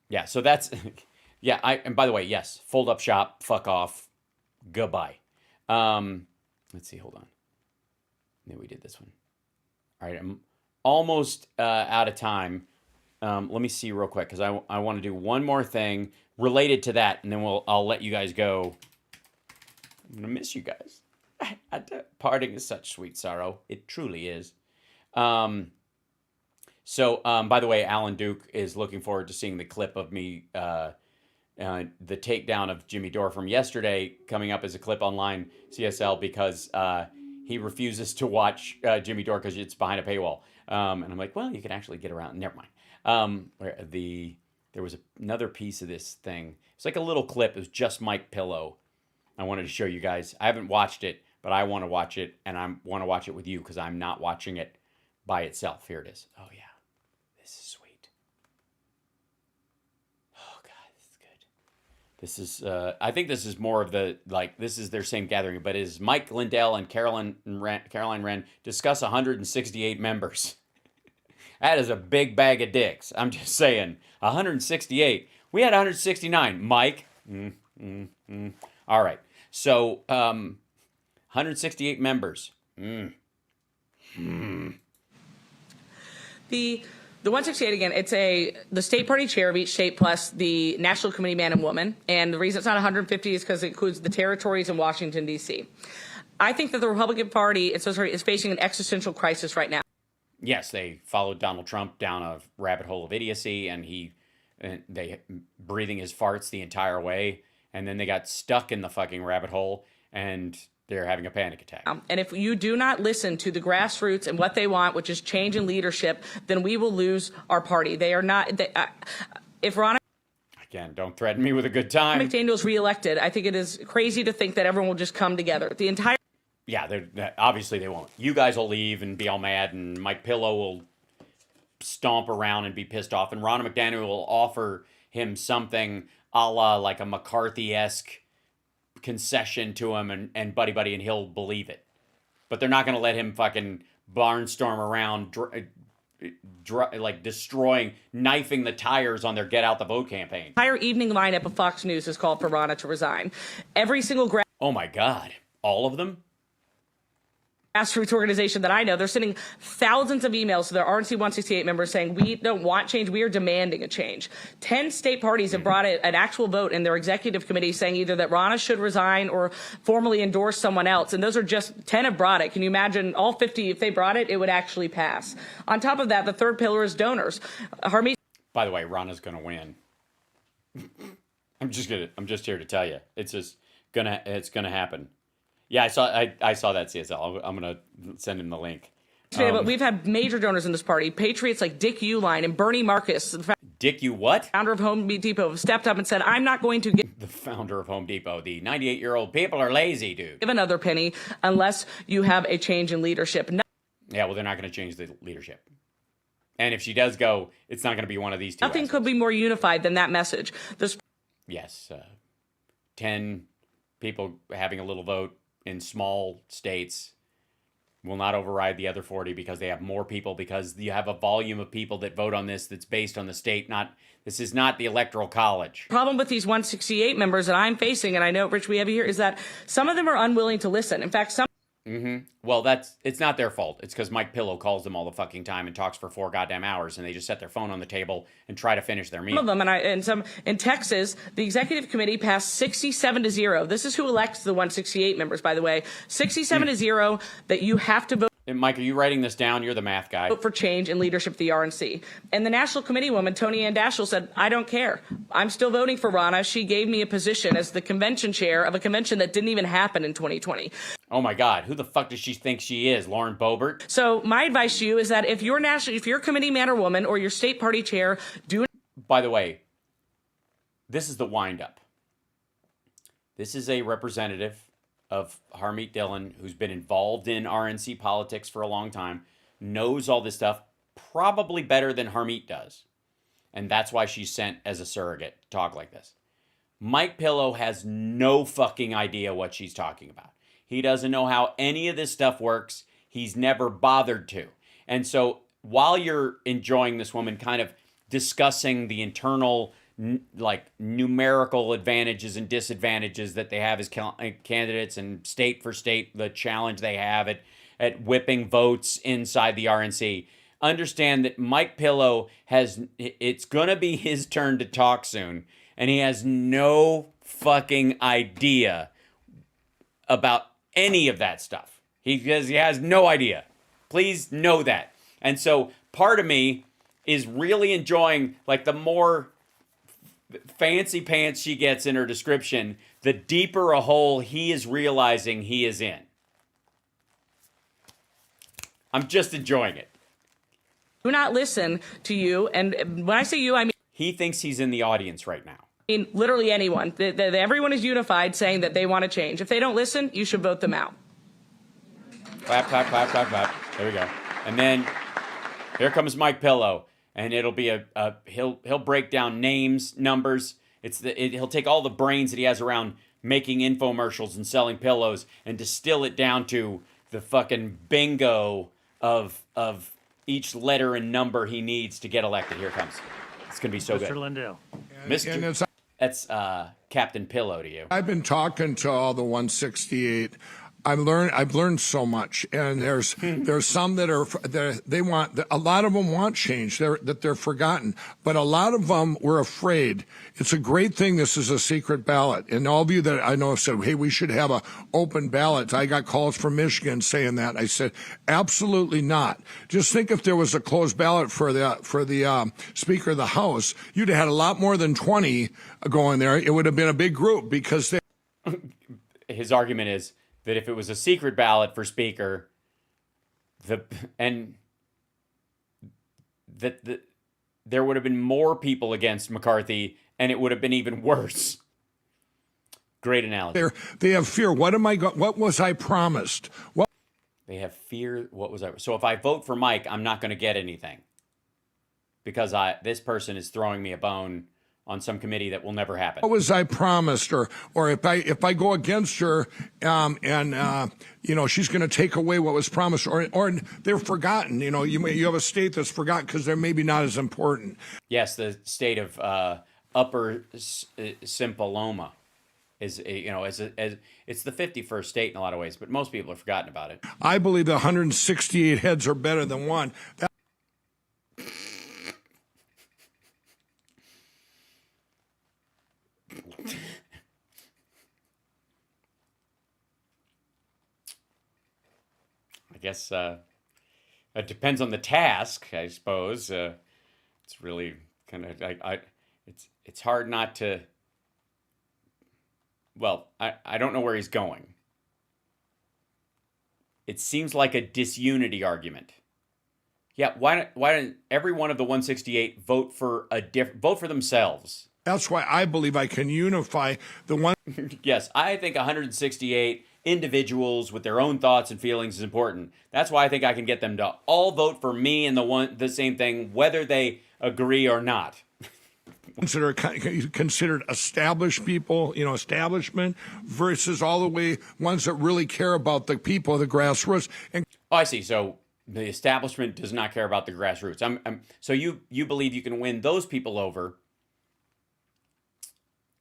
Yeah, so that's yeah. And by the way, yes, fold up shop, fuck off, goodbye. Let's see, hold on. Maybe we did this one. All right, I'm almost out of time. Let me see real quick because I want to do one more thing related to that, and then I'll let you guys go. I'm gonna miss you guys. Parting is such sweet sorrow. It truly is. So by the way, Alan Duke is looking forward to seeing the clip of me, the takedown of Jimmy Dore from yesterday coming up as a clip online CSL because he refuses to watch Jimmy Dore because it's behind a paywall. And I'm like, well, you can actually get around. Never mind. There was another piece of this thing. It's like a little clip. It was just Mike Pillow. I wanted to show you guys. I haven't watched it, but I want to watch it, and I want to watch it with you because I'm not watching it by itself. Here it is. Oh, yeah. This is sweet. Oh, God, this is good. This is, I think this is more of this is their same gathering, but it is Mike Lindell and Caroline Wren discuss 168 members. That is a big bag of dicks. I'm just saying. 168. We had 169. Mike. All right. So, 168 members. The 168 again, it's the state party chair of each state plus the national committee man and woman. And the reason it's not 150 is because it includes the territories in Washington, D.C. I think that the Republican Party is facing an existential crisis right now. Yes, they followed Donald Trump down a rabbit hole of idiocy, and they breathing his farts the entire way, and then they got stuck in the fucking rabbit hole, and they're having a panic attack. And if you do not listen to the grassroots and what they want, which is change in leadership, then we will lose our party. They are not. If Ron Again, don't threaten me with a good time. McDaniel's reelected, I think it is crazy to think that everyone will just come together. The entire. Yeah, obviously they won't. You guys will leave and be all mad, and Mike Pillow will stomp around and be pissed off, and Ronna McDaniel will offer him something a la like a McCarthy-esque concession to him and buddy, and he'll believe it. But they're not going to let him fucking barnstorm around, like destroying, knifing the tires on their Get Out the Vote campaign. Entire evening lineup of Fox News has called for Ronna to resign. Every single Oh my God. All of them? Grassroots organization that I know, they're sending thousands of emails to their RNC 168 members saying, we don't want change, we are demanding a change. 10 state parties have brought an actual vote in their executive committee saying either that Ronna should resign or formally endorse someone else. And those are just 10 have brought it. Can you imagine all 50, if they brought it, it would actually pass. On top of that, the third pillar is donors. By the way, Ronna's going to win. I'm just here to tell you, it's gonna happen. Yeah, I saw that CSL. I'm going to send him the link. But we've had major donors in this party. Patriots like Dick Uihlein and Bernie Marcus. Dick, you what? Founder of Home Depot stepped up and said, I'm not going to give The founder of Home Depot, the 98-year-old people are lazy, dude. another penny unless you have a change in leadership. Yeah, well, they're not going to change the leadership. And if she does go, it's not going to be one of these two. Nothing could be more unified than that message. Yes, 10 people having a little vote in small states will not override the other 40 because they have more people, because you have a volume of people that vote on this that's based on the state. This is not the Electoral College. Problem with these 168 members that I'm facing, and I know, Rich, we have you here, is that some of them are unwilling to listen. In fact, some... Well, it's not their fault. It's because Mike Pillow calls them all the fucking time and talks for 4 goddamn hours, and they just set their phone on the table and try to finish their meal. Some of them, in Texas, the executive committee passed 67-0. This is who elects the 168 members, by the way. 67-0 that you have to vote. And Mike, are you writing this down? You're the math guy. Vote for change in leadership of the RNC. And the National Committee woman, Tony Ann Daschle, said, I don't care. I'm still voting for Ronna. She gave me a position as the convention chair of a convention that didn't even happen in 2020. Oh my God, who the fuck does she think she is? Lauren Boebert? So my advice to you is that if you're a committee man or woman or your state party chair, By the way, this is the windup. This is a representative of Harmeet Dillon, who's been involved in RNC politics for a long time, knows all this stuff probably better than Harmeet does. And that's why she's sent as a surrogate to talk like this. Mike Pillow has no fucking idea what she's talking about. He doesn't know how any of this stuff works. He's never bothered to. And so while you're enjoying this woman kind of discussing the internal numerical advantages and disadvantages that they have as candidates, and state for state, the challenge they have at whipping votes inside the RNC, understand that Mike Pillow it's going to be his turn to talk soon, and he has no fucking idea about any of that stuff. He has no idea. Please know that. And so part of me is really enjoying, the more fancy pants she gets in her description, the deeper a hole he is realizing he is in. I'm just enjoying it. do not listen to you. And when I say you, I mean... He thinks he's in the audience right now. I mean, literally anyone. Everyone is unified saying that they want to change. If they don't listen, you should vote them out. Clap, clap, clap, clap, clap. There we go. And then here comes Mike Pillow. And it'll be he'll break down names, numbers. He'll take all the brains that he has around making infomercials and selling pillows and distill it down to the fucking bingo of each letter and number he needs to get elected. Here it comes. It's gonna be so good. Mr. Lindell. That's Captain Pillow to you. I've been talking to all the 168. I've learned so much, and there's some that they want, a lot of them want change, that they're forgotten, but a lot of them were afraid. It's a great thing this is a secret ballot, and all of you that I know have said, hey, we should have a open ballot. I got calls from Michigan saying that. I said, absolutely not. Just think if there was a closed ballot for the Speaker of the House, you'd have had a lot more than 20 going there. It would have been a big group because his argument is that if it was a secret ballot for Speaker, there would have been more people against McCarthy, and it would have been even worse. Great analogy. They have fear. What was I promised? They have fear. What was I? So if I vote for Mike, I'm not going to get anything because this person is throwing me a bone on some committee that will never happen. What was I promised, or if I go against her, she's going to take away what was promised, or they're forgotten. You have a state that's forgotten because they're maybe not as important. Yes, the state of Upper Simpaloma is it's the 51st state in a lot of ways, but most people have forgotten about it. I believe the 168 heads are better than one. I guess it depends on the task, I suppose. It's really kind of it's hard not to. Well, I don't know where he's going. It seems like a disunity argument. Yeah, why don't every one of the 168 vote for themselves? That's why I believe I can unify the one. Yes, I think 168 individuals with their own thoughts and feelings is important. That's why I think I can get them to all vote for me and the same thing, whether they agree or not. Ones that are considered established people, establishment, versus all the way ones that really care about the people, the grassroots. And I see. So the establishment does not care about the grassroots. So you believe you can win those people over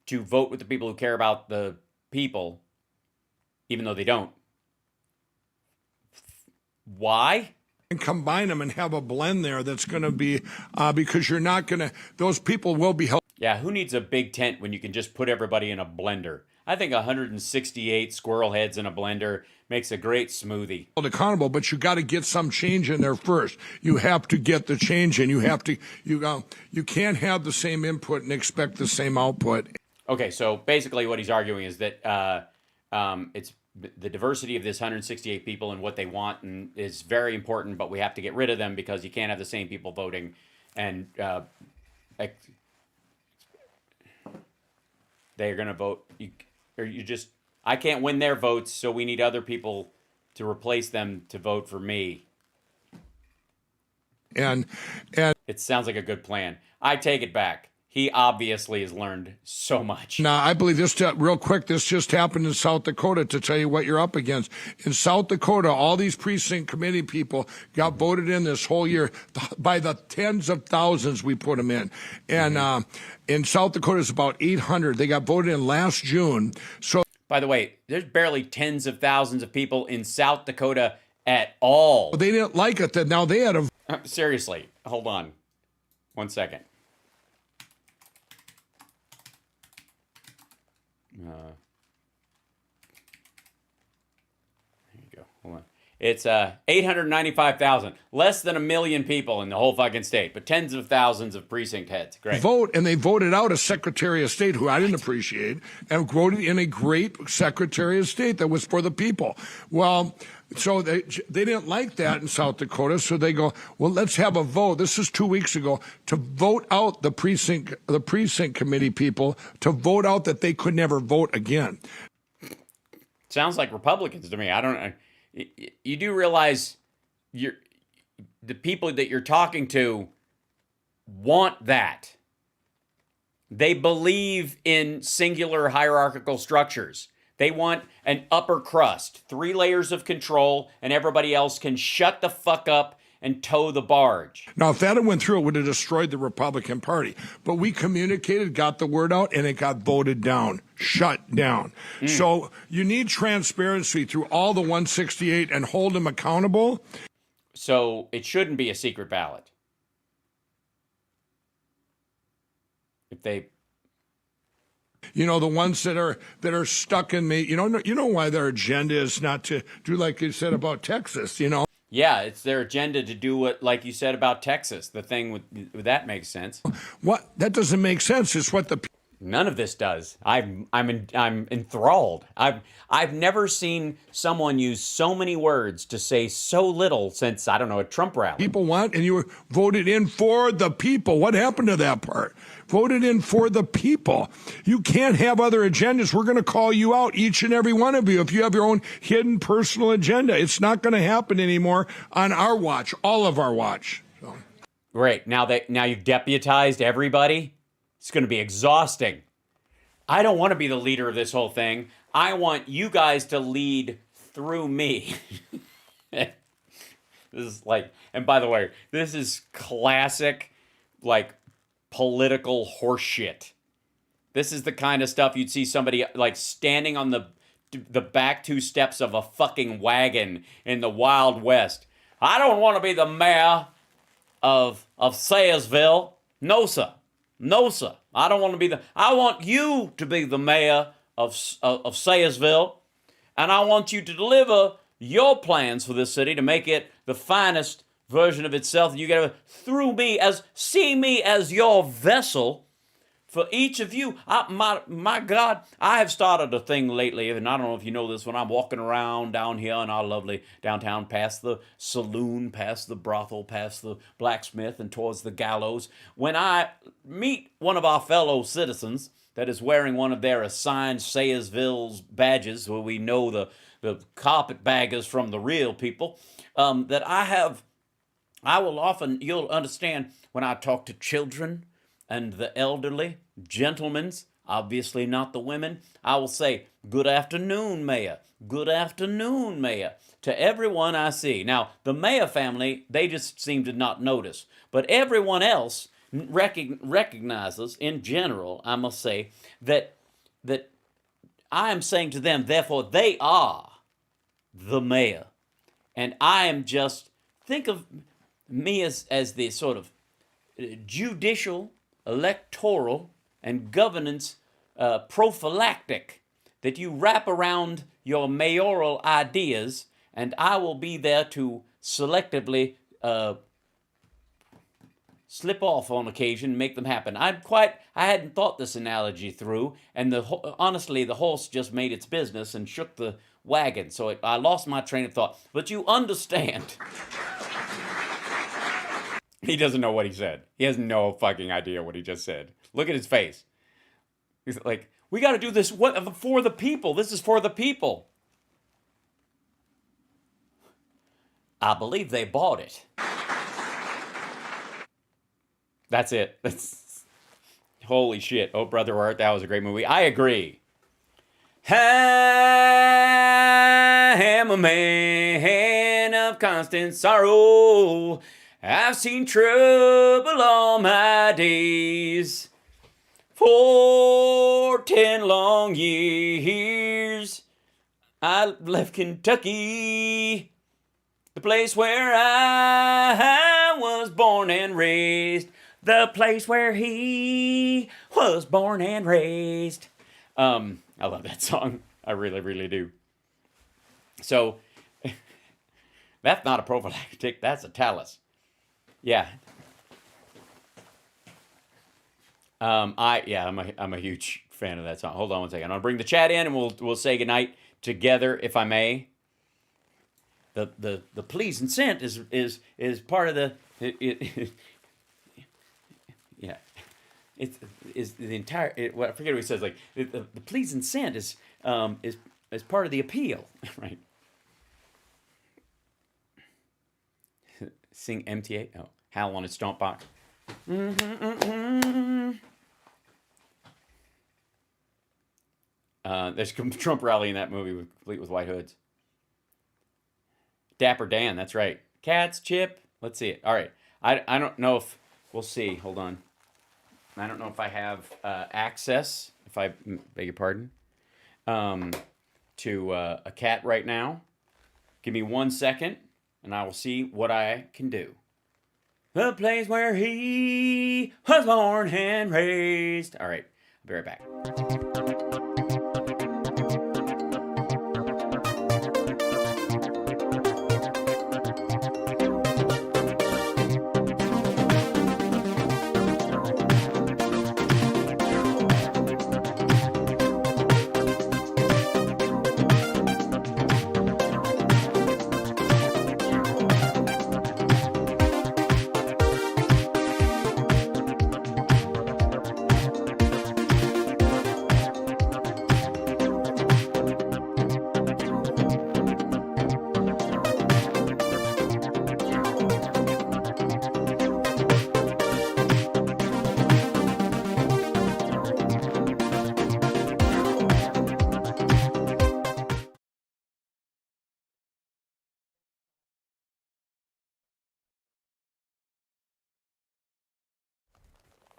to vote with the people who care about the people, even though they don't. Why? And combine them and have a blend there that's going to be, because you're not going to, those people will be held. Yeah, who needs a big tent when you can just put everybody in a blender? I think 168 squirrel heads in a blender makes a great smoothie. Accountable, but you got to get some change in there first. You have to get the change in. You have to, you can't have the same input and expect the same output. Okay, so basically what he's arguing is that it's the diversity of this 168 people and what they want and is very important, but we have to get rid of them because you can't have the same people voting. And they're going to vote. I can't win their votes, so we need other people to replace them to vote for me. And it sounds like a good plan. I take it back. He obviously has learned so much. Now, I believe this, real quick, this just happened in South Dakota to tell you what you're up against. In South Dakota, all these precinct committee people got voted in this whole year by the tens of thousands we put them in. And in South Dakota, it's about 800. They got voted in last June. So, by the way, there's barely tens of thousands of people in South Dakota at all. They didn't like it. That now they had a... Seriously, hold on 1 second. There you go. Hold on. It's 895,000, less than 1 million people in the whole fucking state, but tens of thousands of precinct heads. Great. Vote, and they voted out a Secretary of State who I didn't appreciate, and voted in a great Secretary of State that was for the people. Well, so they didn't like that in South Dakota, so they go, well, let's have a vote. This is 2 weeks ago, to vote out the precinct committee people, to vote out that they could never vote again. Sounds like Republicans to me. I don't know. You do realize the people that you're talking to want that. They believe in singular hierarchical structures. They want an upper crust, 3 layers of control, and everybody else can shut the fuck up and tow the barge. Now, if that had went through, it would have destroyed the Republican Party. But we communicated, got the word out, and it got voted down, shut down. So you need transparency through all the 168 and hold them accountable. So it shouldn't be a secret ballot. If they... You know, the ones that are stuck in me, you know why their agenda is not to do like you said about Texas, Yeah, it's their agenda to do what, like you said about Texas. The thing with that makes sense. What? That doesn't make sense. It's what the... None of this does. I'm enthralled. I've never seen someone use so many words to say so little since, I don't know, a Trump rally. People want, and you were voted in for the people. What happened to that part? Voted in for the people. You can't have other agendas. We're going to call you out, each and every one of you, if you have your own hidden personal agenda. It's not going to happen anymore on our watch, all of our watch. So. Great. Now you've deputized everybody. It's going to be exhausting. I don't want to be the leader of this whole thing. I want you guys to lead through me. This is like, and by the way, this is classic, like, political horseshit. This is the kind of stuff you'd see somebody like standing on the back 2 steps of a fucking wagon in the Wild West. I don't want to be the mayor of Sayersville. No, sir. No, sir. I don't want to be I want you to be the mayor of Sayersville, and I want you to deliver your plans for this city to make it the finest version of itself. You got to see me as your vessel for each of you. My God, I have started a thing lately, and I don't know if you know this, when I'm walking around down here in our lovely downtown, past the saloon, past the brothel, past the blacksmith, and towards the gallows, when I meet one of our fellow citizens that is wearing one of their assigned Sayersville's badges, where we know the carpetbaggers from the real people, that I will often, you'll understand, when I talk to children and the elderly, gentlemen, obviously not the women, I will say, good afternoon, Mayor. Good afternoon, Mayor, to everyone I see. Now, the Mayor family, they just seem to not notice. But everyone else recognizes, in general, I must say, that I am saying to them, therefore, they are the Mayor. And I am just, think of me as the sort of judicial, electoral, and governance prophylactic that you wrap around your mayoral ideas, and I will be there to selectively slip off on occasion and make them happen. I hadn't thought this analogy through, and honestly, the horse just made its business and shook the wagon, so I lost my train of thought. But you understand. He doesn't know what he said. He has no fucking idea what he just said. Look at his face. He's like, we got to do this for the people. This is for the people. I believe they bought it. That's it. That's holy shit. Oh, Brother Art, that was a great movie. I agree. I am a man of constant sorrow. I've seen trouble all my days. For 10 long years, I left Kentucky, the place where I was born and raised. The place where he was born and raised. I love that song. I really, really do. So, that's not a prophylactic, that's a talus. Yeah. I'm a huge fan of that song. Hold on one second. I'll bring the chat in and we'll say goodnight together, if I may. The please and sent is part of the yeah. It's the entire I forget what he says, like the please and sent is part of the appeal, right? Sing MTA. Oh, HAL on its stomp box. There's a Trump rally in that movie complete with white hoods. Dapper Dan, that's right. Cats, Chip. Let's see it. All right. I don't know if we'll see. Hold on. I don't know if I have access, if I beg your pardon, to a cat right now. Give me 1 second, and I will see what I can do. The place where he was born and raised. All right. I'll be right back.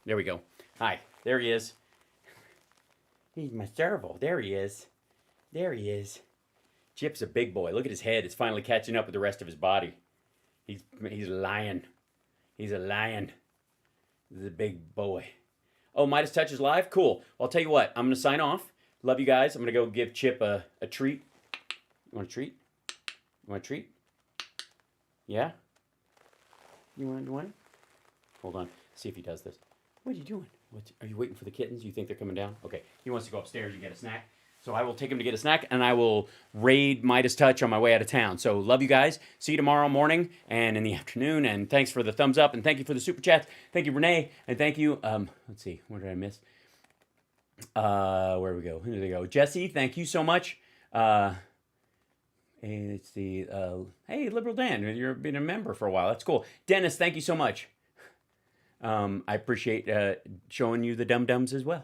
There we go. Hi, there he is. He's my servo. There he is. There he is. Chip's a big boy. Look at his head. It's finally catching up with the rest of his body. He's a lion. He's a lion. He's a big boy. Oh, Midas Touch is live? Cool. I'll tell you what. I'm going to sign off. Love you guys. I'm going to go give Chip a treat. You want a treat? You want a treat? Yeah? You want one? Hold on. See if he does this. What are you doing? Are you waiting for the kittens? You think they're coming down? Okay. He wants to go upstairs and get a snack. So I will take him to get a snack, and I will raid Midas Touch on my way out of town. So love you guys. See you tomorrow morning and in the afternoon. And thanks for the thumbs up, and thank you for the super chats. Thank you, Renee, and thank you. Let's see, what did I miss? Where we go? Here we go. Jesse, thank you so much. It's the hey, Liberal Dan, you've been a member for a while. That's cool. Dennis, thank you so much. I appreciate showing you the dum-dums as well.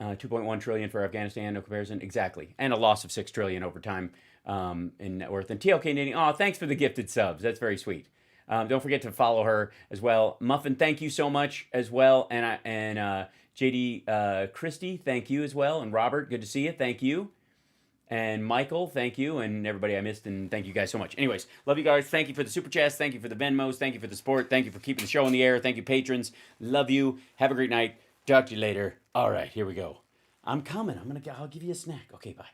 2.1 trillion for Afghanistan, no comparison. Exactly. And a loss of 6 trillion over time in net worth. And TLK Knitting, oh, thanks for the gifted subs. That's very sweet. Don't forget to follow her as well. Muffin, thank you so much as well. And JD Christie, thank you as well. And Robert, good to see you. Thank you. And Michael, thank you. And everybody I missed, and thank you guys so much. Anyways, love you guys. Thank you for the super chats. Thank you for the Venmos. Thank you for the support. Thank you for keeping the show in the air. Thank you, patrons. Love you. Have a great night. Talk to you later. All right, here we go. I'm coming. I'll give you a snack. Okay, bye.